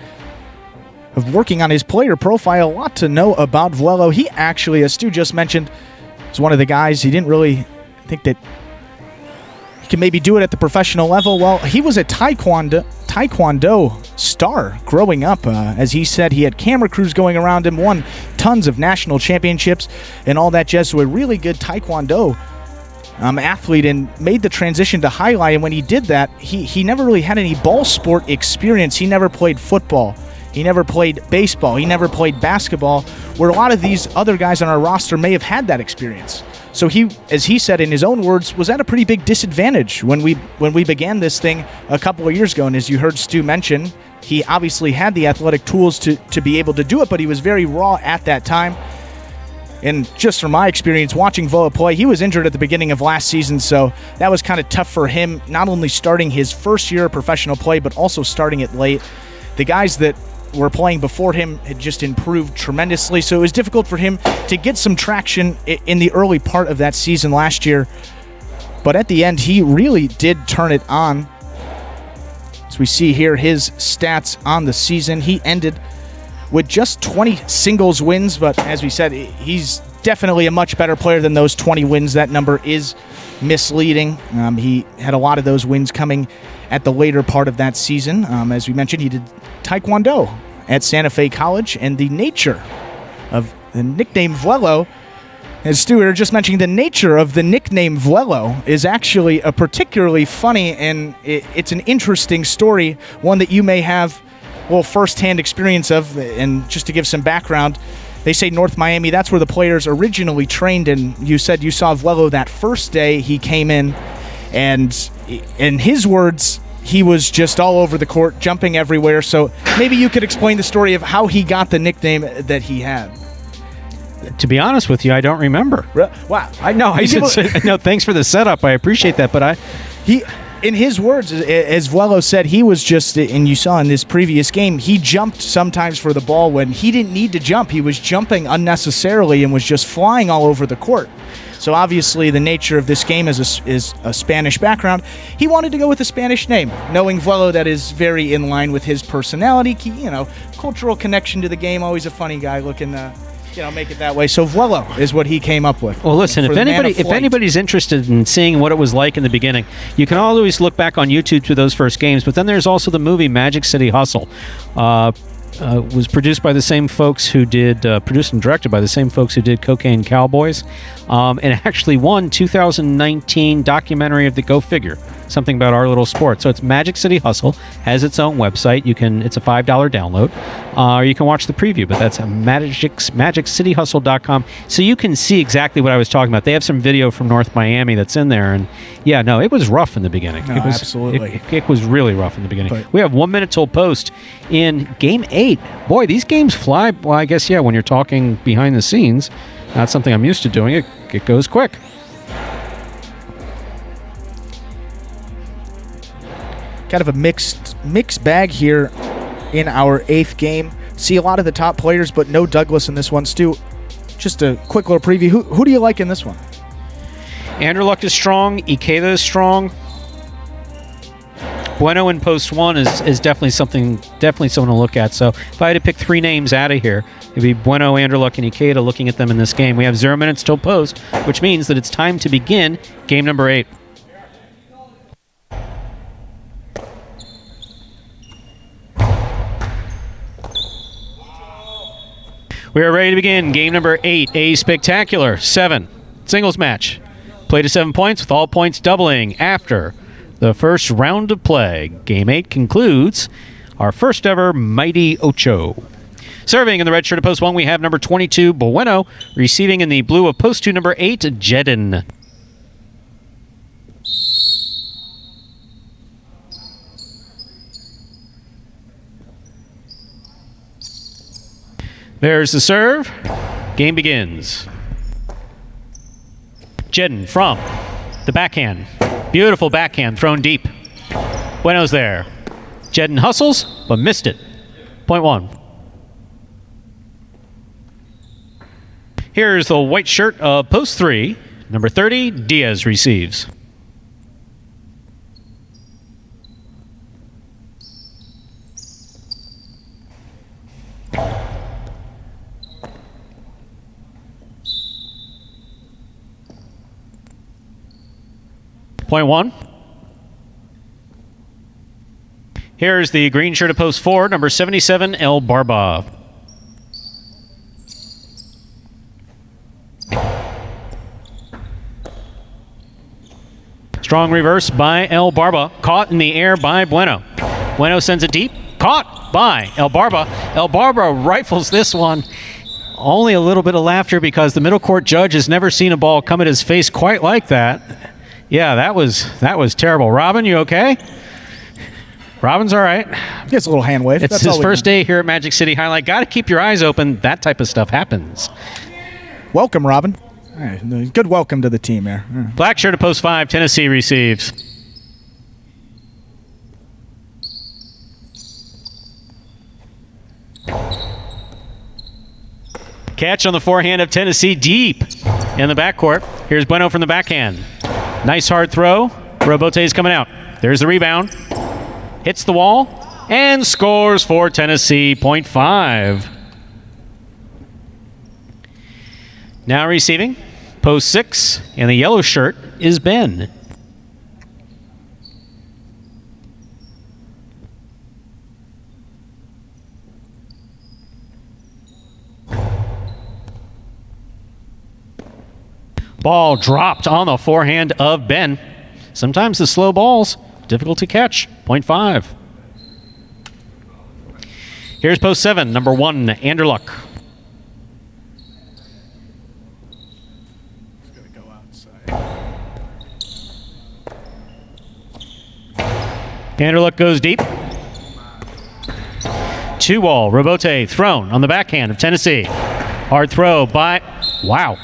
Speaker 3: of working on his player profile. A lot to know about Vuelo. He actually, as Stu just mentioned, is one of the guys he didn't really think that he can maybe do it at the professional level. Well, he was a Taekwondo star growing up. As he said, he had camera crews going around him, won tons of national championships and all that jazz. So a really good Taekwondo athlete, and made the transition to Jai-Alai. And when he did that, he never really had any ball sport experience. He never played football. He never played baseball. He never played basketball, where a lot of these other guys on our roster may have had that experience. So he, as he said in his own words, was at a pretty big disadvantage when we began this thing a couple of years ago. And as you heard Stu mention, he obviously had the athletic tools to be able to do it, but he was very raw at that time. And just from my experience watching Vuelo play, he was injured at the beginning of last season, so that was kind of tough for him, not only starting his first year of professional play, but also starting it late. The guys that were playing before him had just improved tremendously, so it was difficult for him to get some traction in the early part of that season last year. But at the end, he really did turn it on. As we see here, his stats on the season, he ended with just 20 singles wins, but as we said, he's definitely a much better player than those 20 wins. That number is misleading. He had a lot of those wins coming at the later part of that season. As we mentioned, he did Taekwondo at Santa Fe College, and the nature of the nickname Vuelo, as Stuart just mentioning, the nature of the nickname Vuelo is actually a particularly funny, and it's an interesting story, one that you may have first-hand experience of. And just to give some background, they say North Miami, that's where the players originally trained, and you said you saw Vuelo that first day he came in, and in his words, he was just all over the court, jumping everywhere. So maybe you could explain the story of how he got the nickname that he had.
Speaker 2: To be honest with you, I don't remember.
Speaker 3: Wow.
Speaker 2: I know. No, thanks for the setup. I appreciate that, but
Speaker 3: in his words, as Vuelo said, he was just, and you saw in this previous game, he jumped sometimes for the ball when he didn't need to jump. He was jumping unnecessarily and was just flying all over the court. So obviously the nature of this game is a Spanish background. He wanted to go with a Spanish name, knowing Vuelo that is very in line with his personality. Cultural connection to the game, always a funny guy looking make it that way. So Vuelo is what he came up with.
Speaker 2: Well, listen, if anybody's interested in seeing what it was like in the beginning, you can always look back on YouTube to those first games. But then there's also the movie Magic City Hustle. Was produced by the same folks who did, produced and directed by the same folks who did Cocaine Cowboys, and actually won 2019 documentary of the Go Figure, something about our little sport. So it's Magic City Hustle, has its own website. It's a $5 download, or you can watch the preview, but that's magiccityhustle.com. So you can see exactly what I was talking about. They have some video from North Miami that's in there, and yeah, no, it was rough in the beginning.
Speaker 3: No, absolutely.
Speaker 2: It was really rough in the beginning. We have 1 minute till post in Game 8. Boy, these games fly. Well, I guess, yeah, when you're talking behind the scenes, not something I'm used to doing. It goes quick.
Speaker 3: Kind of a mixed bag here in our 8th game. see a lot of the top players, but no Douglas in this one. Stu, just a quick little preview. Who do you like in this one?
Speaker 2: Anderluck is strong. Ikeda is strong. Vuelo in post 1 is definitely someone to look at. So if I had to pick 3 names out of here, it'd be Vuelo, Anderluck, and Ikeda. Looking at them in this game, we have 0 minutes till post, which means that it's time to begin game number 8. We are ready to begin game number 8, a spectacular 7 singles match. Play to 7 points with all points doubling after the first round of play. Game 8 concludes our first ever Mighty Ocho. Serving in the red shirt of post 1, we have number 22, Vuelo. Receiving in the blue of post 2, number 8, Jedin. There's the serve. Game begins. Jedin from the backhand. Beautiful backhand thrown deep. Vuelo's there. Jedin hustles, but missed it. Point 1. Here's the white shirt of post 3. Number 30, Diaz receives. Point 1. Here's the green shirt of post 4, number 77, El Barba. Strong reverse by El Barba. Caught in the air by Vuelo. Vuelo sends it deep. Caught by El Barba. El Barba rifles this one. Only a little bit of laughter because the middle court judge has never seen a ball come at his face quite like that. Yeah, that was terrible. Robin, you okay? Robin's all right.
Speaker 3: Gets a little hand wave.
Speaker 2: It's his first day here at Magic City Jai-Alai. Got to keep your eyes open. That type of stuff happens.
Speaker 3: Welcome, Robin. All right, good welcome to the team here.
Speaker 2: Black shirt of post 5, Tennessee receives. Catch on the forehand of Tennessee deep in the backcourt. Here's Vuelo from the backhand. Nice hard throw. Robote's coming out. There's the rebound. Hits the wall and scores for Tennessee. Point 5. Now receiving, post 6, and the yellow shirt is Ben. Ball dropped on the forehand of Ben. Sometimes the slow balls, difficult to catch. Point 5. Here's post 7, number 1, Anderluck. Anderluck goes deep. 2-ball, Robote thrown on the backhand of Tennessee. Hard throw by, wow.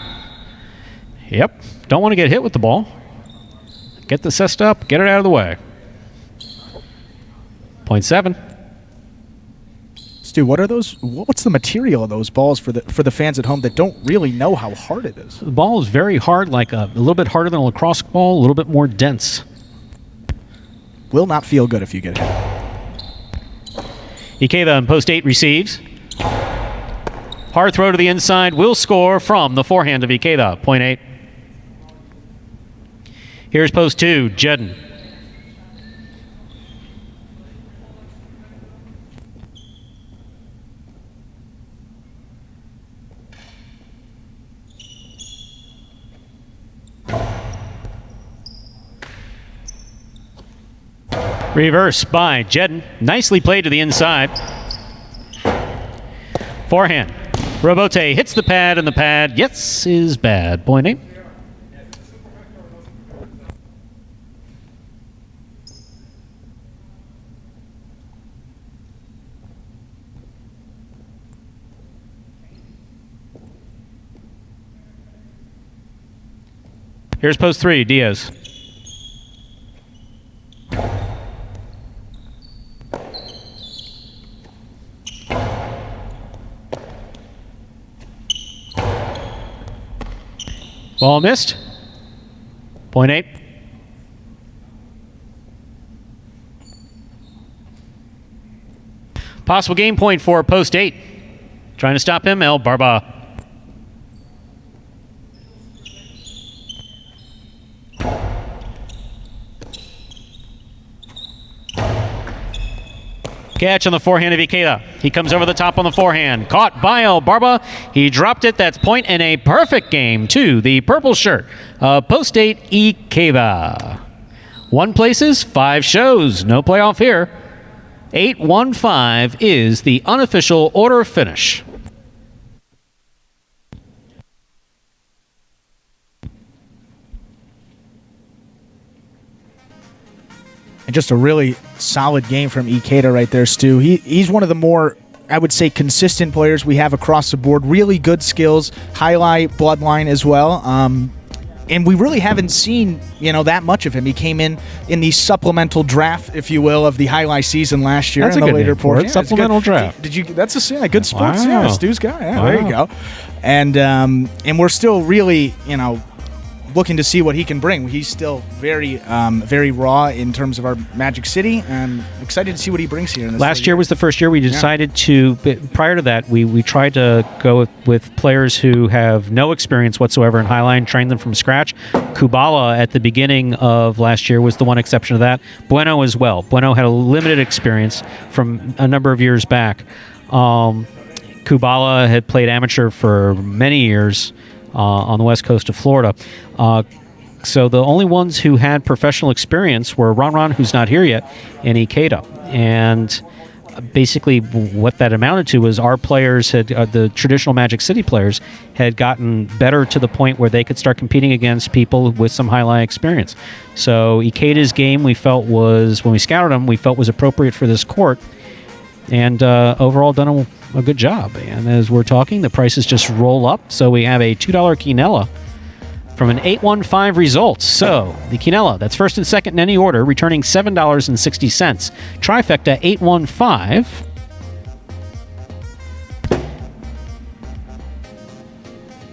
Speaker 2: Yep, don't want to get hit with the ball. Get the cest up, get it out of the way. Point 7.
Speaker 3: Stu, what are those? What's the material of those balls for the fans at home that don't really know how hard it is?
Speaker 2: The ball is very hard, like a little bit harder than a lacrosse ball, a little bit more dense.
Speaker 3: Will not feel good if you get hit.
Speaker 2: Ikeda in post 8 receives. Hard throw to the inside, will score from the forehand of Ikeda. Point 8. Here's post 2, Jedin. Reverse by Jedin. Nicely played to the inside. Forehand. Robote hits the pad, and the pad, yes, is bad. Point 8. Here's post 3, Diaz. Ball missed. Point 8. Possible game point for post 8. Trying to stop him, El Barba. Catch on the forehand of Ikeda. He comes over the top on the forehand. Caught by El Barba. He dropped it. That's point and a perfect game to the purple shirt. Post 8 Ikeda. 1 places, 5 shows. No playoff here. 8-1-5 is the unofficial order of finish.
Speaker 3: And just a really solid game from Ikeda right there, Stu. He's one of the more, I would say, consistent players we have across the board. Really good skills, highlight, bloodline as well. And we really haven't seen, that much of him. He came in the supplemental draft, if you will, of the highlight season last year.
Speaker 2: That's
Speaker 3: in
Speaker 2: a
Speaker 3: the
Speaker 2: good
Speaker 3: later
Speaker 2: name for it. Supplemental draft.
Speaker 3: Did you? That's a good sports.
Speaker 2: Wow.
Speaker 3: Yeah, Stu's guy. Yeah,
Speaker 2: Wow.
Speaker 3: There you go. And we're still really, looking to see what he can bring. He's still very raw in terms of our Magic City, and excited to see what he brings here. In this
Speaker 2: Last year was the first year we decided to, prior to that, we tried to go with players who have no experience whatsoever in Highline, train them from scratch. Kubala at the beginning of last year was the one exception to that. Vuelo as well. Vuelo had a limited experience from a number of years back. Kubala had played amateur for many years on the west coast of Florida. So the only ones who had professional experience were Ron, who's not here yet, and Ikeda. And basically what that amounted to was our players the traditional Magic City players had gotten better to the point where they could start competing against people with some highlight experience. So Ikeda's game, we felt was, when we scouted him, we felt was appropriate for this court. And overall done a good job. And as we're talking, the prices just roll up. So we have a $2 Quinella from an 8-1-5 result. So the Quinella, that's first and second in any order, returning $7.60. Trifecta 8-1-5.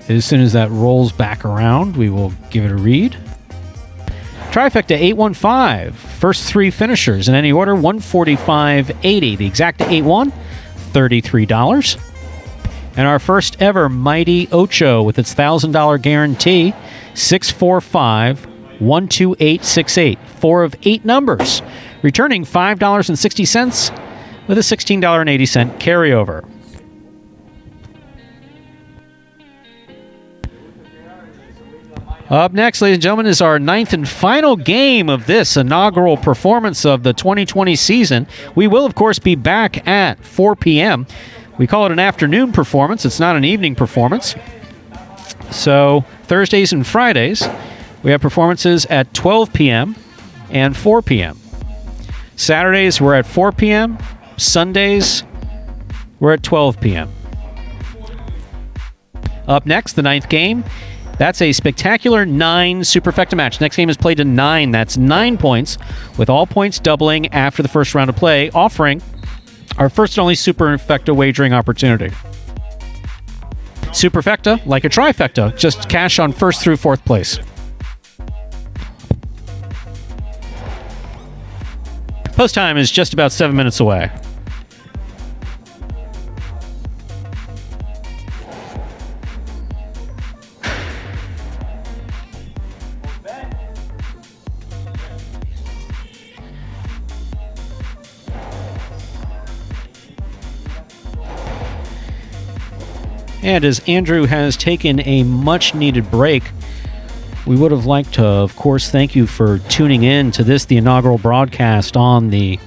Speaker 2: As soon as that rolls back around, we will give it a read. Trifecta 8-1-5. First 3 finishers in any order, $145.80. The exacta 8-1, $33. And our first ever Mighty Ocho with its $1,000 guarantee, 645-12868. 4 of 8 numbers, returning $5.60 with a $16.80 carryover. Up next, ladies and gentlemen, is our 9th and final game of this inaugural performance of the 2020 season. We will, of course, be back at 4 p.m. We call it an afternoon performance. It's not an evening performance. So Thursdays and Fridays, we have performances at 12 p.m. and 4 p.m. Saturdays, we're at 4 p.m. Sundays, we're at 12 p.m. Up next, the 9th game. That's a spectacular 9 superfecta match. Next game is played to 9. That's 9 points, with all points doubling after the first round of play, offering our first and only superfecta wagering opportunity. Superfecta, like a trifecta, just cash on first through 4th place. Post time is just about 7 minutes away. And as Andrew has taken a much-needed break, we would have liked to, of course, thank you for tuning in to this, the inaugural broadcast on the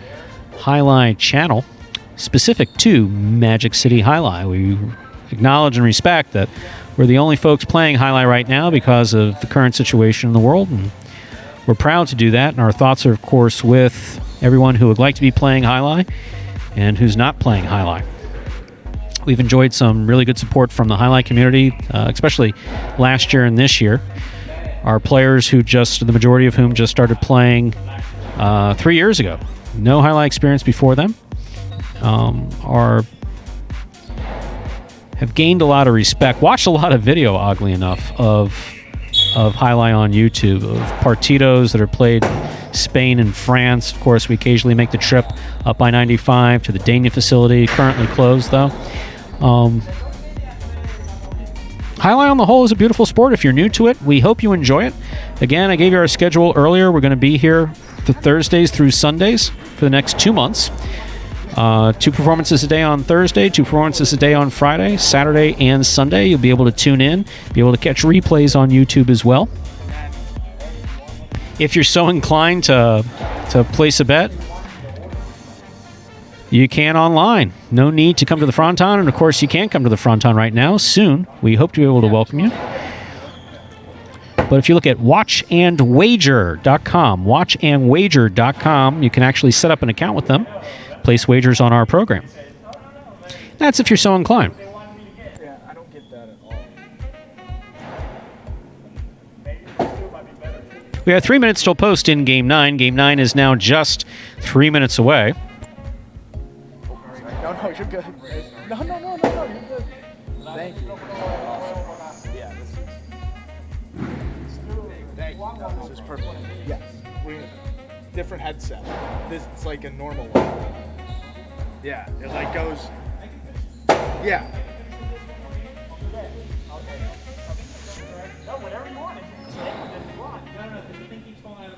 Speaker 2: Jai-Alai Channel, specific to Magic City Jai-Alai. We acknowledge and respect that we're the only folks playing Jai-Alai right now because of the current situation in the world, and we're proud to do that. And our thoughts are, of course, with everyone who would like to be playing Jai-Alai and who's not playing Jai-Alai. We've enjoyed some really good support from the Jai-Alai community, especially last year and this year. Our players the majority of whom just started playing 3 years ago. No Jai-Alai experience before them. Have gained a lot of respect. Watched a lot of video, oddly enough, of of Highlight on YouTube, of partidos that are played Spain and France. Of course, we occasionally make the trip up I-95 to the Dania facility, currently closed though. Highlight on the whole is a beautiful sport. If you're new to it, we hope you enjoy it. Again, I gave you our schedule earlier. We're going to be here the Thursdays through Sundays for the next 2 months. 2 performances a day on Thursday, 2 performances a day on Friday, Saturday and Sunday. You'll be able to tune in, be able to catch replays on YouTube as well. If you're so inclined to place a bet, you can online. No need to come to the Fronton, and of course you can come to the Fronton right now. Soon, we hope to be able to welcome you. But if you look at watchandwager.com, you can actually set up an account with them, place wagers on our program. That's if you're so inclined.
Speaker 3: Yeah, I don't get that at all.
Speaker 2: We have 3 minutes till post in Game 9. Game 9 is now just 3 minutes away.
Speaker 3: No, you're good. No, you're good. Thank you. Yeah, thank you. No, this is perfect. Yes. Different headset. This it's like a normal one. Yeah, it like goes. Yeah. No, whatever you want.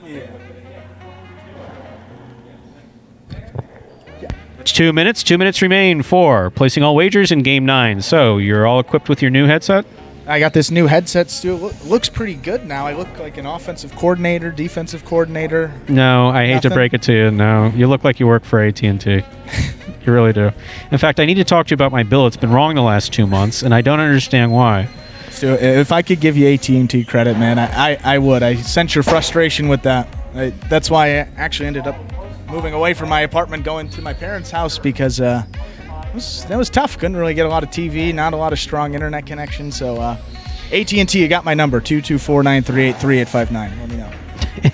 Speaker 3: Yeah.
Speaker 2: It's 2 minutes. 2 minutes remain for placing all wagers in Game 9. So you're all equipped with your new headset?
Speaker 3: I got this new headset, Stu. Looks pretty good now. I look like an offensive coordinator, defensive coordinator.
Speaker 2: No, I hate to
Speaker 3: Nothing?
Speaker 2: break it to you. No, you look like you work for AT&T. You really do. In fact, I need to talk to you about my bill. It's been wrong the last 2 months, and I don't understand why.
Speaker 3: Stu, if I could give you AT&T credit, man, I would. I sense your frustration with that. That's why I actually ended up moving away from my apartment, going to my parents' house, because that was tough. Couldn't really get a lot of TV, not a lot of strong internet connection. So AT&T, you got my number, 224-938-3859. Let me know.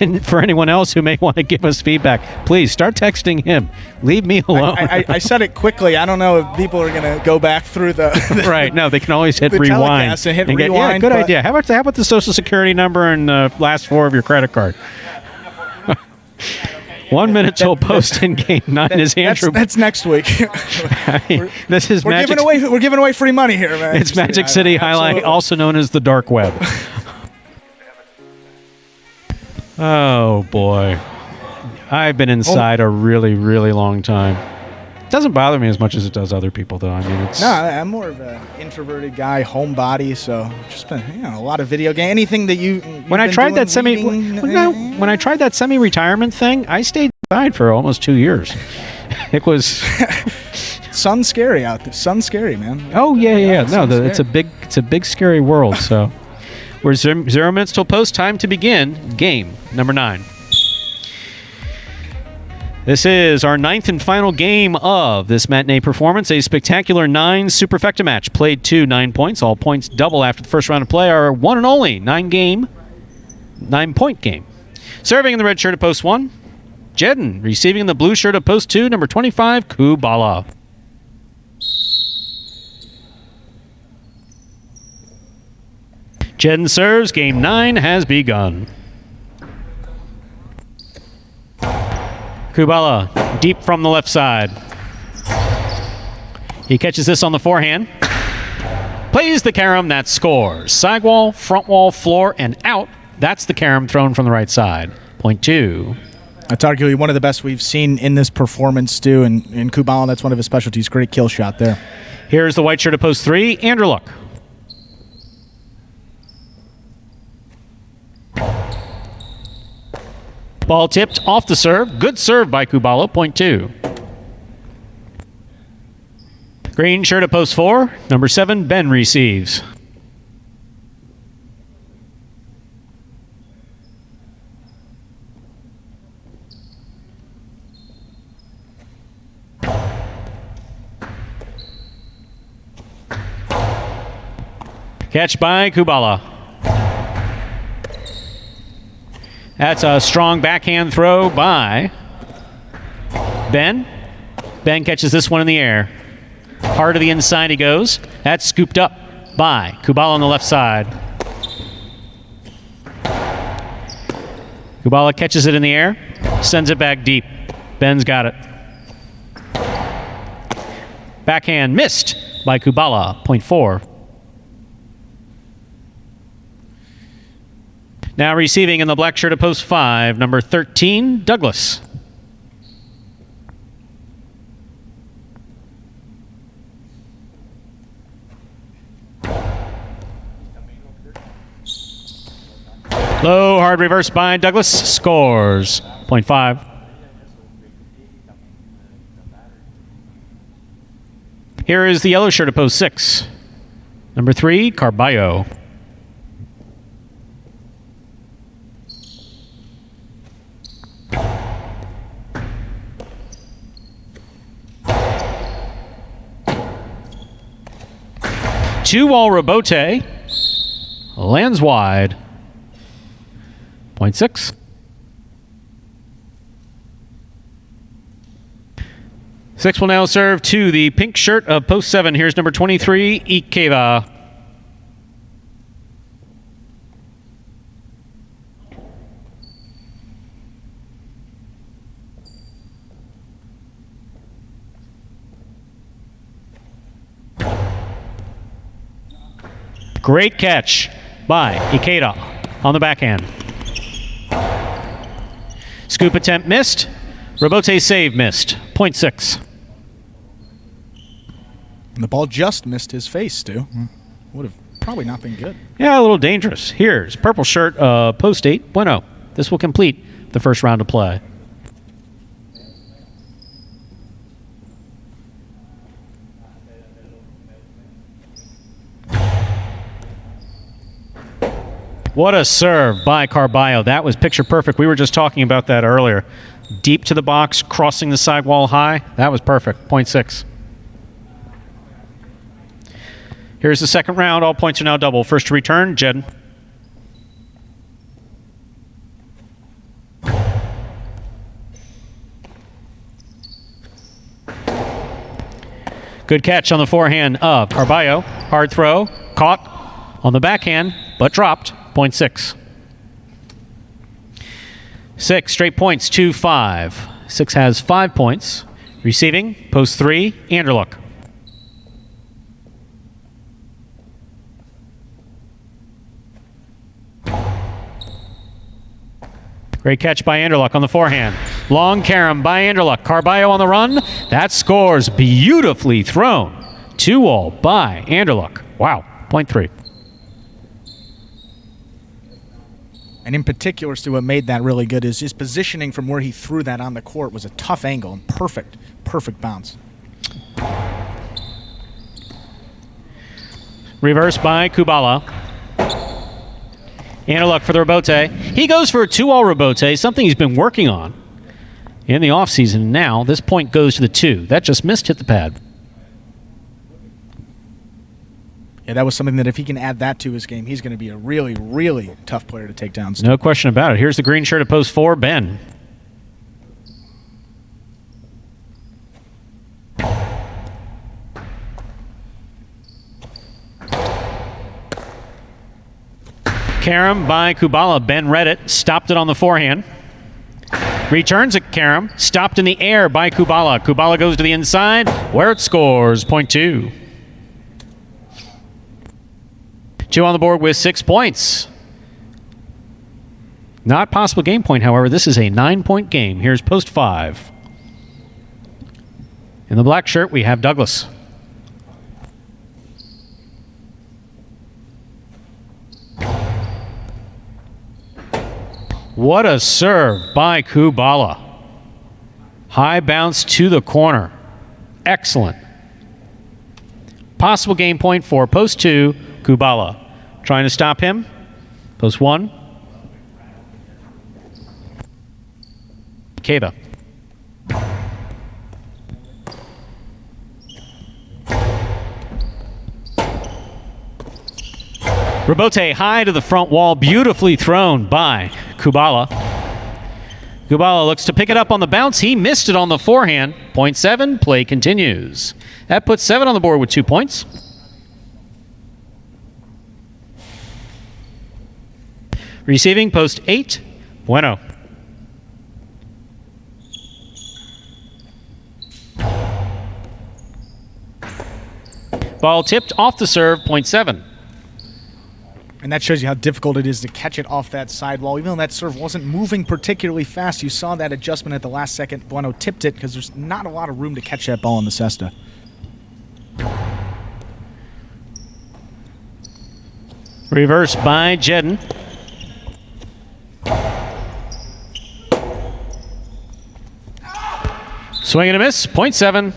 Speaker 2: And for anyone else who may want to give us feedback, please start texting him. Leave me alone.
Speaker 3: I said it quickly. I don't know if people are going to go back through the
Speaker 2: right. No, they can always hit
Speaker 3: the
Speaker 2: rewind.
Speaker 3: telecast and hit
Speaker 2: get, yeah,
Speaker 3: rewind,
Speaker 2: good
Speaker 3: but-
Speaker 2: idea. How about the Social Security number and the last 4 of your credit card? 1 minute till post in Game 9 is Andrew.
Speaker 3: That's next week.
Speaker 2: I mean, this is
Speaker 3: we're
Speaker 2: Magic.
Speaker 3: giving away free money here, man.
Speaker 2: It's Magic City Jai-Alai,
Speaker 3: Absolutely.
Speaker 2: also known as the Dark Web. Oh boy, I've been inside a really, really long time. It doesn't bother me as much as it does other people, though. I mean, it's
Speaker 3: No, I'm more of an introverted guy, homebody, so just been a lot of video game. Anything that you
Speaker 2: when I tried that when I tried that semi-retirement thing, I stayed inside for almost 2 years. It was
Speaker 3: sun's scary out there. Sun's scary, man.
Speaker 2: oh yeah. No,
Speaker 3: sun's
Speaker 2: it's a big scary world. So we're 0 minutes till post. Time to begin game number 9. This is our 9th and final game of this matinee performance, a spectacular 9 superfecta match. Played 2 9 points. All points double after the first round of play. Our one and only 9-point game. Serving in the red shirt at post 1, Jedden. Receiving in the blue shirt at post 2, number 25, Kubala. Jedden serves. Game 9 has begun. Kubala, deep from the left side. He catches this on the forehand. Plays the carom, that scores. Side wall, front wall, floor, and out. That's the carom thrown from the right side. Point 2.
Speaker 3: That's arguably one of the best we've seen in this performance, Stu, and in Kubala, that's one of his specialties. Great kill shot there.
Speaker 2: Here's the white shirt at post 3, Andrew Luck. Ball tipped off the serve. Good serve by Kubala. Point 2. Green shirt at post 4. Number 7, Ben receives. Catch by Kubala. That's a strong backhand throw by Ben. Ben catches this one in the air. Hard to the inside he goes. That's scooped up by Kubala on the left side. Kubala catches it in the air, sends it back deep. Ben's got it. Backhand missed by Kubala, point 4. Now receiving in the black shirt at post 5, number 13, Douglas. Low, hard reverse by Douglas, scores, point 5. Here is the yellow shirt at post 6, number 3, Carballo. Two-wall rebote, lands wide, point 6. Six will now serve to the pink shirt of post 7. Here's number 23, Ikeva. Great catch by Ikeda on the backhand. Scoop attempt missed. Rebote save missed. Point 6.
Speaker 3: And the ball just missed his face, Stu. Would have probably not been good.
Speaker 2: Yeah, a little dangerous. Here's purple shirt, post 8, Vuelo. This will complete the first round of play. What a serve by Carballo. That was picture perfect. We were just talking about that earlier. Deep to the box, crossing the sidewall high. That was perfect. Point 6. Here's the second round. All points are now double. First to return, Jed. Good catch on the forehand of Carballo. Hard throw. Caught on the backhand, but dropped. Point 6. 6 straight points, 2-5. 6 has 5 points. Receiving, post 3, Anderluck. Great catch by Anderluck on the forehand. Long carom by Anderluck. Carballo on the run. That scores beautifully thrown. 2-all by Anderluck. Wow, point 3.
Speaker 3: And in particular, Stu, what made that really good is his positioning from where he threw that on the court was a tough angle and perfect bounce.
Speaker 2: Reverse by Kubala. Anderluck for the rebote. He goes for a 2-all rebote, something he's been working on in the offseason. Now this point goes to the 2. That just missed, hit the pad.
Speaker 3: Yeah, that was something that if he can add that to his game, he's going to be a really, really tough player to take down.
Speaker 2: No question about it. Here's the green shirt at post 4, Ben. Carom by Kubala. Ben read it, stopped it on the forehand. Returns it, Carom. Stopped in the air by Kubala. Kubala goes to the inside, where it scores. Point 2. 2 on the board with 6 points. Not possible game point, however. This is a 9-point game. Here's post 5. In the black shirt, we have Douglas. What a serve by Kubala. High bounce to the corner. Excellent. Possible game point for post 2, Kubala. Trying to stop him. Post 1. Keba. Rebote high to the front wall, beautifully thrown by Kubala. Kubala looks to pick it up on the bounce. He missed it on the forehand. Point 7, play continues. That puts 7 on the board with 2 points. Receiving post 8, Vuelo. Ball tipped off the serve, point 7.
Speaker 3: And that shows you how difficult it is to catch it off that sidewall. Even though that serve wasn't moving particularly fast, you saw that adjustment at the last second. Vuelo tipped it because there's not a lot of room to catch that ball in the cesta.
Speaker 2: Reverse by Jedden. Swing and a miss, point 7.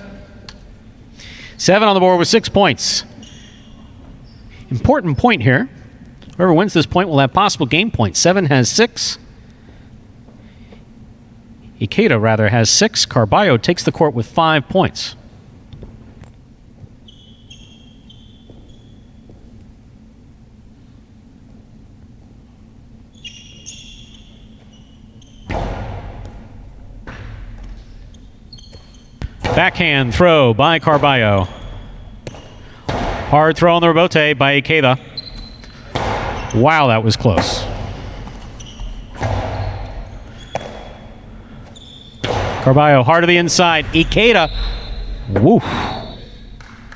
Speaker 2: 7 on the board with 6 points. Important point here. Whoever wins this point will have possible game points. 7 has 6. Ikeda, rather, has 6. Carballo takes the court with 5 points. Backhand throw by Carballo. Hard throw on the rebote by Ikeda. Wow, that was close. Carballo hard to the inside. Ikeda. Woof.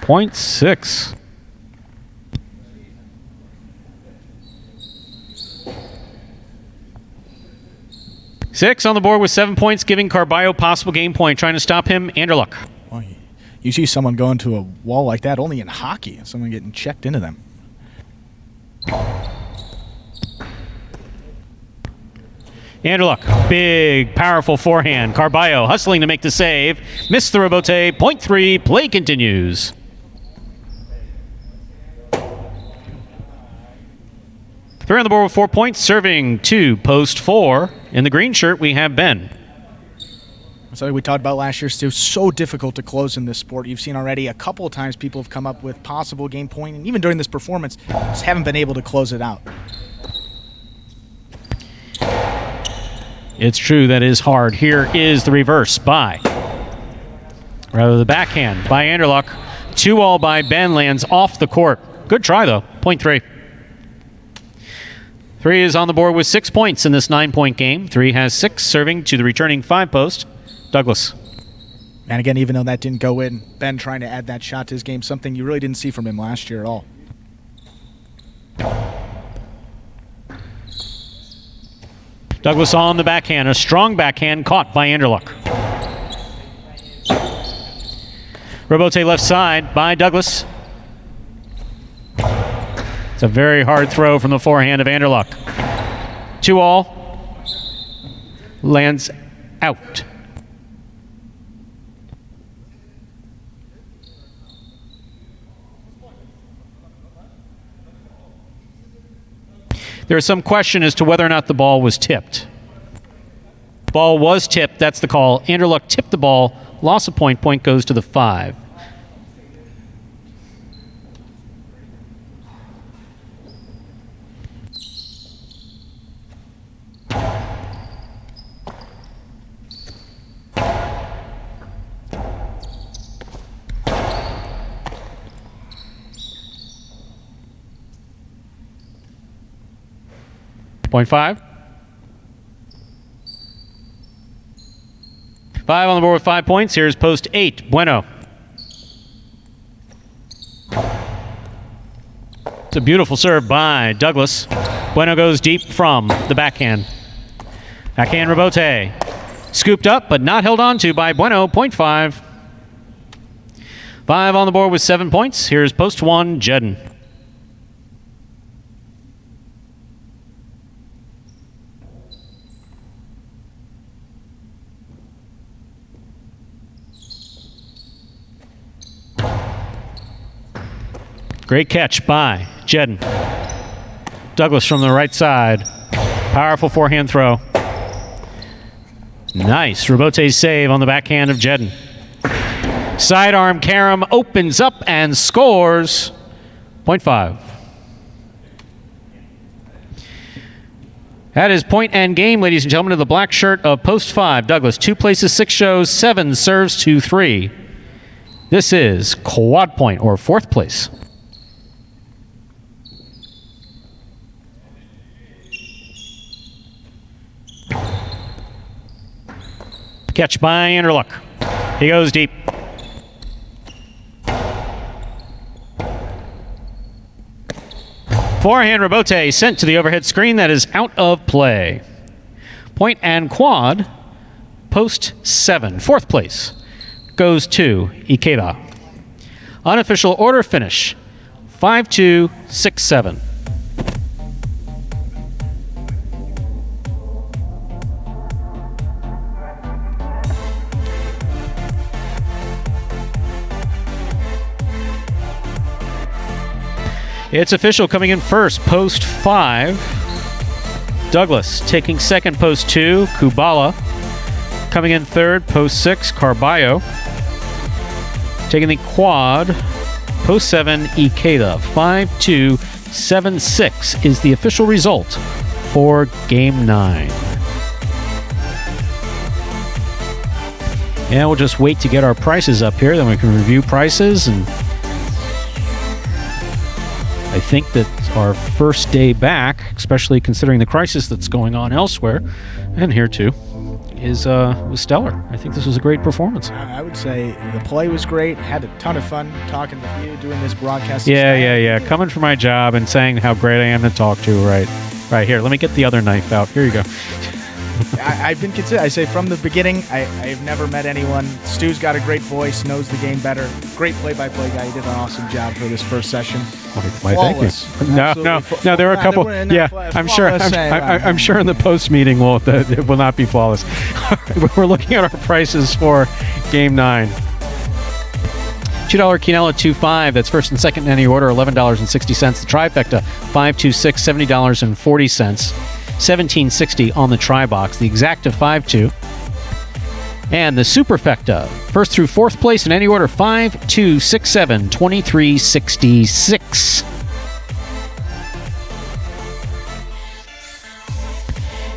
Speaker 2: Point 6. Six on the board with 7 points, giving Carballo possible game point. Trying to stop him, Anderluck.
Speaker 3: Well, you see someone go into a wall like that only in hockey. Someone getting checked into them.
Speaker 2: Anderluck, big, powerful forehand. Carballo hustling to make the save. Missed the rebote. Point 3. Play continues. Three on the board with 4 points, serving 2, post 4. In the green shirt, we have Ben.
Speaker 3: So we talked about last year, Stu. So difficult to close in this sport. You've seen already a couple of times people have come up with possible game point, and even during this performance, just haven't been able to close it out.
Speaker 2: It's true, that is hard. Here is the reverse by, rather the backhand by Anderluck. 2-all by Ben, lands off the court. Good try, though. Point 3. 3 is on the board with 6 points in this 9-point game. 3 has 6, serving to the returning 5-post, Douglas.
Speaker 3: And again, even though that didn't go in, Ben trying to add that shot to his game, something you really didn't see from him last year at all.
Speaker 2: Douglas on the backhand, a strong backhand caught by Anderluck. Rebote left side by Douglas. It's a very hard throw from the forehand of Anderluck. 2-all. Lands out. There is some question as to whether or not the ball was tipped. Ball was tipped. That's the call. Anderluck tipped the ball. Loss of point. Point goes to the 5. Point 5. 5 on the board with 5 points. Here's post 8. Vuelo. It's a beautiful serve by Douglas. Vuelo goes deep from the backhand. Backhand rebote. Scooped up, but not held on to by Vuelo. Point 5. 5 on the board with 7 points. Here's post 1. Jedden. Great catch by Jedden. Douglas from the right side. Powerful forehand throw. Nice rebote save on the backhand of Jedden. Sidearm carom opens up and scores. Point 5. That is point and game, ladies and gentlemen, of the black shirt of post 5. Douglas, 2 places, 6 shows, 7 serves to 3. This is quad point, or 4th place. Catch by Anderluck. He goes deep. Forehand rebote sent to the overhead screen. That is out of play. Point and quad, post 7. Fourth place goes to Ikeda. Unofficial order finish, 5-2, 6-7. It's official, coming in first, post 5. Douglas taking second, post 2, Kubala. Coming in third, post 6, Carballo. Taking the quad, post 7, Ikeda. 5-2, 7-6 is the official result for Game 9. And we'll just wait to get our prices up here, then we can review prices. And I think that our first day back, especially considering the crisis that's going on elsewhere, and here too, was stellar. I think this was a great performance.
Speaker 3: I would say the play was great. Had a ton of fun talking with you, doing this broadcast.
Speaker 2: Yeah. Coming for my job and saying how great I am to talk to. Right here. Let me get the other knife out. Here you go.
Speaker 3: I've been considered. I say from the beginning, I've never met anyone. Stu's got a great voice, knows the game better. Great play-by-play guy. He did an awesome job for this first session.
Speaker 2: Why, thank you. No. There were a couple. Yeah, I'm sure. I'm sure in the post meeting it will not be flawless. We're looking at our prices for Game 9. $2 Quinella 2.5. That's first and second in any order. $11.60. The trifecta 5.26. $70.40. $17.60 on the try box. The exacta 5.2. And the superfecta, first through fourth place in any order, 5.2, 6.7, $23.66.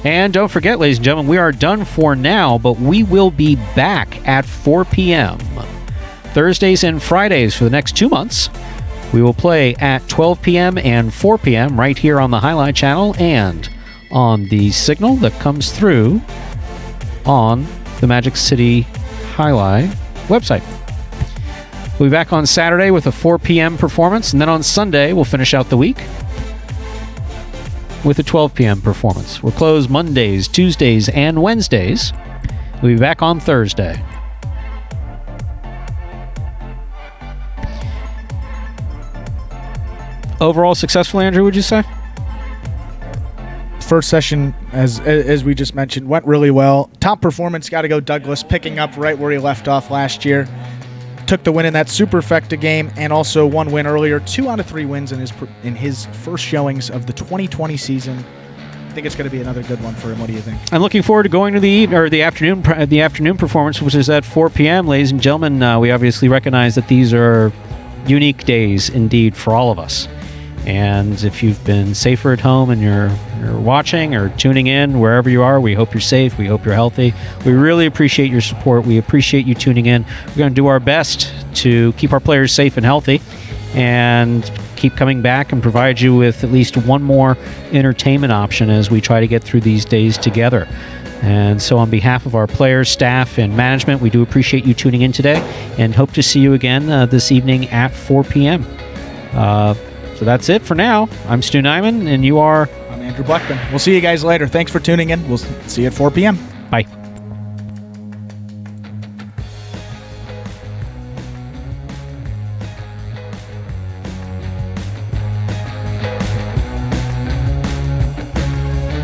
Speaker 2: And don't forget, ladies and gentlemen, we are done for now, but we will be back at 4 p.m. Thursdays and Fridays for the next 2 months. We will play at 12 p.m. and 4 p.m. right here on the Jai-Alai Channel and on the signal that comes through on the Magic City Jai-Alai website. We'll be back on Saturday with a 4 p.m. performance, and then on Sunday we'll finish out the week with a 12 p.m. performance. We're closed Mondays, Tuesdays, and Wednesdays. We'll be back on Thursday. Overall successful, Andrew, would you say?
Speaker 3: First session, as we just mentioned, went really well. Top performance, got to go Douglas, picking up right where he left off last year. Took the win in that superfecta game, and also one win earlier. 2 out of 3 wins in his first showings of the 2020 season. I think it's going to be another good one for him. What do you think?
Speaker 2: I'm looking forward to going to the afternoon performance, which is at 4 p.m. Ladies and gentlemen, we obviously recognize that these are unique days indeed for all of us. And if you've been safer at home and you're watching or tuning in, wherever you are, we hope you're safe. We hope you're healthy. We really appreciate your support. We appreciate you tuning in. We're going to do our best to keep our players safe and healthy and keep coming back and provide you with at least one more entertainment option as we try to get through these days together. And so on behalf of our players, staff, and management, we do appreciate you tuning in today and hope to see you again this evening at 4 p.m. So that's it for now. I'm Stu Nyman, and you are...
Speaker 3: I'm Andrew Blackman. We'll see you guys later. Thanks for tuning in. We'll see you at 4 p.m.
Speaker 2: Bye.